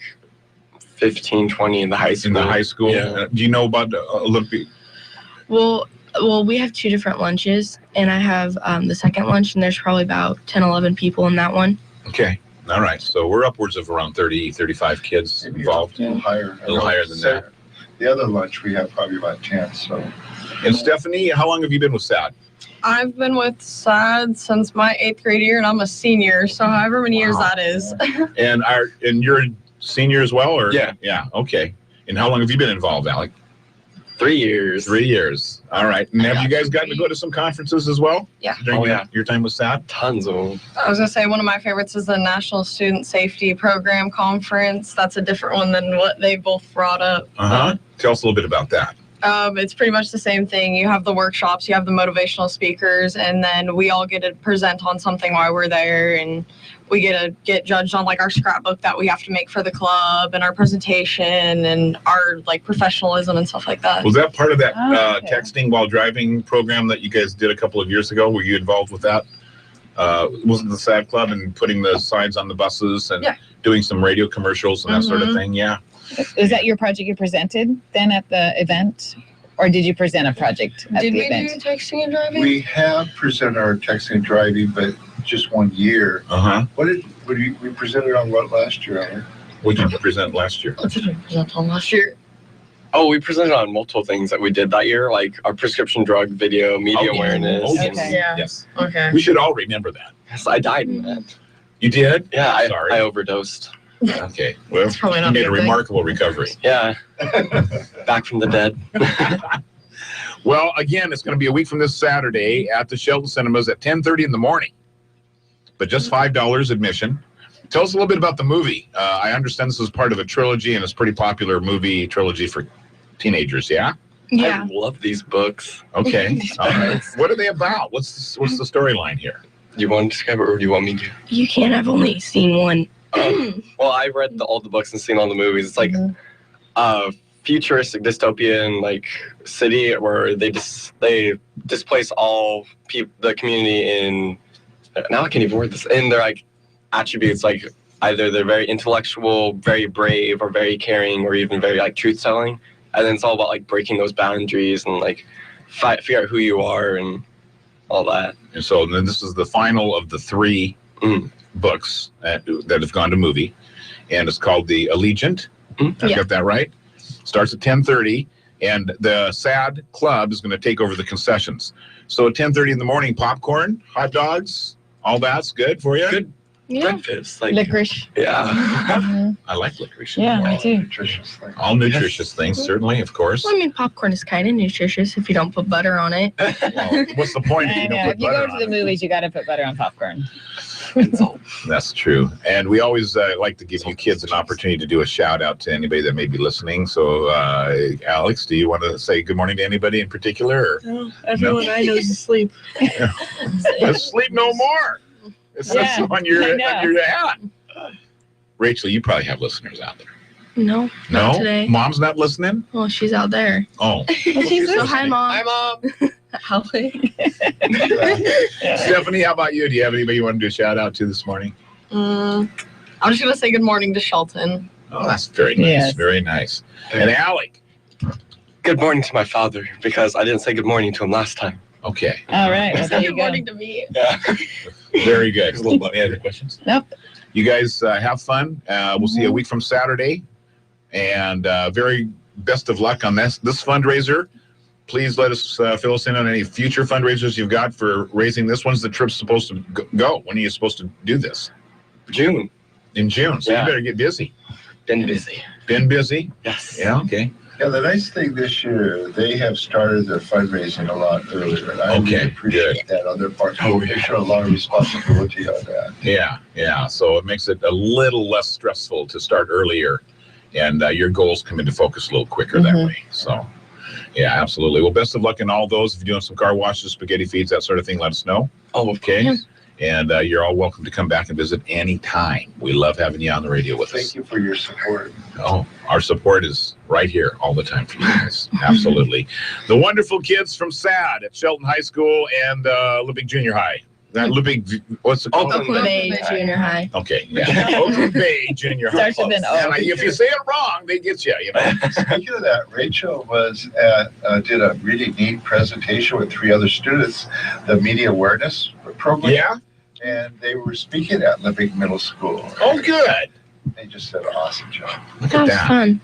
15, 20 in the high school. In the high school? Yeah. Do you know about the Olympic? Well, we have 2 different lunches, and I have the second lunch, and there's probably about 10, 11 people in that one. Okay. All right. So we're upwards of around 30, 35 kids involved. A little higher. A little higher than that. The other lunch, we have probably about 10. So. And Stephanie, how long have you been with SAD? I've been with SAD since my 8th grade year, and I'm a senior, so however many years that is. And you're a senior as well, or? Yeah. Yeah. Okay. And how long have you been involved, Alec? 3 years. 3 years. All right. And have you guys gotten to go to some conferences as well? Yeah. During your time with SAD? Tons of them. I was going to say one of my favorites is the National Student Safety Program Conference. That's a different one than what they both brought up. Tell us a little bit about that. It's pretty much the same thing. You have the workshops, you have the motivational speakers, and then we all get to present on something while we're there, and we get judged on like our scrapbook that we have to make for the club and our presentation and our like professionalism and stuff like that. Was that part of that texting while driving program that you guys did a couple of years ago? Were you involved with that? Wasn't the SAD Club and putting the signs on the buses and doing some radio commercials and that sort of thing? Yeah. Is that your project you presented then at the event? Or did you present a project at the event? Did we do texting and driving? We have presented our texting and driving, but just 1 year. We presented on what last year, Alan? What did you present last year? What did we present on last year? Oh, we presented on multiple things that we did that year, like our prescription drug video, media awareness. Oh, yes. Okay. Yeah. Yes. Okay. We should all remember that. Yes, I died in that. You did? Yeah, Sorry. I overdosed. Okay. Well, That's probably you not made a a good thing. remarkable recovery. Yeah. Back from the dead. Well, again, it's going to be a week from this Saturday at the Shelton Cinemas at 10:30 in the morning. But just $5 admission. Tell us a little bit about the movie. I understand this is part of a trilogy, and it's a pretty popular movie trilogy for teenagers, yeah? I love these books. Okay. All right. What are they about? What's the storyline here? Do you want to describe it, or do you want me to? You can't. I've only seen one. Well, I read all the books and seen all the movies. It's like a futuristic dystopian like city where they displace all the community in. Now I can't even word this. In their like attributes, like either they're very intellectual, very brave, or very caring, or even very like truth telling. And then it's all about like breaking those boundaries and like figure out who you are and all that. And so then this is the final of the 3 books that have gone to movie, and it's called The Allegiant. I've got that right. Starts at 10:30, and the SAD Club is going to take over the concessions. So at 10:30 in the morning, popcorn, hot dogs, all that's good for you. Good breakfast, like licorice. Yeah. I like licorice. Yeah, me too. Nutritious things. All nutritious things, certainly, of course. Well, I mean, popcorn is kind of nutritious if you don't put butter on it. Well, what's the point if I you know. don't put If you butter go on to the it? movies, you got to put butter on popcorn. That's true. And we always like to give you kids an opportunity to do a shout out to anybody that may be listening. So, Alex, do you want to say good morning to anybody in particular? Or? No, everyone I know is asleep. Let's sleep no more. It says so on your hat. Rachel, you probably have listeners out there. No, No? not today. Mom's not listening? Well, she's out there. Oh. So hi, Mom. Hi, Mom. Howdy. Stephanie, how about you? Do you have anybody you want to do a shout out to this morning? I'm just going to say good morning to Shelton. Oh, that's very nice. Yes. Very nice. And Alec. Good morning to my father, because I didn't say good morning to him last time. Okay. All right. Well, there you Good go. morning to me. Yeah. Very good. Any other questions? Nope. You guys have fun. We'll see you a week from Saturday. And very best of luck on this fundraiser. Please let us fill us in on any future fundraisers you've got for raising this. When's the trip supposed to go? When are you supposed to do this? June. In June. So you better get busy. Been busy. Been busy? Yes. Yeah, okay. Yeah, the nice thing this year, they have started their fundraising a lot earlier, and I really appreciate that on their part. They show a lot of responsibility on that. Yeah. So it makes it a little less stressful to start earlier, and your goals come into focus a little quicker that way. So, yeah, absolutely. Well, best of luck in all those. If you're doing some car washes, spaghetti feeds, that sort of thing, let us know. Oh, okay. Yeah. And you're all welcome to come back and visit anytime. We love having you on the radio with us. Thank you for your support. Oh, our support is right here all the time for you guys. Absolutely. The wonderful kids from SAD at Shelton High School and Lippig Junior High. What's it called? Oakland Bay Junior High. Okay, yeah. Oakland Bay Junior High. Starts with an O. And if you say it wrong, they get you, you know. Speaking of that, Rachel did a really neat presentation with 3 other students, the media awareness program. Yeah. And they were speaking at Lippig Middle School. Oh, good. They just did an awesome job. Look That at was that. fun.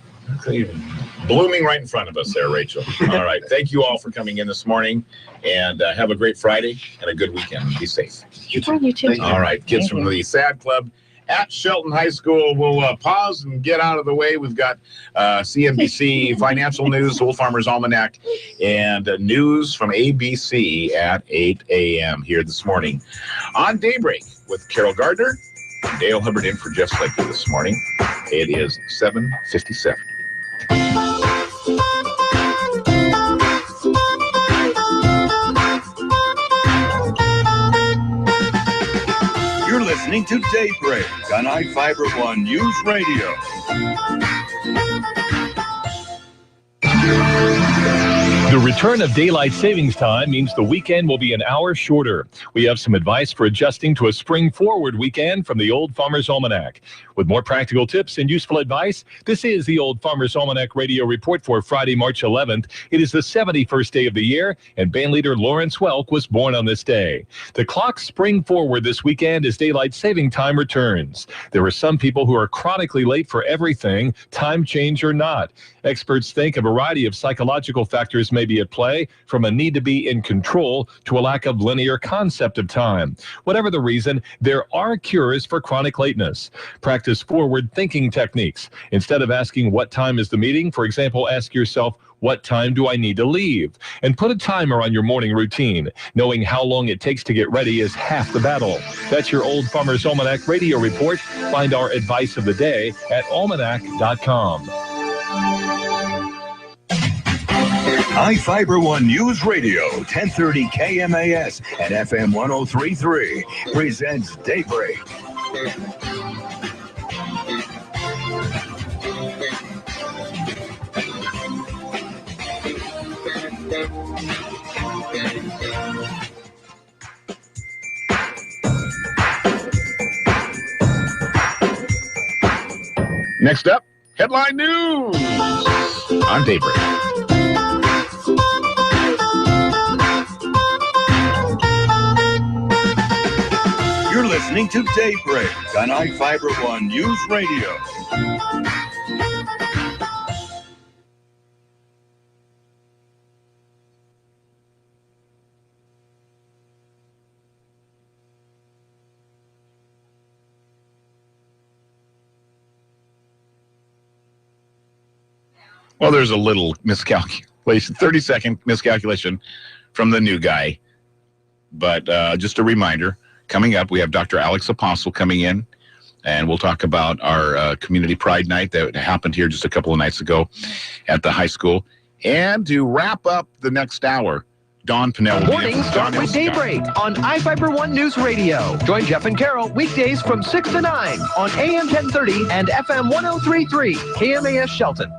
Blooming right in front of us there, Rachel. All right. Thank you all for coming in this morning, and have a great Friday and a good weekend. Be safe. You too. All right. Kids from the SAD Club at Shelton High School. We'll pause and get out of the way. We've got CNBC Financial News, Old Farmer's Almanac, and news from ABC at 8 a.m. here this morning on Daybreak with Carol Gardner. Dale Hubbard in for Jeff Slaker this morning. It is 7:57. listening to Daybreak on iFIBER ONE Newsradio. The return of daylight savings time means the weekend will be an hour shorter. We have some advice for adjusting to a spring forward weekend from the Old Farmer's Almanac. With more practical tips and useful advice, this is the Old Farmer's Almanac radio report for Friday, March 11th. It is the 71st day of the year, and bandleader Lawrence Welk was born on this day. The clocks spring forward this weekend as daylight saving time returns. There are some people who are chronically late for everything, time change or not. Experts think a variety of psychological factors may be at play, from a need to be in control to a lack of linear concept of time. Whatever the reason, there are cures for chronic lateness. Practice forward-thinking techniques. Instead of asking what time is the meeting, for example, ask yourself, what time do I need to leave? And put a timer on your morning routine. Knowing how long it takes to get ready is half the battle. That's your Old Farmer's Almanac radio report. Find our advice of the day at almanac.com. iFIBER ONE Newsradio, 1030 KMAS and FM 103.3 presents Daybreak. Next up, headline news on Daybreak. You're listening to Daybreak on iFIBER ONE Newsradio. Well, there's a little miscalculation, 30-second miscalculation from the new guy. But just a reminder, coming up, we have Dr. Alex Apostle coming in, and we'll talk about our Community Pride Night that happened here just a couple of nights ago at the high school. And to wrap up the next hour, Dawn Pinnell. Mornings start with Daybreak on iFIBER ONE Newsradio. Join Jeff and Carol weekdays from 6 to 9 on AM 1030 and FM 103.3 KMAS Shelton.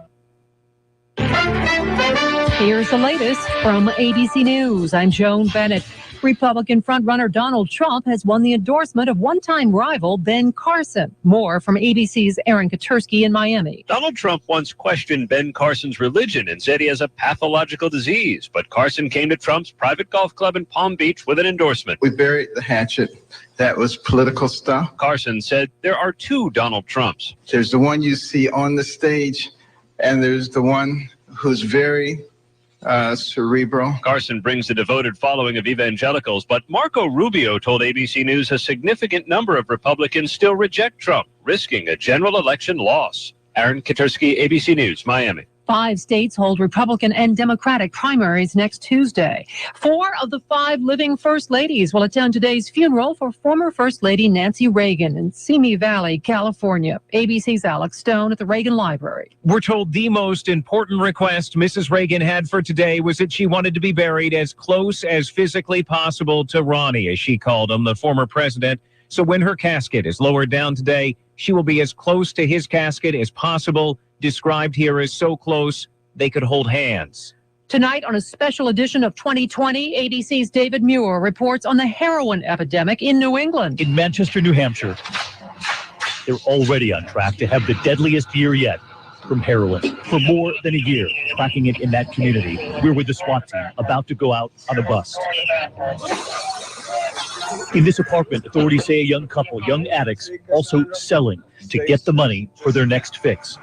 Here's the latest from ABC News. I'm Joan Bennett. Republican frontrunner Donald Trump has won the endorsement of one-time rival Ben Carson. More from ABC's Aaron Katursky in Miami. Donald Trump once questioned Ben Carson's religion and said he has a pathological disease, but Carson came to Trump's private golf club in Palm Beach with an endorsement. We buried the hatchet. That was political stuff. Carson said there are two Donald Trumps. There's the one you see on the stage, and there's the one who's very cerebral. Carson brings a devoted following of evangelicals, but Marco Rubio told ABC News a significant number of Republicans still reject Trump, risking a general election loss. Aaron Katursky, ABC News, Miami. 5 states hold Republican and Democratic primaries next Tuesday. 4 of the 5 living First Ladies will attend today's funeral for former First Lady Nancy Reagan in Simi Valley, California. ABC's Alex Stone at the Reagan Library. We're told the most important request Mrs. Reagan had for today was that she wanted to be buried as close as physically possible to Ronnie, as she called him, the former president. So when her casket is lowered down today, she will be as close to his casket as possible, described here as so close they could hold hands. Tonight on a special edition of 2020, ABC's David Muir reports on the heroin epidemic in New England. In Manchester, New Hampshire, they're already on track to have the deadliest year yet from heroin. For more than a year, tracking it in that community, we're with the SWAT team about to go out on a bust. In this apartment, authorities say a young couple, young addicts, also selling to get the money for their next fix.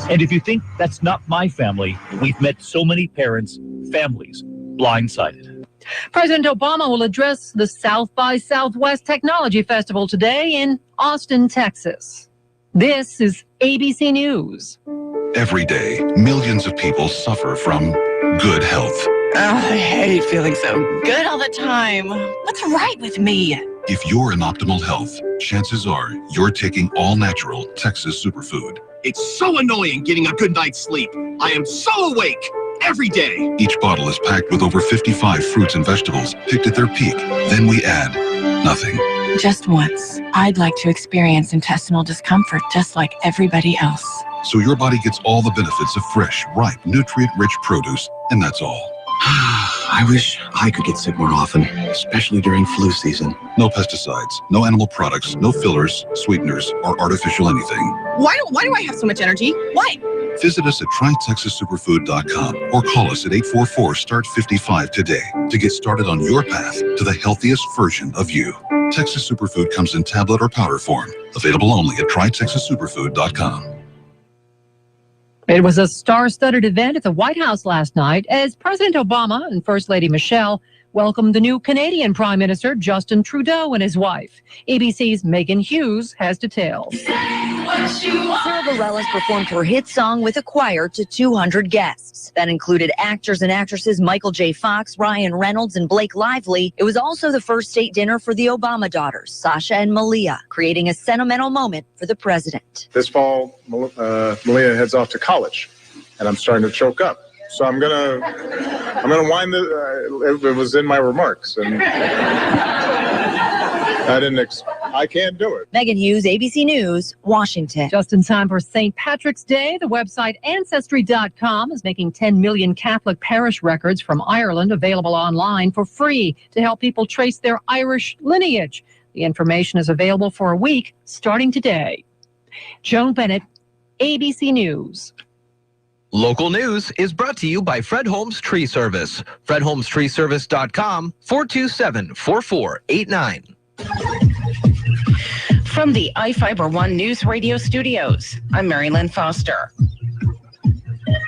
And if you think that's not my family, we've met so many parents, families, blindsided. President Obama will address the South by Southwest Technology Festival today in Austin, Texas. This is ABC News. Every day, millions of people suffer from good health. Oh, I hate feeling so good all the time. What's right with me? If you're in optimal health, chances are you're taking all-natural Texas superfood. It's so annoying getting a good night's sleep. I am so awake every day. Each bottle is packed with over 55 fruits and vegetables picked at their peak. Then we add nothing. Just once, I'd like to experience intestinal discomfort just like everybody else. So your body gets all the benefits of fresh, ripe, nutrient-rich produce, and that's all. I wish I could get sick more often, especially during flu season. No pesticides, no animal products, no fillers, sweeteners, or artificial anything. Why do I have so much energy? Why? Visit us at trytexassuperfood.com or call us at 844-START-55 today to get started on your path to the healthiest version of you. Texas Superfood comes in tablet or powder form. Available only at trytexassuperfood.com. It was a star-studded event at the White House last night as President Obama and First Lady Michelle welcomed the new Canadian Prime Minister, Justin Trudeau, and his wife. ABC's Megan Hughes has details. Sarah Bareilles performed her hit song with a choir to 200 guests. That included actors and actresses Michael J. Fox, Ryan Reynolds, and Blake Lively. It was also the first state dinner for the Obama daughters, Sasha and Malia, creating a sentimental moment for the president. This fall, Malia heads off to college, and I'm starting to choke up. So I'm gonna wind it was in my remarks, and I can't do it. Megan Hughes, ABC News, Washington. Just in time for St. Patrick's Day, the website Ancestry.com is making 10 million Catholic parish records from Ireland available online for free to help people trace their Irish lineage. The information is available for a week starting today. Joan Bennett, ABC News. Local news is brought to you by Fred Holmes Tree Service. FredHolmesTreeService.com, 427-4489. From the iFIBER ONE Newsradio studios, I'm Mary Lynn Foster.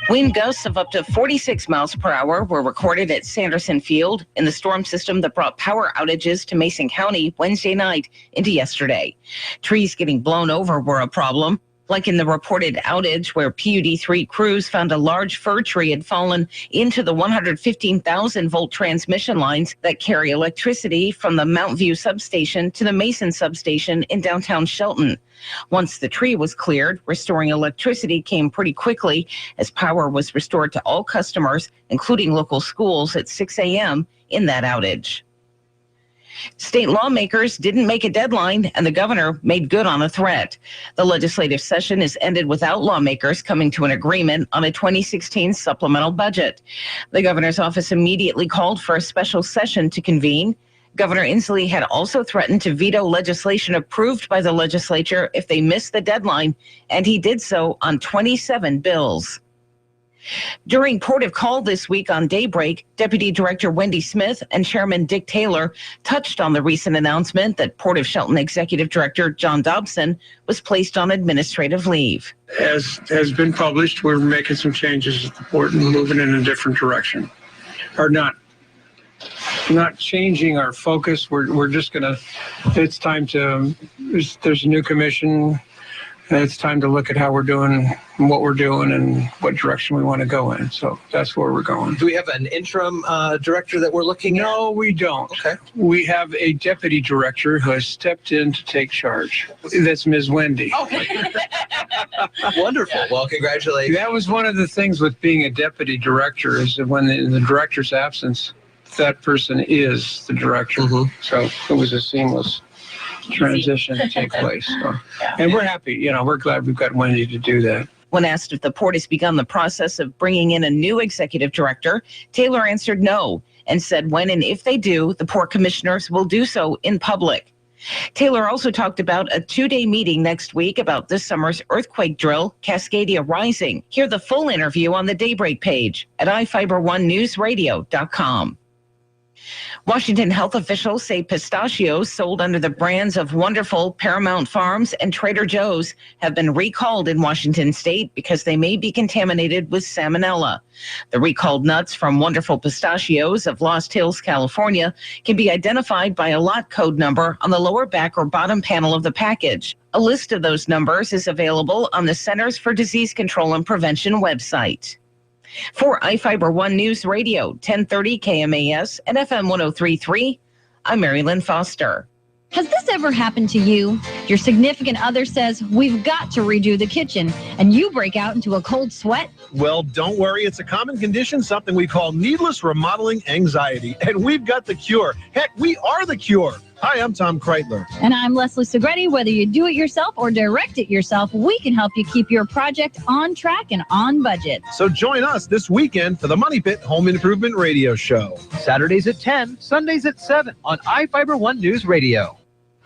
Wind gusts of up to 46 miles per hour were recorded at Sanderson Field in the storm system that brought power outages to Mason County Wednesday night into yesterday. Trees getting blown over were a problem, like in the reported outage where PUD3 crews found a large fir tree had fallen into the 115,000-volt transmission lines that carry electricity from the Mount View substation to the Mason substation in downtown Shelton. Once the tree was cleared, restoring electricity came pretty quickly as power was restored to all customers, including local schools, at 6 a.m. in that outage. State lawmakers didn't make a deadline, and the governor made good on a threat. The legislative session is ended without lawmakers coming to an agreement on a 2016 supplemental budget. The governor's office immediately called for a special session to convene. Governor Inslee had also threatened to veto legislation approved by the legislature if they missed the deadline, and he did so on 27 bills. During Port of Call this week on Daybreak, Deputy Director Wendy Smith and Chairman Dick Taylor touched on the recent announcement that Port of Shelton Executive Director John Dobson was placed on administrative leave. As has been published, we're making some changes at the port and moving in a different direction. Or not changing our focus. We're just gonna, it's time to, there's a new commission. It's time to look at how we're doing and what we're doing and what direction we want to go in. So that's where we're going. Do we have an interim director that we're looking at? No, we don't. Okay. We have a deputy director who has stepped in to take charge. That's Ms. Wendy. Okay. Wonderful. Well, congratulations. That was one of the things with being a deputy director is that when in the director's absence, that person is the director. Mm-hmm. So it was a seamless transition to take place. So. And we're happy, we're glad we've got Wendy to do that. When asked if the port has begun the process of bringing in a new executive director, Taylor answered no and said when and if they do, the port commissioners will do so in public. Taylor also talked about a 2-day meeting next week about this summer's earthquake drill, Cascadia Rising. Hear the full interview on the Daybreak page at iFIBER1newsradio.com. Washington health officials say pistachios sold under the brands of Wonderful, Paramount Farms, and Trader Joe's have been recalled in Washington state because they may be contaminated with salmonella. The recalled nuts from Wonderful Pistachios of Lost Hills, California, can be identified by a lot code number on the lower back or bottom panel of the package. A list of those numbers is available on the Centers for Disease Control and Prevention website. For iFIBER ONE News Radio, 1030 KMAS and FM 103.3, I'm Mary Lynn Foster. Has this ever happened to you? Your significant other says, we've got to redo the kitchen, and you break out into a cold sweat? Well, don't worry. It's a common condition, something we call needless remodeling anxiety, and we've got the cure. Heck, we are the cure. Hi, I'm Tom Kreitler. And I'm Leslie Segretti. Whether you do it yourself or direct it yourself, we can help you keep your project on track and on budget. So join us this weekend for the Money Pit Home Improvement Radio Show. Saturdays at 10, Sundays at 7 on iFIBER ONE Newsradio.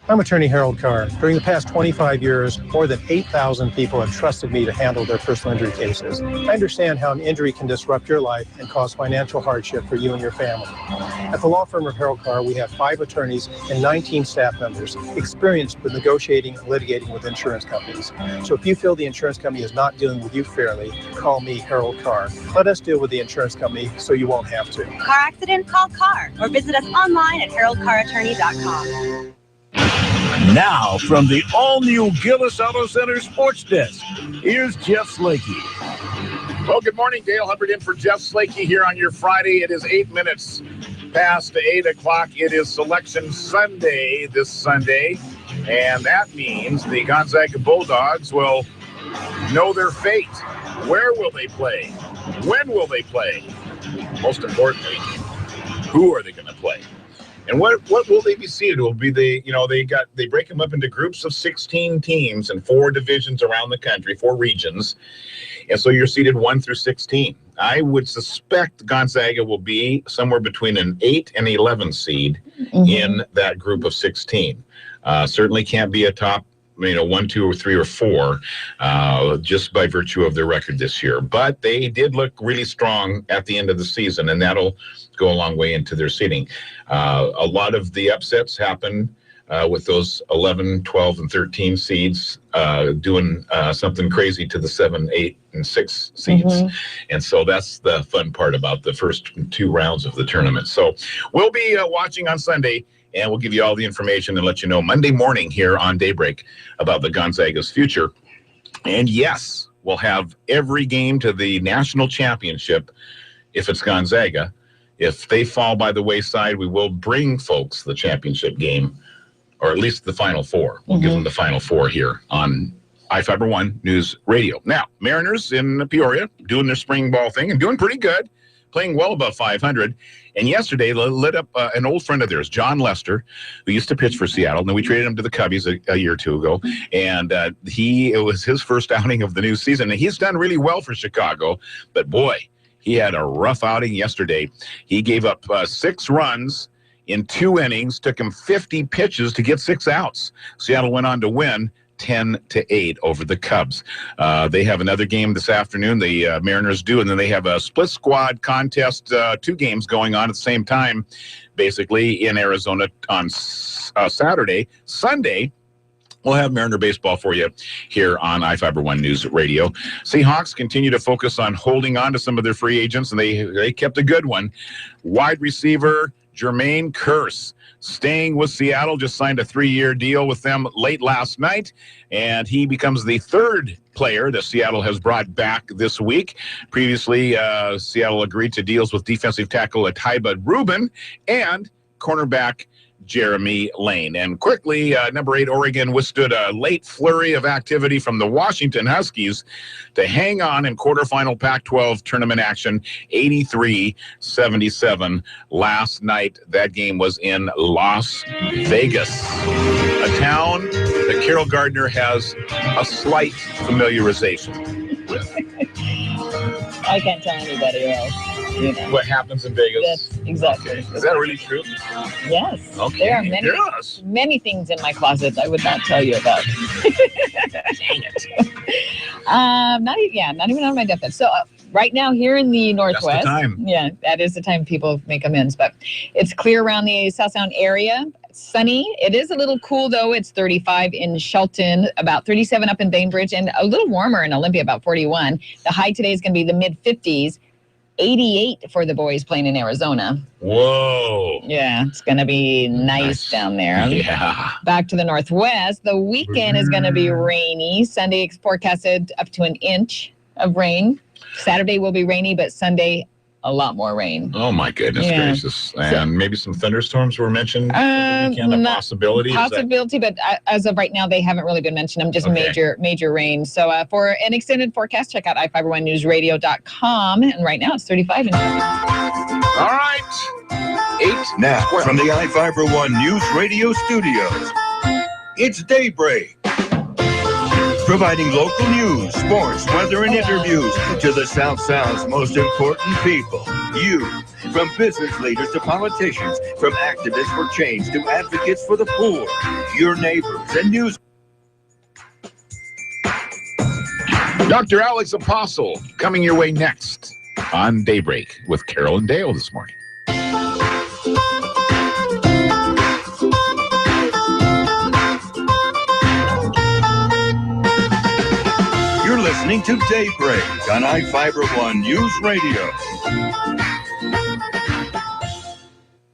I'm attorney Harold Carr. During the past 25 years, more than 8,000 people have trusted me to handle their personal injury cases. I understand how an injury can disrupt your life and cause financial hardship for you and your family. At the law firm of Harold Carr, we have 5 attorneys and 19 staff members experienced with negotiating and litigating with insurance companies. So if you feel the insurance company is not dealing with you fairly, call me, Harold Carr. Let us deal with the insurance company so you won't have to. Car accident? Call Carr or visit us online at haroldcarrattorney.com. Now, from the all-new Gillis Auto Center Sports Desk, here's Jeff Slakey. Well, good morning. Dale Hubbard in for Jeff Slakey here on your Friday. It is 8 minutes past 8 o'clock. It is Selection Sunday this Sunday, and that means the Gonzaga Bulldogs will know their fate. Where will they play? When will they play? Most importantly, who are they going to play? And what will they be seeded? Will be they break them up into groups of 16 teams in 4 divisions around the country, 4 regions. And so you're seeded 1 through 16. I would suspect Gonzaga will be somewhere between an 8 and 11 seed in that group of 16. Certainly can't be a top 1, 2, or 3, or 4, just by virtue of their record this year. But they did look really strong at the end of the season, and that'll go a long way into their seeding. A lot of the upsets happen with those 11, 12, and 13 seeds doing something crazy to the 7, 8, and 6 seeds. And so that's the fun part about the first 2 rounds of the tournament. So we'll be watching on Sunday, and we'll give you all the information and let you know Monday morning here on Daybreak about the Gonzaga's future. And yes, we'll have every game to the national championship if it's Gonzaga. If they fall by the wayside, we will bring folks the championship game, or at least the Final Four. We'll give them the Final Four here on iFIBER ONE News Radio. Now, Mariners in Peoria doing their spring ball thing and doing pretty good, playing well above 500. And yesterday lit up an old friend of theirs, John Lester, who used to pitch for Seattle. And then we traded him to the Cubbies a year or 2 ago. And it was his first outing of the new season. And he's done really well for Chicago. But boy, he had a rough outing yesterday. He gave up 6 runs in 2 innings, took him 50 pitches to get 6 outs. Seattle went on to win 10-8 over the Cubs. They have another game this afternoon, the Mariners do, and then they have a split squad contest, 2 games going on at the same time, basically, in Arizona on Saturday. Sunday, we'll have Mariner baseball for you here on iFIBER ONE News Radio. Seahawks continue to focus on holding on to some of their free agents, and they kept a good one. Wide receiver Jermaine Kearse, staying with Seattle, just signed a 3-year deal with them late last night, and he becomes the 3rd player that Seattle has brought back this week. Previously, Seattle agreed to deals with defensive tackle iFIBER Rubin and cornerback Jeremy Lane. And quickly, number 8, Oregon withstood a late flurry of activity from the Washington Huskies to hang on in quarterfinal Pac-12 tournament action, 83-77 last night. That game was in Las Vegas, a town that Carol Gardner has a slight familiarization with. I can't tell anybody else. What happens in Vegas? That's exactly. Okay. Is that really true? Yes. Okay. There are many things in my closet I would not tell you about. Dang it. Not even on my deathbed. So right now here in the Northwest, that's the time. Yeah, that is the time people make amends. But it's clear around the South Sound area. Sunny. It is a little cool though. It's 35 in Shelton, about 37 up in Bainbridge, and a little warmer in Olympia, about 41. The high today is going to be the mid 50s. 88 for the boys playing in Arizona. Whoa. Yeah, it's going to be nice down there. Yeah. Back to the Northwest. The weekend is going to be rainy. Sunday forecasted up to an inch of rain. Saturday will be rainy, but Sunday a lot more rain. Oh my goodness gracious! And maybe some thunderstorms were mentioned. A possibility. Possibility, but as of right now, they haven't really been mentioned. Just major rain. So for an extended forecast, check out iFIBER1Newsradio.com. And right now, it's 35. All right. 8 now from the iFIBER One News Radio studios. It's Daybreak. Providing local news, sports, weather, and interviews to the South Sound's most important people. You, from business leaders to politicians, from activists for change to advocates for the poor, your neighbors and news. Dr. Alex Apostle coming your way next on Daybreak with Carol and Dale this morning. You're listening to Daybreak on iFIBER One News Radio.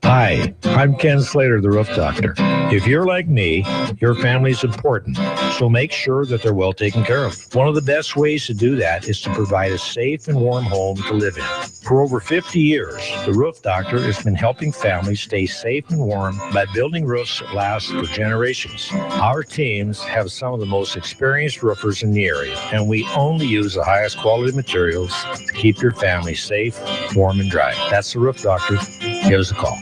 Hi, I'm Ken Slater, the Roof Doctor. If you're like me, your family's important, so make sure that they're well taken care of. One of the best ways to do that is to provide a safe and warm home to live in. For over 50 years, the Roof Doctor has been helping families stay safe and warm by building roofs that last for generations. Our teams have some of the most experienced roofers in the area, and we only use the highest quality materials to keep your family safe, warm, and dry. That's the Roof Doctor. Give us a call.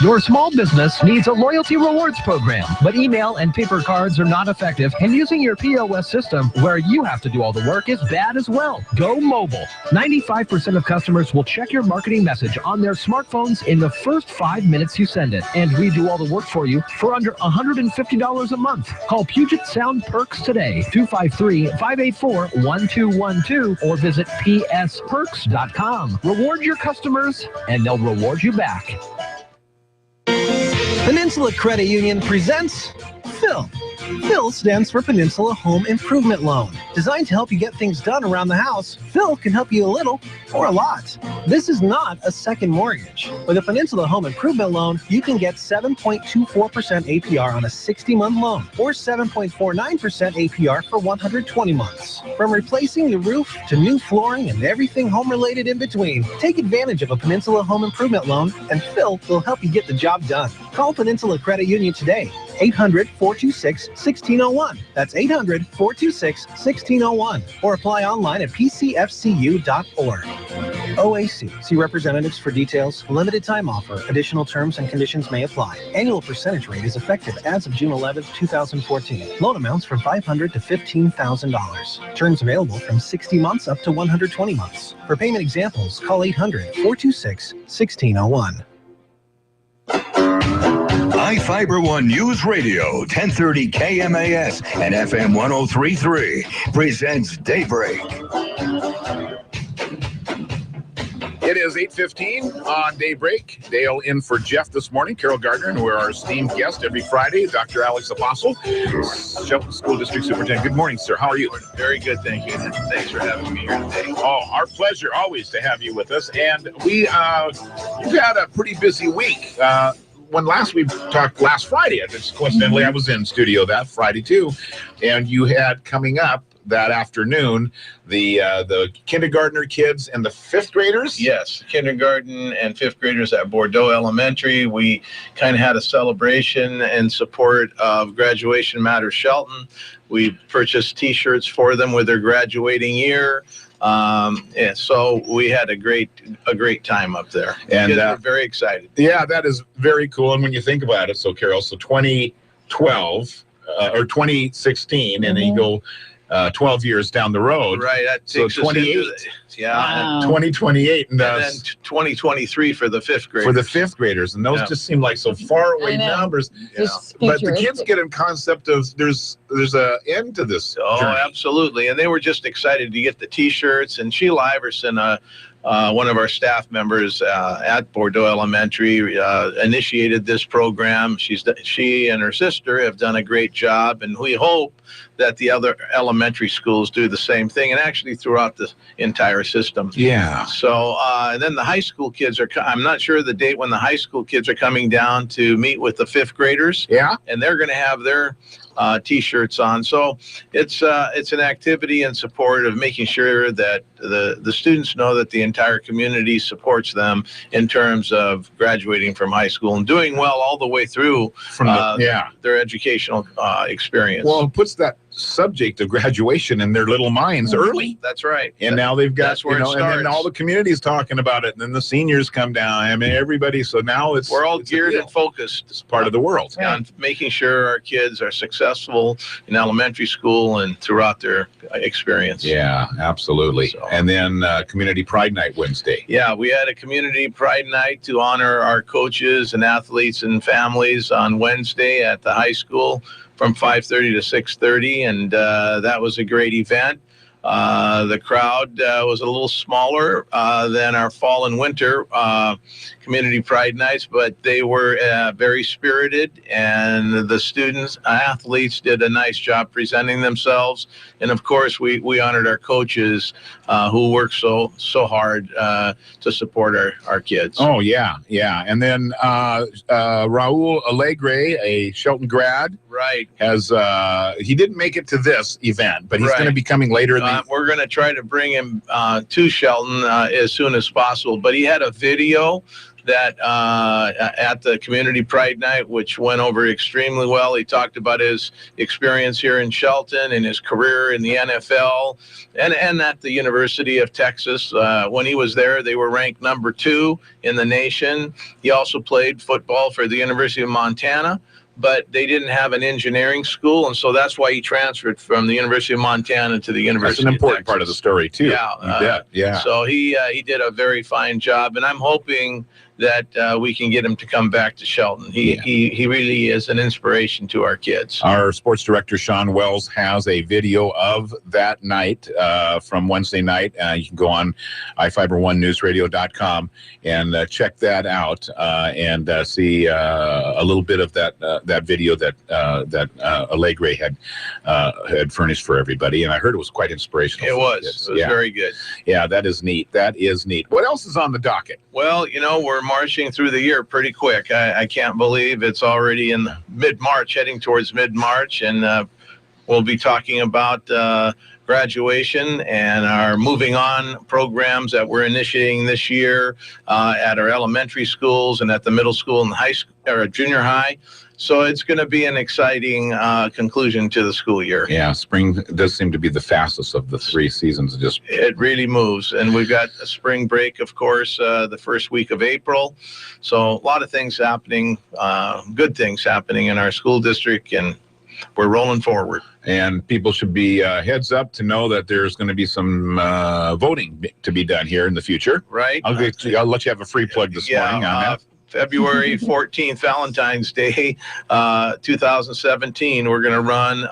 Your small business needs a loyalty rewards program, but email and paper cards are not effective, and using your POS system where you have to do all the work is bad as well. Go mobile. 95% of customers will check your marketing message on their smartphones in the first 5 minutes you send it, and we do all the work for you for under $150 a month. Call Puget Sound Perks today, 253-584-1212, or visit psperks.com. Reward your customers, and they'll reward you back. Peninsula Credit Union presents PHIL. PHIL stands for Peninsula Home Improvement Loan. Designed to help you get things done around the house, PHIL can help you a little or a lot. This is not a second mortgage. With a Peninsula Home Improvement Loan, you can get 7.24% APR on a 60-month loan or 7.49% APR for 120 months. From replacing the roof to new flooring and everything home-related in between, take advantage of a Peninsula Home Improvement Loan, and PHIL will help you get the job done. Call Peninsula Credit Union today. 800-426-1601. That's 800-426-1601. Or apply online at pcfcu.org. OAC. See representatives for details. Limited time offer. Additional terms and conditions may apply. Annual percentage rate is effective as of June 11, 2014. Loan amounts from $500 to $15,000. Terms available from 60 months up to 120 months. For payment examples, call 800-426-1601. iFIBER One News Radio, 1030 KMAS and FM 103.3 presents Daybreak. It is 8:15 on Daybreak. Dale in for Jeff this morning. Carol Gardner, and we're our esteemed guest every Friday, Dr. Alex Apostle, Shelton School District Superintendent. Good morning, sir. How are you? Very good, thank you. And thanks for having me here today. Oh, our pleasure always to have you with us. And you've had a pretty busy week. When we talked last Friday, coincidentally, I was in studio that Friday too, and you had coming up that afternoon the kindergartner kids and the fifth graders. Yes, kindergarten and fifth graders at Bordeaux Elementary. We kind of had a celebration in support of Graduation Matters Shelton. We purchased T-shirts for them with their graduating year. And so we had a great time up there, and we're very excited. Yeah, that is very cool. And when you think about it, so Carol, so 2012 or 2016, and then you go 12 years down the road, right? That takes so 28. Wow. 2028, and then 2023 for the fifth graders. For the fifth graders, and those just seem like so far away numbers. Yeah. But the kids get a concept of there's a end to this. Oh, journey. Absolutely, and they were just excited to get the T-shirts. And Sheila Iverson, one of our staff members at Bordeaux Elementary, initiated this program. She and her sister have done a great job, and we hope that the other elementary schools do the same thing, and actually throughout the entire system. Yeah. So and then the high school kids I'm not sure the date when the high school kids are coming down to meet with the fifth graders. Yeah. And they're going to have their T-shirts on. So it's an activity in support of making sure that the students know that the entire community supports them in terms of graduating from high school and doing well all the way through From their educational experience. Well, it puts that subject of graduation in their little minds early. That's right. And now they've got, that's where and it starts. then all the community's talking about it, and then the seniors come down. I mean, everybody. So now we're all geared and focused. It's part of the world. On making sure our kids are successful in elementary school and throughout their experience. Yeah, absolutely. So. And then Community Pride Night Wednesday. Yeah, we had a Community Pride Night to honor our coaches and athletes and families on Wednesday at the high school from 5:30 to 6:30, and that was a great event. The crowd was a little smaller than our fall and winter Community Pride Nights, but they were very spirited, and the students, athletes did a nice job presenting themselves. And of course, we honored our coaches who worked so hard to support our kids. Oh, yeah. And then Raul Alegre, a Shelton grad, right, has he didn't make it to this event, but he's going to be coming later. We're going to try to bring him to Shelton as soon as possible, but he had a video that at the Community Pride Night, which went over extremely well. He talked about his experience here in Shelton and his career in the NFL and at the University of Texas. When he was there, they were ranked number 2 in the nation. He also played football for the University of Montana, but they didn't have an engineering school, and so that's why he transferred from the University of Montana to the University of Texas. That's an important part of the story, too. Yeah. So he did a very fine job, and I'm hoping that we can get him to come back to Shelton. He really is an inspiration to our kids. Our sports director, Sean Wells, has a video of that night from Wednesday night. You can go on iFIBER ONE Newsradio.com and check that out and see a little bit of that video that Alegre had furnished for everybody. And I heard it was quite inspirational. It was very good. Yeah, that is neat. What else is on the docket? Well, we're marching through the year pretty quick. I can't believe it's already in mid-March, heading towards mid-March, and we'll be talking about graduation and our moving on programs that we're initiating this year at our elementary schools and at the middle school and high school or junior high. So it's going to be an exciting conclusion to the school year. Yeah, spring does seem to be the fastest of the 3 seasons. It really moves. And we've got a spring break, of course, the first week of April. So a lot of things happening, good things happening in our school district, and we're rolling forward. And people should be heads up to know that there's going to be some voting to be done here in the future. Right. I'll let you have a free plug this morning on that. February 14th, Valentine's Day, 2017, we're going to run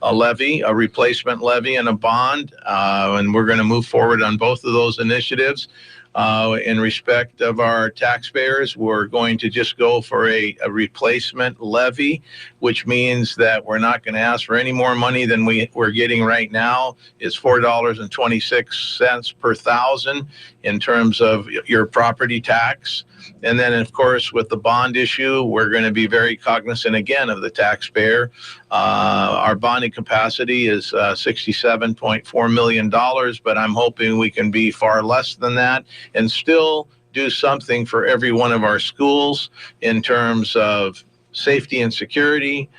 a levy, a replacement levy, and a bond, and we're going to move forward on both of those initiatives. In respect of our taxpayers, we're going to just go for a replacement levy, which means that we're not going to ask for any more money than we're getting right now. It's $4.26 per thousand in terms of your property tax. And then, of course, with the bond issue, we're going to be very cognizant again of the taxpayer. Our bonding capacity is $67.4 million, but I'm hoping we can be far less than that and still do something for every one of our schools in terms of safety and security,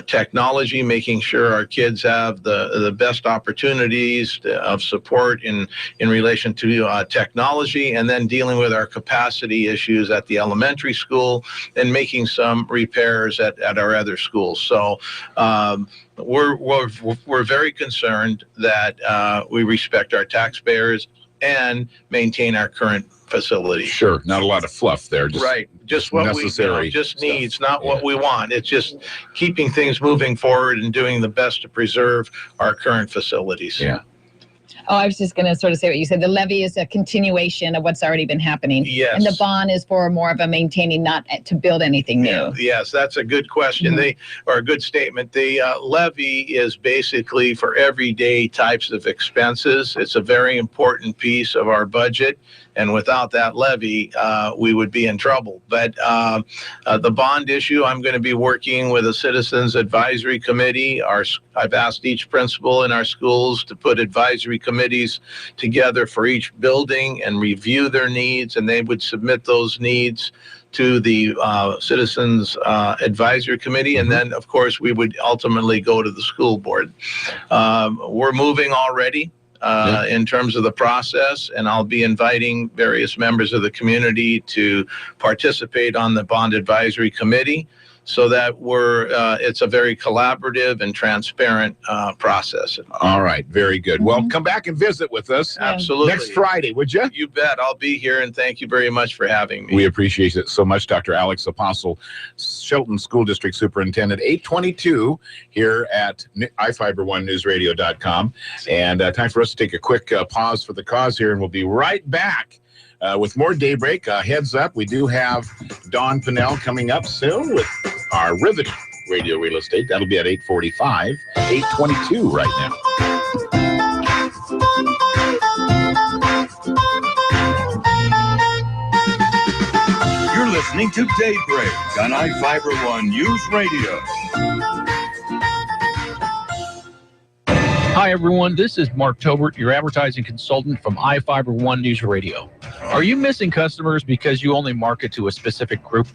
technology, making sure our kids have the best opportunities of support in relation to technology, and then dealing with our capacity issues at the elementary school and making some repairs at our other schools. So we're very concerned that we respect our taxpayers and maintain our current facilities. Sure, not a lot of fluff there. Just what necessary we just needs, not what we want. It's just keeping things moving forward and doing the best to preserve our current facilities. Yeah. Oh, I was just going to sort of say what you said. The levy is a continuation of what's already been happening. Yes. And the bond is for more of a maintaining, not to build anything new. Yes, that's a good question. Or a good statement. The levy is basically for everyday types of expenses. It's a very important piece of our budget. And without that levy, we would be in trouble. But the bond issue, I'm going to be working with a Citizens Advisory Committee. I've asked each principal in our schools to put advisory committees together for each building and review their needs, and they would submit those needs to the Citizens Advisory Committee, and then, of course, we would ultimately go to the school board. We're moving already in terms of the process, and I'll be inviting various members of the community to participate on the Bond Advisory Committee, so that it's a very collaborative and transparent process. All right, very good. Well, come back and visit with us. Absolutely. Next Friday, would you? You bet. I'll be here, and thank you very much for having me. We appreciate it so much, Dr. Alex Apostle, Shelton School District Superintendent, 822 here at iFIBER1newsradio.com. And time for us to take a quick pause for the cause here, and we'll be right back with more Daybreak. Heads up, we do have Dawn Pinnell coming up soon with our riveting radio real estate. That'll be at 8:45, 8:22 right now. You're listening to Daybreak on iFIBER One News Radio. Hi, everyone. This is Mark Tobert, your advertising consultant from iFIBER One News Radio. Are you missing customers because you only market to a specific group?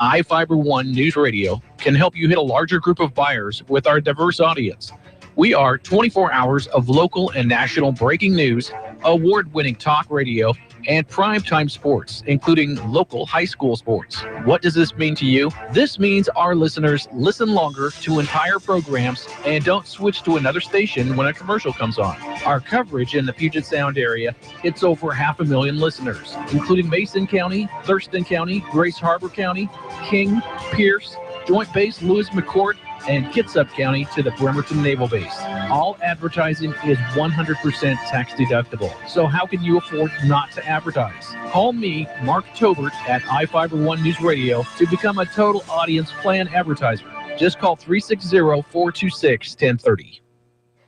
iFIBER One News Radio can help you hit a larger group of buyers with our diverse audience. We are 24 hours of local and national breaking news, award-winning talk radio, and primetime sports, including local high school sports. What does this mean to you? This means our listeners listen longer to entire programs and don't switch to another station when a commercial comes on. Our coverage in the Puget Sound area hits over 500,000 listeners, including Mason County, Thurston County, Grace Harbor County, King, Pierce, Joint Base Lewis McCord, and Kitsap County to the Bremerton Naval Base. All advertising is 100% tax deductible. So how can you afford not to advertise? Call me, Mark Tobert, at iFIBER One News Radio to become a total audience plan advertiser. Just call 360-426-1030.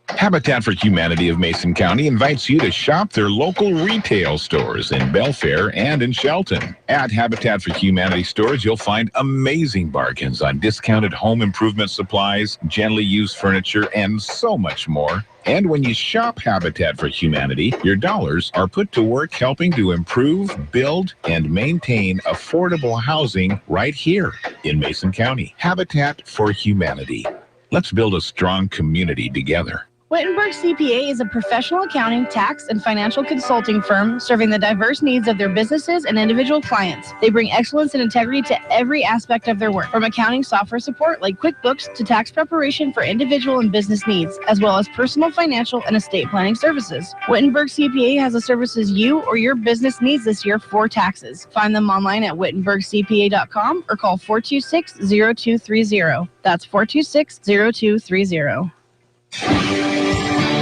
Habitat for Humanity of Mason County invites you to shop their local retail stores in Belfair and in Shelton. At Habitat for Humanity stores, you'll find amazing bargains on discounted home improvement supplies, gently used furniture, and so much more. And when you shop Habitat for Humanity, your dollars are put to work helping to improve, build, and maintain affordable housing right here in Mason County. Habitat for Humanity. Let's build a strong community together. Wittenberg CPA is a professional accounting, tax, and financial consulting firm serving the diverse needs of their businesses and individual clients. They bring excellence and integrity to every aspect of their work, from accounting software support like QuickBooks to tax preparation for individual and business needs, as well as personal, financial, and estate planning services. Wittenberg CPA has the services you or your business needs this year for taxes. Find them online at wittenbergcpa.com or call 426-0230. That's 426-0230.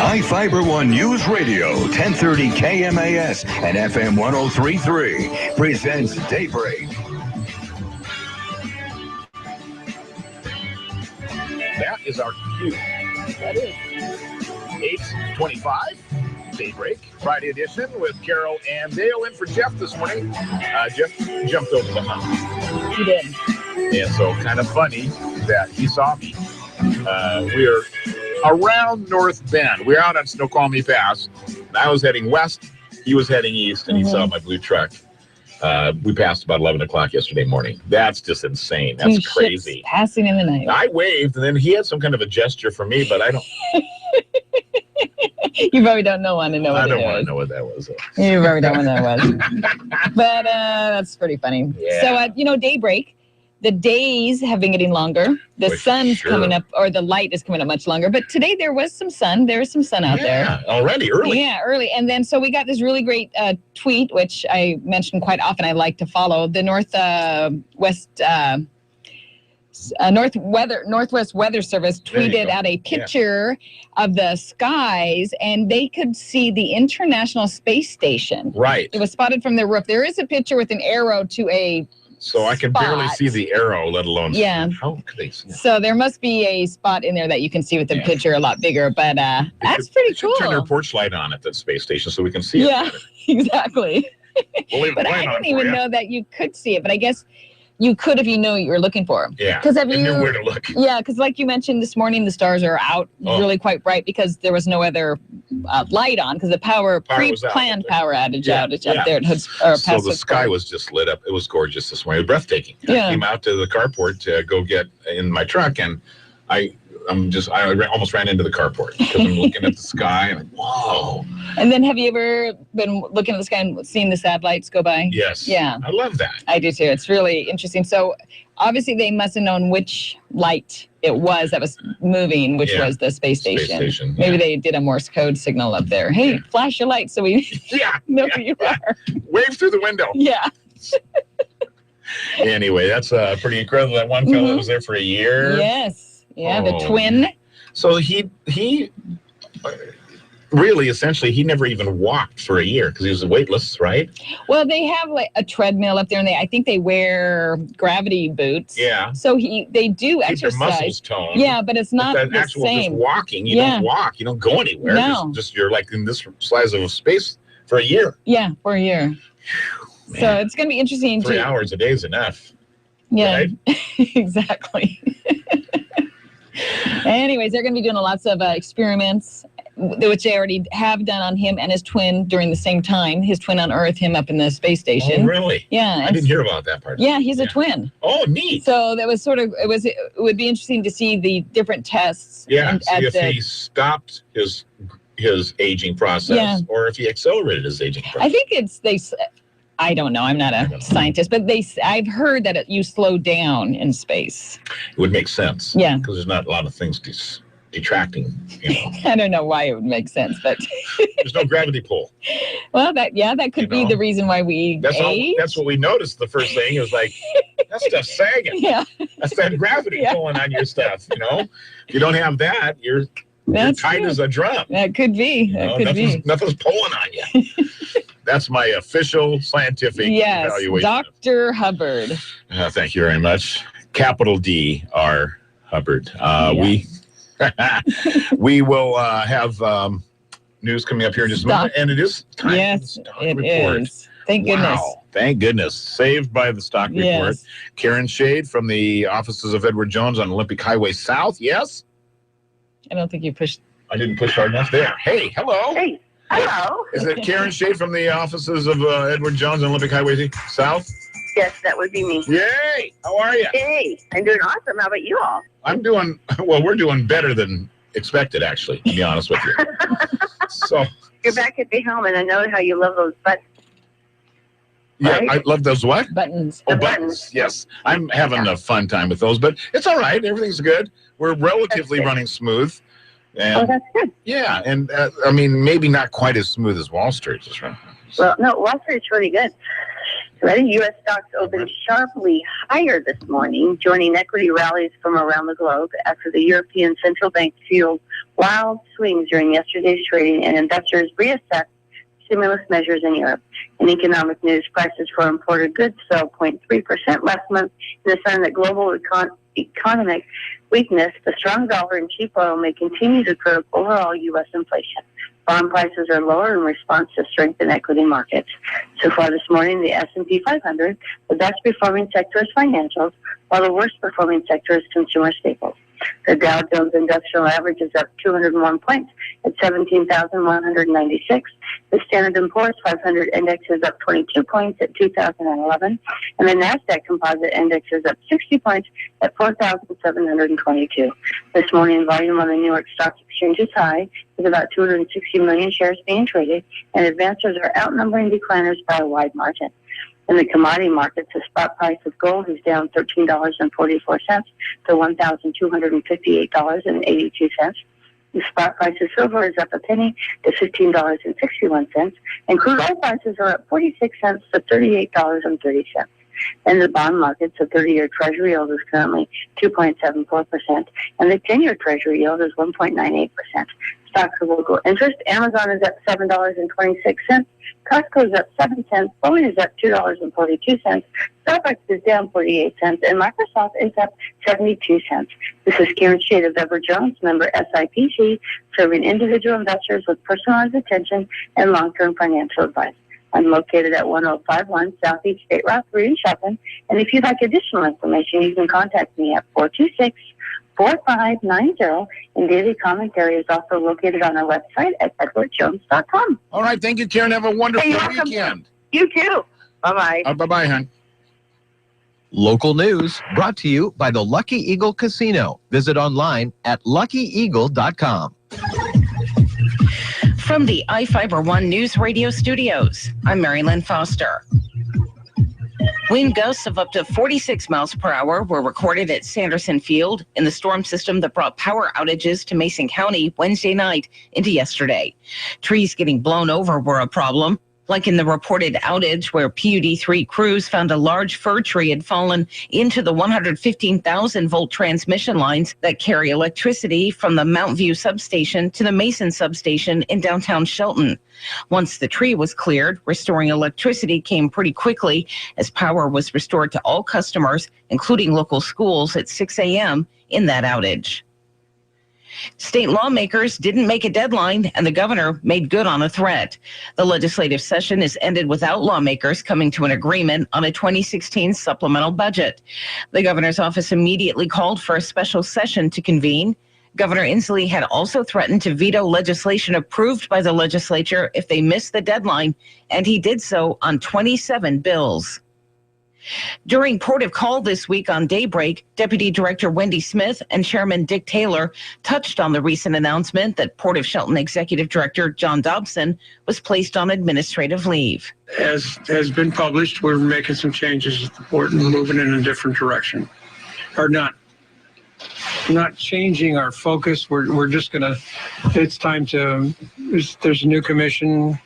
iFIBER One News Radio, 1030 KMAS and FM 103.3 presents Daybreak. That is our cue. That is 8:25, Daybreak, Friday edition with Carol and Dale in for Jeff this morning. Jeff jumped over the hump. He did. And so kind of funny that he saw me. We're around North Bend. We're out on Snoqualmie Pass. I was heading west. He was heading east, and he saw my blue truck. We passed about 11 o'clock yesterday morning. That's just insane. That's crazy. Passing in the night. I waved, and then he had some kind of a gesture for me, but I don't. You probably don't want to know what I it don't want was. to know what that was. You probably don't want to know what that was. But that's pretty funny. Yeah. So, Daybreak. The days have been getting longer. The sun's coming up, or the light is coming up much longer. But today there was some sun. There was some sun out there. Already, early. Yeah, early. And then so we got this really great tweet, which I mentioned quite often I like to follow. The Northwest Weather Service tweeted out a picture of the skies, and they could see the International Space Station. Right. It was spotted from their roof. There is a picture with an arrow to a So I can barely see the arrow, let alone how could they see it? So there must be a spot in there that you can see with the picture a lot bigger, but that's pretty cool. Turn their porch light on at the space station so we can see it. Yeah, exactly. We'll leave the But I plane on didn't for even you. know that you could see it. But I guess you could if you knew what you were looking for. Yeah. Because have and you knew where to look. Yeah, because like you mentioned this morning, the stars are out really quite bright because there was no other light on because the Power was out pre-planned power outage Yeah, up yeah. there. So the sky was just lit up. It was gorgeous this morning. It was breathtaking. Yeah. I came out to the carport to go get in my truck, and I almost ran into the carport because I'm looking at the sky and whoa. And then have you ever been looking at the sky and seen the satellites go by? Yes. Yeah. I love that. I do too. It's really interesting. So obviously they must have known which light it was that was moving, which was the space station. Maybe they did a Morse code signal up there. Hey, flash your light so we know who you are. Wave through the window. Yeah. Anyway, that's pretty incredible. That one fellow was there for a year. Yes. Yeah, the twin. So he really, essentially, he never even walked for a year because he was weightless, right? Well, they have like a treadmill up there, and I think they wear gravity boots. Yeah. So they do Keep exercise. their muscles toned. Yeah, but it's not that the actual same. just walking. You don't walk. You don't go anywhere. No. Just you're like in this size of space for a year. Yeah, for a year. So it's going to be interesting. 3 hours a day is enough. Yeah, right? Exactly. Anyways, they're going to be doing lots of experiments, which they already have done on him and his twin during the same time. His twin on Earth, him up in the space station. Oh, really? Yeah. I didn't hear about that part. Yeah, he's a twin. Oh, neat. So that was it would be interesting to see the different tests. Yeah, see if he stopped his aging process or if he accelerated his aging process. I think I don't know. I'm not a scientist, but I've heard that you slow down in space. It would make sense. Yeah. Because there's not a lot of things detracting. I don't know why it would make sense, but there's no gravity pull. Well, that could be the reason why we age. That's what we noticed. The first thing it was like, that stuff's sagging. Yeah. That's that gravity pulling on your stuff. If you don't have that, you're tight as a drum. That could be. Nothing's pulling on you. That's my official scientific evaluation. Dr. Hubbard. Thank you very much. Capital D R Hubbard. We will have news coming up here in just a moment, and it is time for the stock report. Is. Thank goodness. Wow. Thank goodness. Saved by the stock report. Yes. Karen Shade from the offices of Edward Jones on Olympic Highway South. Yes? I don't think you pushed. I didn't push hard enough there. Hey, hello. Hey. Hello. Is it Karen Shade from the offices of Edward Jones on Olympic Highway South? Yes, that would be me. Yay! How are you? Hey, I'm doing awesome. How about you all? We're doing better than expected, actually, to be honest with you. So you're back at the helm, and I know how you love those buttons. Yeah, right? I love those what? Buttons. Oh, buttons. Yes. I'm having a fun time with those, but it's all right. Everything's good. We're relatively running smooth. And, that's good. Yeah, and maybe not quite as smooth as Wall Street is right. Well, no, Wall Street's really good. Ready? U.S. stocks opened sharply higher this morning, joining equity rallies from around the globe after the European Central Bank fueled wild swings during yesterday's trading and investors reassessed stimulus measures in Europe. In economic news, prices for imported goods fell 0.3% last month in a sign that global economic weakness, the strong dollar and cheap oil may continue to curb overall U.S. inflation. Bond prices are lower in response to strength in equity markets. So far this morning, the S&P 500, the best performing sector is financials, while the worst performing sector is consumer staples. The Dow Jones Industrial Average is up 201 points at 17,196. The Standard & Poor's 500 Index is up 22 points at 2,011. And the NASDAQ Composite Index is up 60 points at 4,722. This morning, volume on the New York Stock Exchange is high, with about 260 million shares being traded, and advancers are outnumbering decliners by a wide margin. In the commodity markets, the spot price of gold is down $13.44 to $1,258.82. The spot price of silver is up a penny to $15.61, and crude oil prices are up 46 cents to $38.30. In the bond markets, the 30-year Treasury yield is currently 2.74%, and the 10-year Treasury yield is 1.98%. Stocks of local interest: Amazon is up $7.26. Costco is up 7 cents. Boeing is up $2.42. Starbucks is down 48 cents, and Microsoft is up 72 cents. This is Karen Shade of Edward Jones, member SIPC, serving individual investors with personalized attention and long-term financial advice. I'm located at 1051 Southeast State Route 3 in Shelton. And if you'd like additional information, you can contact me at 426-4590. And daily commentary is also located on our website at edwardjones.com. All right. Thank you, Karen. Have a wonderful weekend. You too. Bye-bye. Bye-bye, hon. Local news brought to you by the Lucky Eagle Casino. Visit online at luckyeagle.com. From the iFIBER ONE News Radio studios, I'm Mary Lynn Foster. Wind gusts of up to 46 miles per hour were recorded at Sanderson Field in the storm system that brought power outages to Mason County Wednesday night into yesterday. Trees getting blown over were a problem, like in the reported outage where PUD3 crews found a large fir tree had fallen into the 115,000-volt transmission lines that carry electricity from the Mount View substation to the Mason substation in downtown Shelton. Once the tree was cleared, restoring electricity came pretty quickly as power was restored to all customers, including local schools, at 6 a.m. in that outage. State lawmakers didn't make a deadline, and the governor made good on a threat. The legislative session is ended without lawmakers coming to an agreement on a 2016 supplemental budget. The governor's office immediately called for a special session to convene. Governor Inslee had also threatened to veto legislation approved by the legislature if they missed the deadline, and he did so on 27 bills. During Port of Call this week on Daybreak, Deputy Director Wendy Smith and Chairman Dick Taylor touched on the recent announcement that Port of Shelton Executive Director John Dobson was placed on administrative leave. As has been published, we're making some changes at the port and moving in a different direction. Or not changing our focus. We're just going to, it's time to, there's a new commission.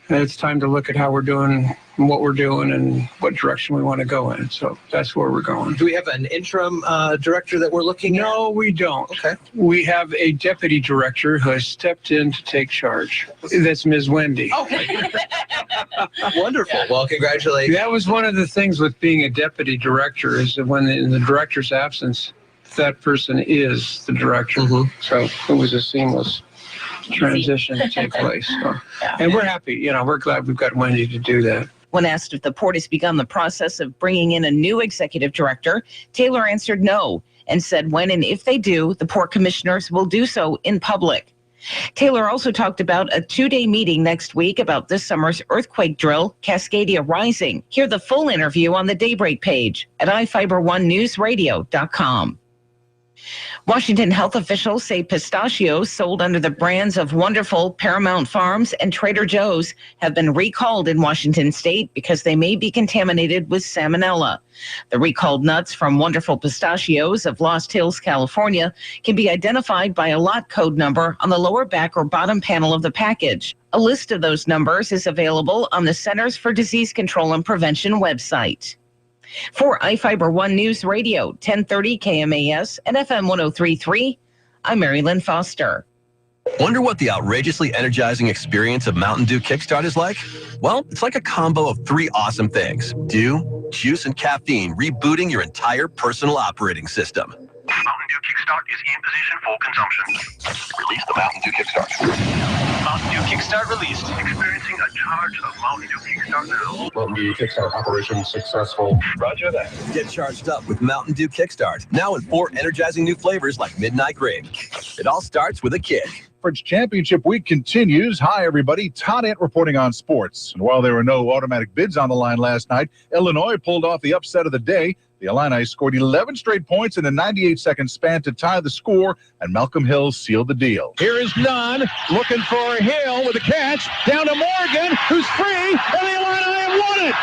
It's time to look at how we're doing and what we're doing and what direction we want to go in. So that's where we're going. Do we have an interim director that we're looking at? No, we don't. Okay. We have a deputy director who has stepped in to take charge. That's Ms. Wendy. Okay. Wonderful. Well, congratulations. That was one of the things with being a deputy director is that when in the director's absence, that person is the director. So it was a seamless transition to take place. So. And we're happy, we're glad we've got Wendy to do that. When asked if the port has begun the process of bringing in a new executive director, Taylor answered no and said when and if they do, the port commissioners will do so in public. Taylor also talked about a 2-day meeting next week about this summer's earthquake drill, Cascadia Rising. Hear the full interview on the Daybreak page at iFIBER1newsradio.com. Washington health officials say pistachios sold under the brands of Wonderful, Paramount Farms, and Trader Joe's have been recalled in Washington state because they may be contaminated with salmonella. The recalled nuts from Wonderful Pistachios of Lost Hills, California, can be identified by a lot code number on the lower back or bottom panel of the package. A list of those numbers is available on the Centers for Disease Control and Prevention website. For iFIBER ONE News Radio, 1030 KMAS and FM 103.3, I'm Mary Lynn Foster. Wonder what the outrageously energizing experience of Mountain Dew Kickstart is like? Well, it's like a combo of 3 awesome things. Dew, juice, and caffeine rebooting your entire personal operating system. Mountain Dew Kickstart is in position for consumption. Release the Mountain Dew Kickstart. Mountain Dew Kickstart released. Experiencing a charge of Mountain Dew Kickstart now. Mountain Dew Kickstart operation successful. Roger that. Get charged up with Mountain Dew Kickstart. Now in 4 energizing new flavors like Midnight Grape. It all starts with a kick. Conference Championship Week continues. Hi, everybody. Todd Ant reporting on sports. And while there were no automatic bids on the line last night, Illinois pulled off the upset of the day. The Illini scored 11 straight points in a 98-second span to tie the score, and Malcolm Hill sealed the deal. Here is Nunn looking for Hill with a catch. Down to Morgan, who's free, and the Illini have won it.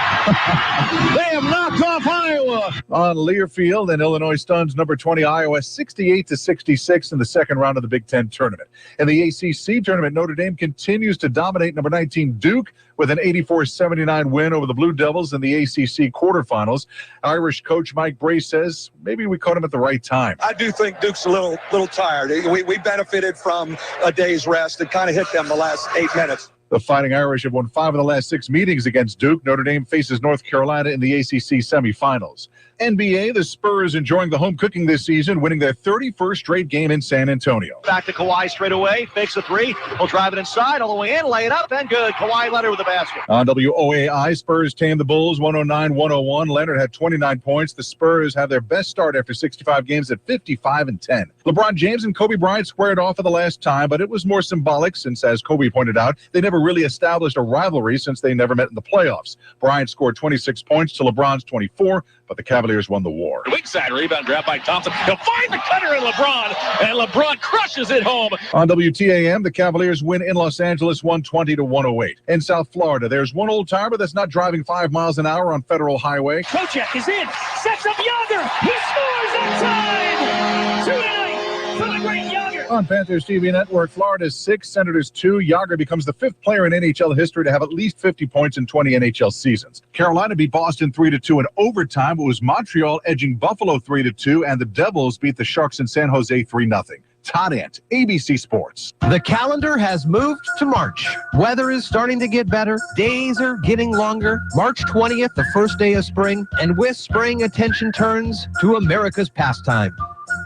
They have knocked off Iowa. On Lear Field, and Illinois stuns number 20 Iowa 68-66 in the second round of the Big Ten tournament. In the ACC tournament, Notre Dame continues to dominate number 19 Duke with an 84-79 win over the Blue Devils in the ACC quarterfinals. Irish coach Mike Bray says maybe we caught him at the right time. I do think Duke's a little tired. We benefited from a day's rest. It kind of hit them the last 8 minutes. The Fighting Irish have won 5 of the last 6 meetings against Duke. Notre Dame faces North Carolina in the ACC semifinals. NBA, the Spurs enjoying the home cooking this season, winning their 31st straight game in San Antonio. Back to Kawhi straight away, fakes a three. He'll drive it inside, all the way in, lay it up, and good. Kawhi Leonard with the basket. On WOAI, Spurs tamed the Bulls 109-101. Leonard had 29 points. The Spurs have their best start after 65 games at 55-10. LeBron James and Kobe Bryant squared off for the last time, but it was more symbolic since, as Kobe pointed out, they never really established a rivalry since they never met in the playoffs. Bryant scored 26 points to LeBron's 24, but the Cavaliers won the war. Weak side rebound grab by Thompson. He'll find the cutter in LeBron, and LeBron crushes it home. On WTAM, the Cavaliers win in Los Angeles 120-108. In South Florida, there's one old timer that's not driving 5 miles an hour on Federal Highway. Kocek is in, sets up Yager. He scores on time. 2 tonight for the great Yager. On Panthers TV network, Florida's 6, Senators 2. Yager becomes the 5th player in NHL history to have at least 50 points in 20 NHL seasons. Carolina beat Boston 3-2 in overtime. It was Montreal edging Buffalo 3-2, and the Devils beat the Sharks in San Jose 3-0. Todd Ant, ABC Sports. The calendar has moved to March. Weather is starting to get better. Days are getting longer. March 20th, the first day of spring. And with spring, attention turns to America's pastime,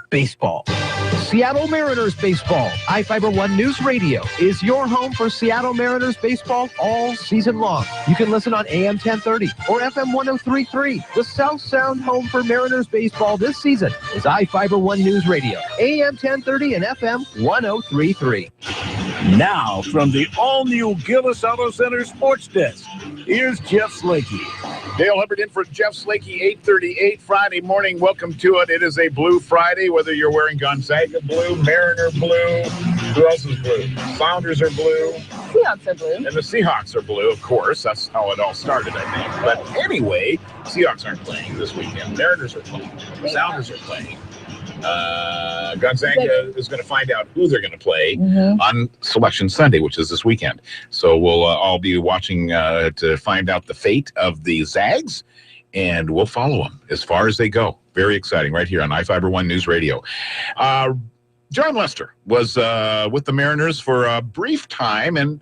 baseball. Seattle Mariners baseball. iFIBER One News Radio is your home for Seattle Mariners baseball all season long. You can listen on AM 1030 or FM 1033. The South Sound home for Mariners baseball this season is iFIBER One News Radio, AM 1030 and FM 1033. Now, from the all-new Gillis Auto Center Sports Desk, here's Jeff Slakey. Dale Hubbard in for Jeff Slakey, 8:38 Friday morning. Welcome to it. It is a blue Friday, whether you're wearing Gonzaga blue, Mariner blue. Who else is blue? Sounders are blue. Seahawks are blue. And the Seahawks are blue, of course. That's how it all started, I think. But anyway, Seahawks aren't playing this weekend. Mariners are playing. Sounders are playing. Gonzaga is going to find out who they're going to play on Selection Sunday, which is this weekend. So we'll all be watching to find out the fate of the Zags, and we'll follow them as far as they go. Very exciting right here on iFIBER One News Radio. John Lester was with the Mariners for a brief time and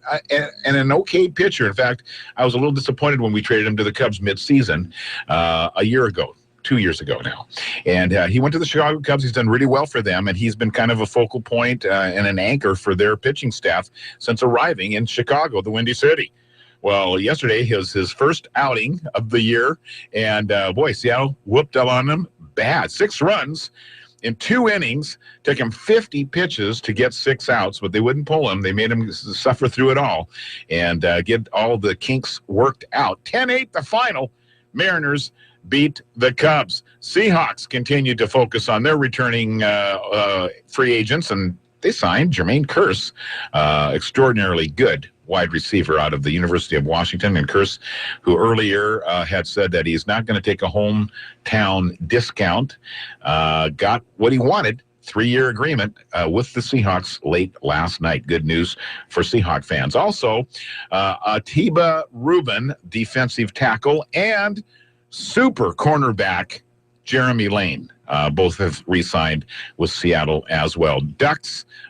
an okay pitcher. In fact, I was a little disappointed when we traded him to the Cubs midseason a year ago. 2 years ago now. And he went to the Chicago Cubs. He's done really well for them, and he's been kind of a focal point and an anchor for their pitching staff since arriving in Chicago, the Windy City. Well, yesterday was his first outing of the year, and boy, Seattle whooped up on him bad. 6 runs in 2 innings. Took him 50 pitches to get 6 outs, but they wouldn't pull him. They made him suffer through it all and get all the kinks worked out. 10-8 the final. Mariners beat the Cubs. Seahawks continued to focus on their returning free agents, and they signed Jermaine Kearse, extraordinarily good wide receiver out of the University of Washington. And Kearse, who earlier had said that he's not going to take a hometown discount, got what he wanted. 3-year agreement with the Seahawks late last night. Good news for Seahawk fans. Also, Atiba Rubin, defensive tackle, and super cornerback Jeremy Lane. Both have re-signed with Seattle as well.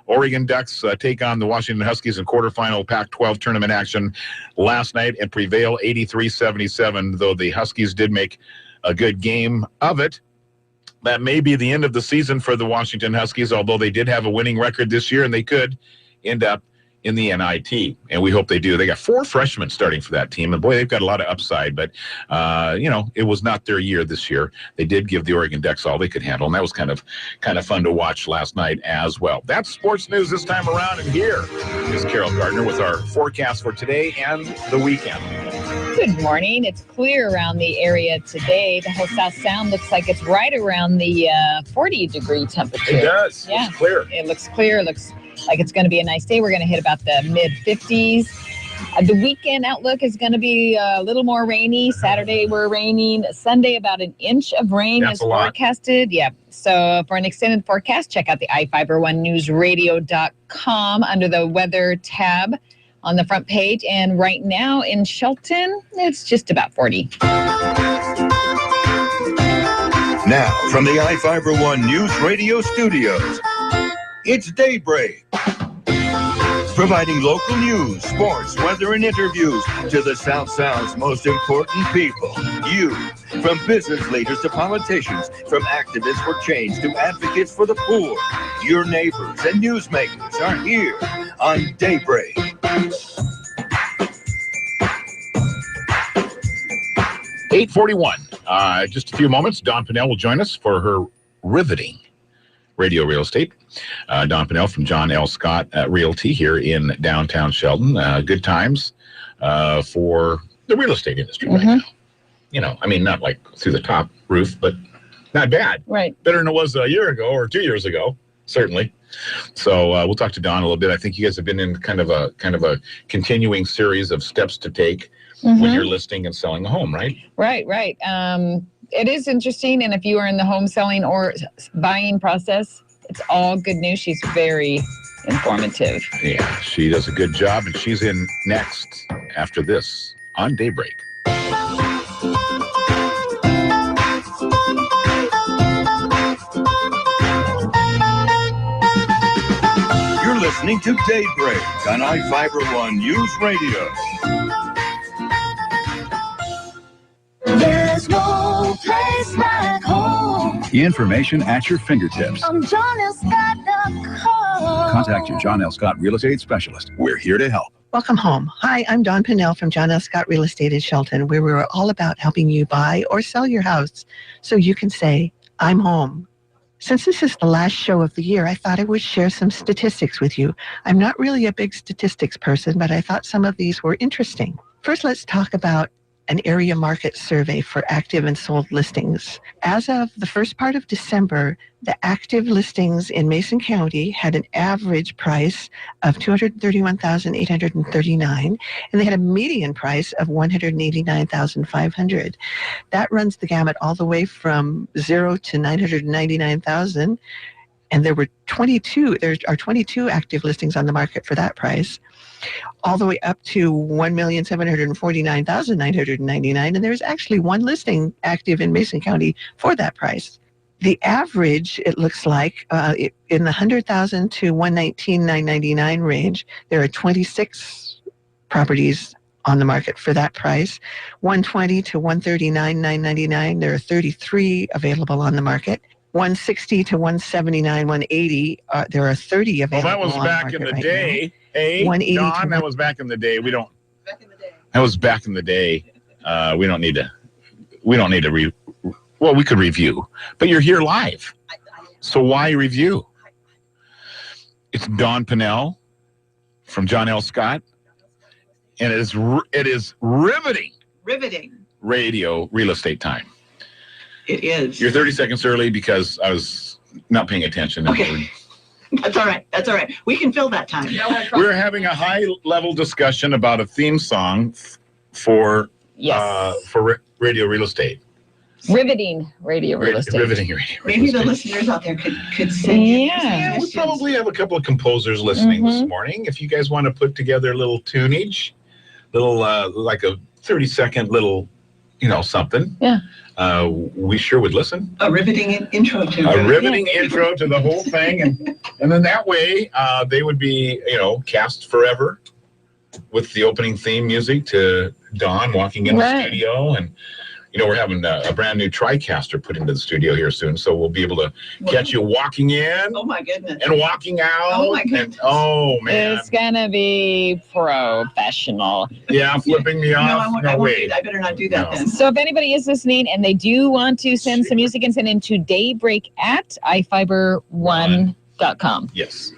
Oregon Ducks take on the Washington Huskies in quarterfinal Pac-12 tournament action last night and prevail 83-77, though the Huskies did make a good game of it. That may be the end of the season for the Washington Huskies, although they did have a winning record this year, and they could end up in the NIT, and we hope they do. They got 4 freshmen starting for that team, and boy, they've got a lot of upside, but it was not their year this year. They did give the Oregon Ducks all they could handle, and that was kind of fun to watch last night as well. That's sports news this time around, and here is Carol Gardner with our forecast for today and the weekend. Good morning. It's clear around the area today. The whole South Sound looks like it's right around the 40-degree temperature. It does. Yeah. It's clear. It looks clear. It looks like it's going to be a nice day. We're going to hit about the mid-50s. The weekend outlook is going to be a little more rainy. Saturday, we're raining. Sunday, about an inch of rain is forecasted. Yeah. So for an extended forecast, check out the iFIBER One Newsradio.com under the weather tab on the front page. And right now in Shelton, it's just about 40. Now, from the iFIBER One News Radio studios, it's Daybreak. providing local news, sports, weather, and interviews to the South Sound's most important people. You, from business leaders to politicians, from activists for change to advocates for the poor. Your neighbors and newsmakers are here on Daybreak. (8:41). Just a few moments. Dawn Pinnell will join us for her riveting radio real estate. Dawn Pinnell from John L. Scott Realty here in downtown Sheldon. Good times for the real estate industry right now. You know, I mean, not like through the top roof, but not bad. Right. Better than it was a year ago or 2 years ago, certainly. So we'll talk to Dawn a little bit. I think you guys have been in kind of a continuing series of steps to take when you're listing and selling a home, right? Right. It is interesting, and if you are in the home selling or buying process, it's all good news. She's very informative. Yeah, she does a good job, and she's in next after this on Daybreak. You're listening to Daybreak on iFIBER ONE Newsradio. There's no place like home. Information at your fingertips. I'm JohnLScott.com. Contact your John L. Scott Real Estate Specialist. We're here to help. Welcome home. Hi, I'm Dawn Pinnell from John L. Scott Real Estate in Shelton, where we're all about helping you buy or sell your house so you can say, I'm home. Since this is the last show of the year, I thought I would share some statistics with you. I'm not really a big statistics person, but I thought some of these were interesting. First, let's talk about an area market survey for active and sold listings. As of the first part of December, the active listings in Mason County had an average price of $231,839, and they had a median price of $189,500. That runs the gamut all the way from 0 to $999,000, and there are 22 active listings on the market for that price, all the way up to $1,749,999, and there's actually one listing active in Mason County for that price. The average, it looks like, in the $100,000 to $119,999 range, there are 26 properties on the market for that price. $120,000 to $139,999, there are 33 available on the market. $160,000 to $179,000, $180,000, there are 30 available. Well, that was back in the day. Hey, Dawn, that was back in the day. That was back in the day. We don't need to well, we could review, but you're here live. So why review? It's Dawn Pinnell from John L. Scott, and it is riveting radio real estate time. It is. You're 30 seconds early because I was not paying attention. Okay. That's all right. We can fill that time. We're having a high-level discussion about a theme song for radio real estate. Riveting radio real estate. Riveting radio. Maybe the listeners out there could sing. Yeah, we probably have a couple of composers listening this morning. If you guys want to put together a little tunage, like a 30-second little, something. Yeah. We sure would listen. A riveting intro to a riveting intro to the whole thing, and then that way they would be cast forever with the opening theme music to Dawn walking in the studio, and we're having a brand new TriCaster put into the studio here soon, so we'll be able to catch you walking in. Oh my goodness! And walking out. Oh my goodness! Oh man! It's gonna be professional. Yeah, flipping me off. No, I won't. I better not do that then. So if anybody is listening and they do want to send some music and send into Daybreak at iFIBER1.com. Yes.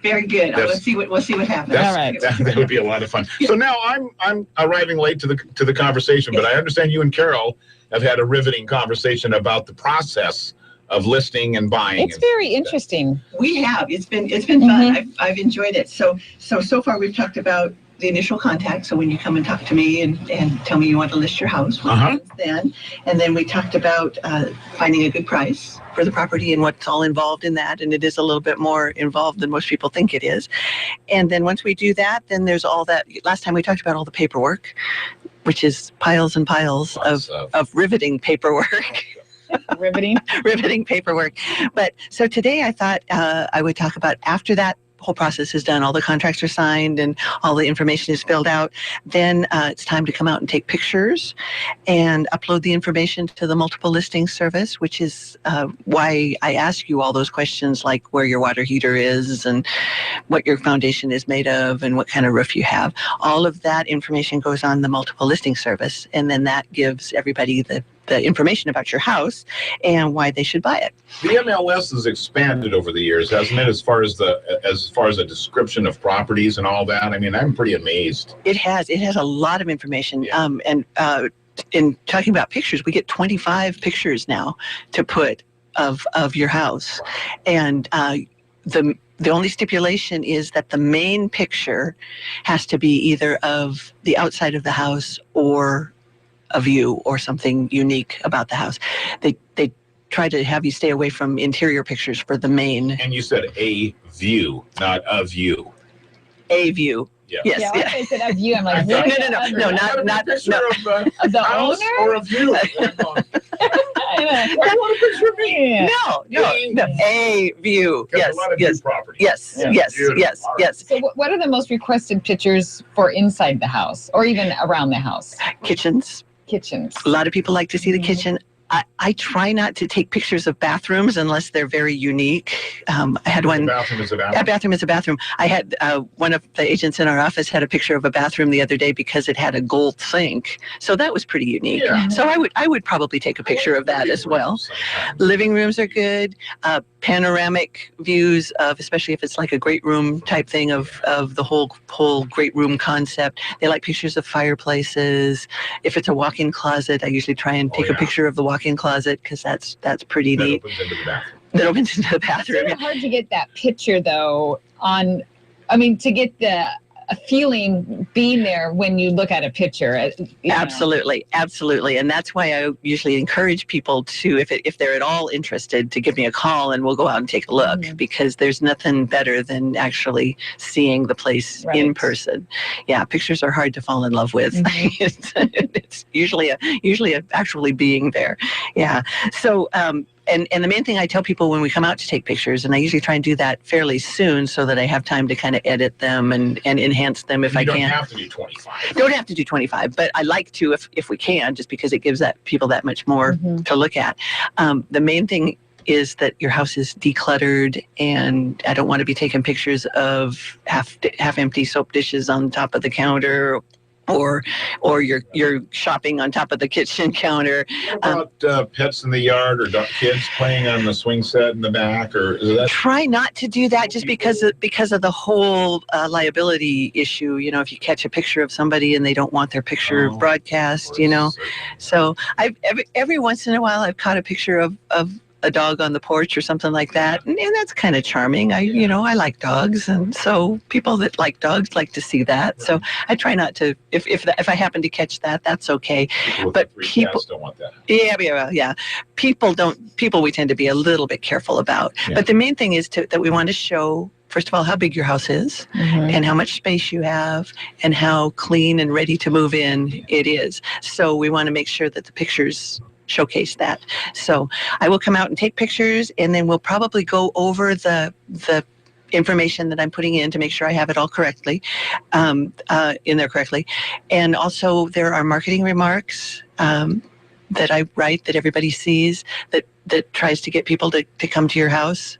Very good. We'll see what happens. All right. That would be a lot of fun. So now I'm arriving late to the conversation, but I understand you and Carol have had a riveting conversation about the process of listing and buying. It's very interesting. We have. It's been fun. I've enjoyed it. So far we've talked about the initial contact. So when you come and talk to me and tell me you want to list your house, and then we talked about finding a good price for the property and what's all involved in that. And it is a little bit more involved than most people think it is. And then once we do that, then there's all that. Last time we talked about all the paperwork, which is piles and piles of riveting paperwork. Riveting paperwork. But so today I thought I would talk about after that whole process is done, all the contracts are signed and all the information is filled out, then it's time to come out and take pictures and upload the information to the multiple listing service, which is why I ask you all those questions like where your water heater is and what your foundation is made of and what kind of roof you have. All of that information goes on the multiple listing service, and then that gives everybody the information about your house and why they should buy it. The MLS has expanded over the years, hasn't it? As far as the description of properties and all that. I mean, I'm pretty amazed. It has a lot of information. In talking about pictures, we get 25 pictures now to put of your house, and the only stipulation is that the main picture has to be either of the outside of the house or a view or something unique about the house. They try to have you stay away from interior pictures for the main. And you said a view, not a view. A view. Yeah. Yes. Yeah, when I said of you, I'm like, No, Of not the owner or of you. I want a picture of me. No. A view. Yes. Yes. So what are the most requested pictures for inside the house or even around the house? Kitchens. A lot of people like to see the kitchen. I try not to take pictures of bathrooms unless they're very unique. I had one. A bathroom is a bathroom. A bathroom is a bathroom. I had one of the agents in our office had a picture of a bathroom the other day because it had a gold sink. So that was pretty unique. Yeah. So I would probably take a picture of that as well. Living rooms are good. Panoramic views of, especially if it's like a great room type thing of the whole great room concept. They like pictures of fireplaces. If it's a walk-in closet, I usually try and take a picture of the walk-in closet because that's pretty neat. That opens into the bathroom. It's hard to get that picture though to get a feeling being there when you look at a picture. Absolutely. And that's why I usually encourage people to, if they're at all interested, to give me a call and we'll go out and take a look, because there's nothing better than actually seeing the place in person. Yeah, pictures are hard to fall in love with. It's usually actually being there. Yeah. So, and the main thing I tell people when we come out to take pictures, and I usually try and do that fairly soon so that I have time to kind of edit them and enhance them if I can. You don't have to do 25. Don't have to do 25, but I like to if we can, just because it gives people that much more to look at. The main thing is that your house is decluttered, and I don't want to be taking pictures of half empty soap dishes on top of the counter, or you're shopping on top of the kitchen counter. What about pets in the yard or kids playing on the swing set in the back, or is that? Try not to do that, just because of the whole liability issue. You know, if you catch a picture of somebody and they don't want their picture broadcast, So every once in a while I've caught a picture of a dog on the porch or something like that, and that's kind of charming. I like dogs, and so people that like dogs like to see that. So I try not to. If I happen to catch that, that's okay. But people don't want that. Yeah. People we tend to be a little bit careful about. Yeah. But the main thing is that we want to show, first of all, how big your house is and how much space you have and how clean and ready to move in it is. So we want to make sure that the pictures showcase that. So I will come out and take pictures, and then we'll probably go over the information that I'm putting in to make sure I have it all correctly, in there correctly. And also there are marketing remarks that I write that everybody sees that tries to get people to come to your house.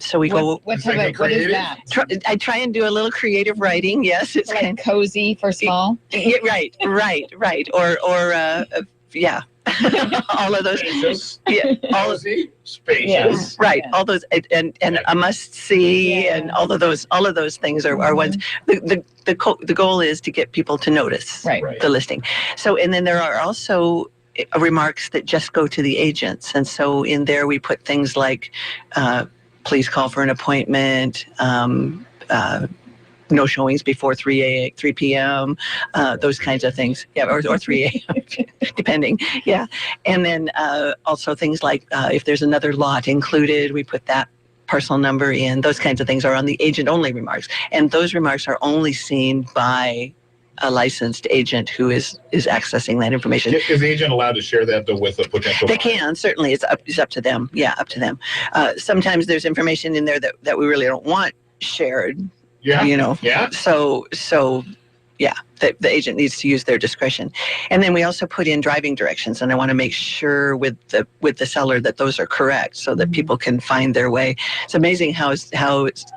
So we go. What is that? I try and do a little creative writing. Yes, it's like kind cozy for small. Yeah, right. Or yeah. All of those, cozy, spacious, right? Yeah. All those, and a must see, and all of those things are ones. The goal is to get people to notice the listing. So, and then there are also remarks that just go to the agents, and so in there we put things like, please call for an appointment. No showings before 3 p.m., those kinds of things. Yeah, or 3 a.m., depending. Yeah. And then also things like if there's another lot included, we put that parcel number in. Those kinds of things are on the agent-only remarks. And those remarks are only seen by a licensed agent who is accessing that information. Is the agent allowed to share that though with a potential? They can, certainly. It's up to them. Yeah, up to them. Sometimes there's information in there that we really don't want shared. Yeah. Yeah. So yeah, the agent needs to use their discretion. And then we also put in driving directions, and I want to make sure with the seller that those are correct so that people can find their way. It's amazing how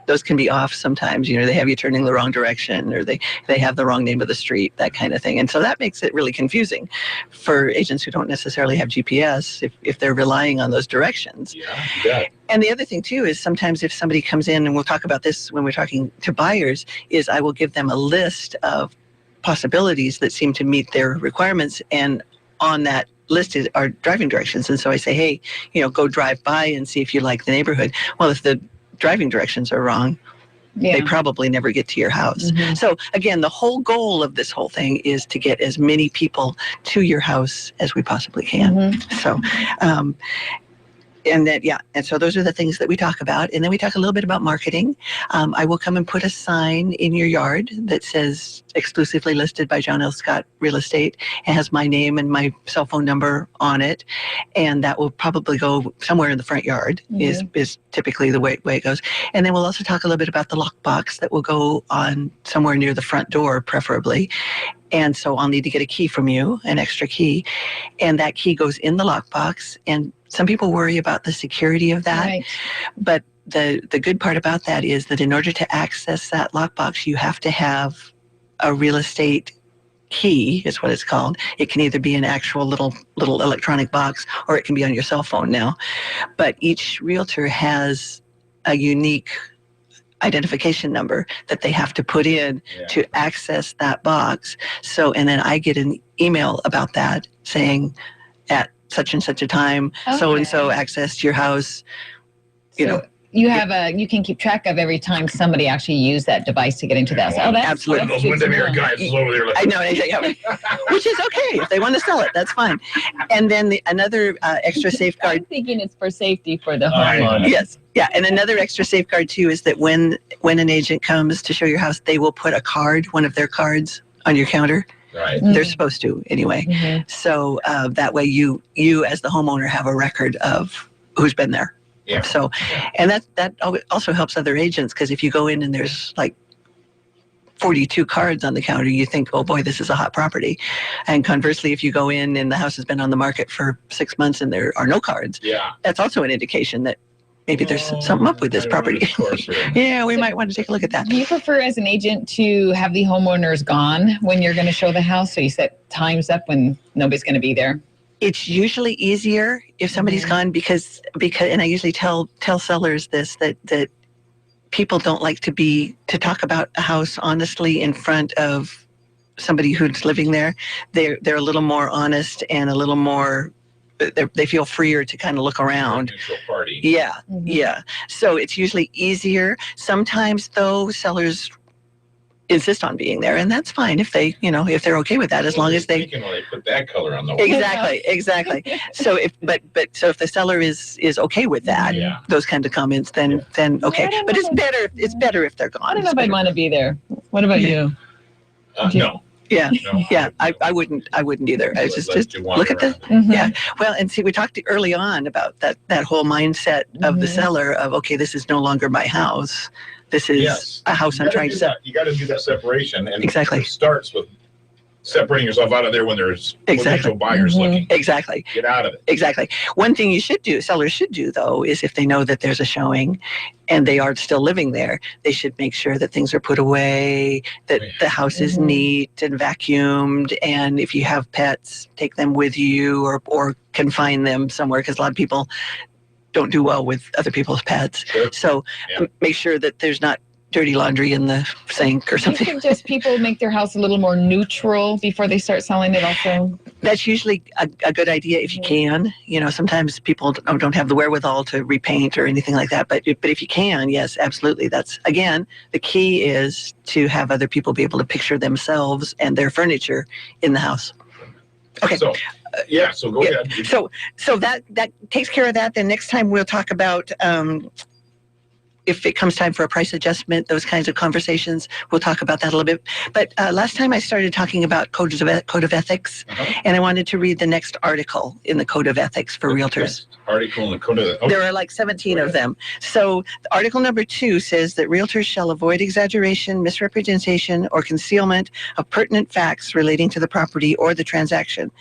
those can be off sometimes. They have you turning the wrong direction, or they have the wrong name of the street, that kind of thing. And so that makes it really confusing for agents who don't necessarily have GPS if they're relying on those directions. Yeah. And the other thing too is sometimes if somebody comes in, and we'll talk about this when we're talking to buyers, is I will give them a list of possibilities that seem to meet their requirements, and on that list are driving directions. And so I say, hey, go drive by and see if you like the neighborhood. Well, if the driving directions are wrong, they probably never get to your house. So again, the whole goal of this whole thing is to get as many people to your house as we possibly can. So and so those are the things that we talk about. And then we talk a little bit about marketing. I will come and put a sign in your yard that says exclusively listed by John L. Scott Real Estate. It has my name and my cell phone number on it. And that will probably go somewhere in the front yard is typically the way it goes. And then we'll also talk a little bit about the lockbox that will go on somewhere near the front door, preferably. And so I'll need to get a key from you, an extra key. And that key goes in the lockbox. And some people worry about the security of that. Right. But the good part about that is that in order to access that lockbox, you have to have a real estate key, is what it's called. It can either be an actual little electronic box, or it can be on your cell phone now. But each realtor has a unique identification number that they have to put in to access that box. So, and then I get an email about that saying at such and such a time, so-and-so accessed your house, You can keep track of every time somebody actually used that device to get into that. That's absolutely. Those Windermere guys is over there. I know, which is okay if they want to sell it. That's fine. And then another extra safeguard. I'm thinking it's for safety for the homeowner. Yes, yeah. And another extra safeguard too is that when an agent comes to show your house, they will put one of their cards on your counter. Right. They're supposed to anyway. So that way you as the homeowner have a record of who's been there. Yeah. So, and that also helps other agents, because if you go in and there's like 42 cards on the counter, you think, oh boy, this is a hot property. And conversely, if you go in and the house has been on the market for 6 months and there are no cards, that's also an indication that maybe there's something up with this property. Yeah, we might want to take a look at that. Do you prefer as an agent to have the homeowners gone when you're going to show the house, so you set times up when nobody's going to be there? It's usually easier if somebody's gone because and I usually tell sellers this, that people don't like to talk about a house honestly in front of somebody who's living there. They're a little more honest and a little more, they feel freer to kind of look around. Party. Yeah, yeah. So it's usually easier. Sometimes though, sellers insist on being there, and that's fine if they're okay with that, as long as they put that color on the wall. Exactly. So if the seller is okay with that, those kind of comments, then okay. But it's better if they're gone. I don't know if I'd want to be there. What about you? No. Yeah, yeah. I wouldn't either. I just look at the yeah. Well, and see, we talked early on about that whole mindset of the seller of, okay, this is no longer my house. This is a house I'm trying to sell. You got to do that separation, and exactly. It starts with separating yourself out of there when there's potential buyers looking. Exactly. Get out of it. Exactly. One thing sellers should do though, is if they know that there's a showing and they are still living there, they should make sure that things are put away, that the house is neat and vacuumed, and if you have pets, take them with you or confine them somewhere, because a lot of people don't do well with other people's pets. Sure. So make sure that there's not dirty laundry in the sink or something. Do you suggest people make their house a little more neutral before they start selling it also? That's usually a good idea if you can. Sometimes people don't have the wherewithal to repaint or anything like that. But if you can, yes, absolutely. That's, again, the key is to have other people be able to picture themselves and their furniture in the house. Okay. So go ahead. So that takes care of that. Then next time we'll talk about if it comes time for a price adjustment, those kinds of conversations, we'll talk about that a little bit. But last time I started talking about code of ethics, and I wanted to read the next article in the Code of Ethics for Realtors. Article in the Code of Ethics. There are like 17 of them. So article number 2 says that realtors shall avoid exaggeration, misrepresentation, or concealment of pertinent facts relating to the property or the transaction.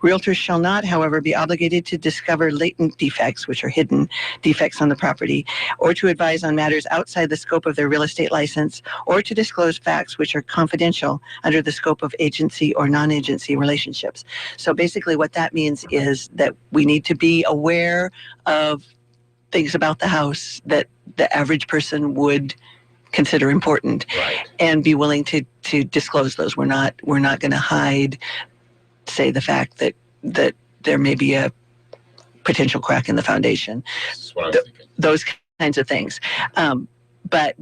Realtors shall not, however, be obligated to discover latent defects, which are hidden defects on the property, or to advise on matters outside the scope of their real estate license, or to disclose facts which are confidential under the scope of agency or non-agency relationships. So basically what that means is that we need to be aware of things about the house that the average person would consider important, and be willing to disclose those. We're not going to hide, say, the fact that there may be a potential crack in the foundation. That's what I was thinking. Those kinds of things. But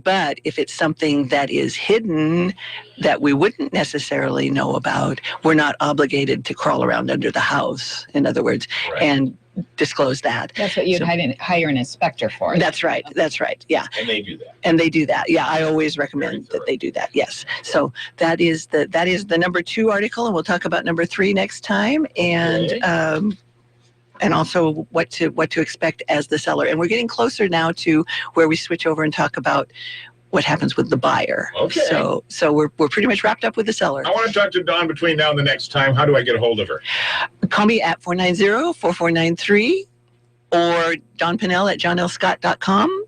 if it's something that is hidden that we wouldn't necessarily know about, we're not obligated to crawl around under the house, in other words, and disclose that. That's what you'd hire an inspector for. That's right. That's right. Yeah. And they do that. And they do that. Yeah, I always recommend that they do that. Yes. So that is the number 2 article, and we'll talk about number 3 next time. And also what to expect as the seller. And we're getting closer now to where we switch over and talk about what happens with the buyer. Okay. So we're pretty much wrapped up with the seller. I want to talk to Dawn between now and the next time. How do I get a hold of her? Call me at 490-4493 or Dawn Pinnell at johnlscott.com,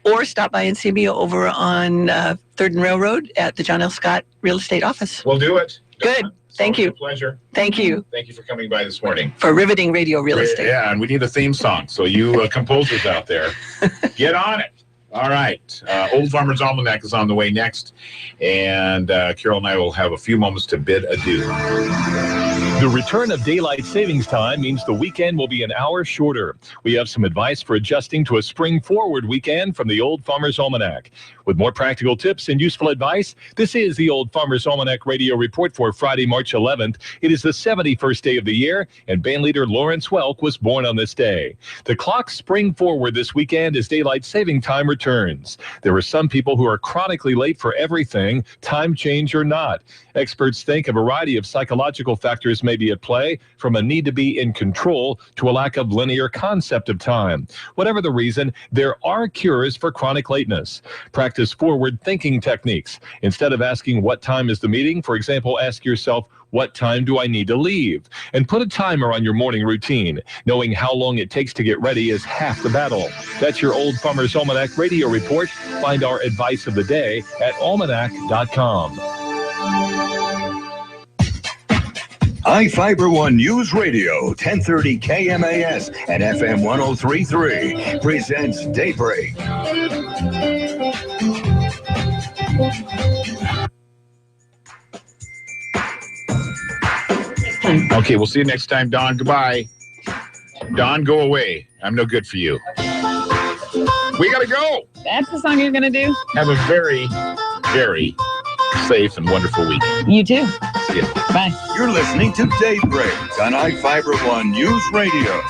or stop by and see me over on 3rd and Railroad at the John L. Scott Real Estate Office. We'll do it. Good. Thank you. A pleasure. Thank you. Thank you for coming by this morning. For riveting radio real estate. Yeah, and we need a theme song. So you composers out there, get on it. All right. Old Farmer's Almanac is on the way next. And Carol and I will have a few moments to bid adieu. The return of daylight savings time means the weekend will be an hour shorter. We have some advice for adjusting to a spring forward weekend from the Old Farmer's Almanac. With more practical tips and useful advice, this is the Old Farmer's Almanac Radio Report for Friday, March 11th. It is the 71st day of the year, and bandleader Lawrence Welk was born on this day. The clocks spring forward this weekend as daylight saving time returns. There are some people who are chronically late for everything, time change or not. Experts think a variety of psychological factors may be at play, from a need to be in control to a lack of linear concept of time. Whatever the reason, there are cures for chronic lateness. Practice forward-thinking techniques. Instead of asking what time is the meeting, for example, ask yourself, what time do I need to leave? And put a timer on your morning routine. Knowing how long it takes to get ready is half the battle. That's your Old Farmer's Almanac Radio Report. Find our advice of the day at almanac.com. iFIBER One News Radio, 1030 KMAS and FM 103.3 presents Daybreak. Okay, we'll see you next time, Dawn. Goodbye. Dawn, go away. I'm no good for you. We gotta go. That's the song you're going to do? Have a very, very safe and wonderful week. You too. See ya. Bye. You're listening to Daybreak on iFIBER One News Radio.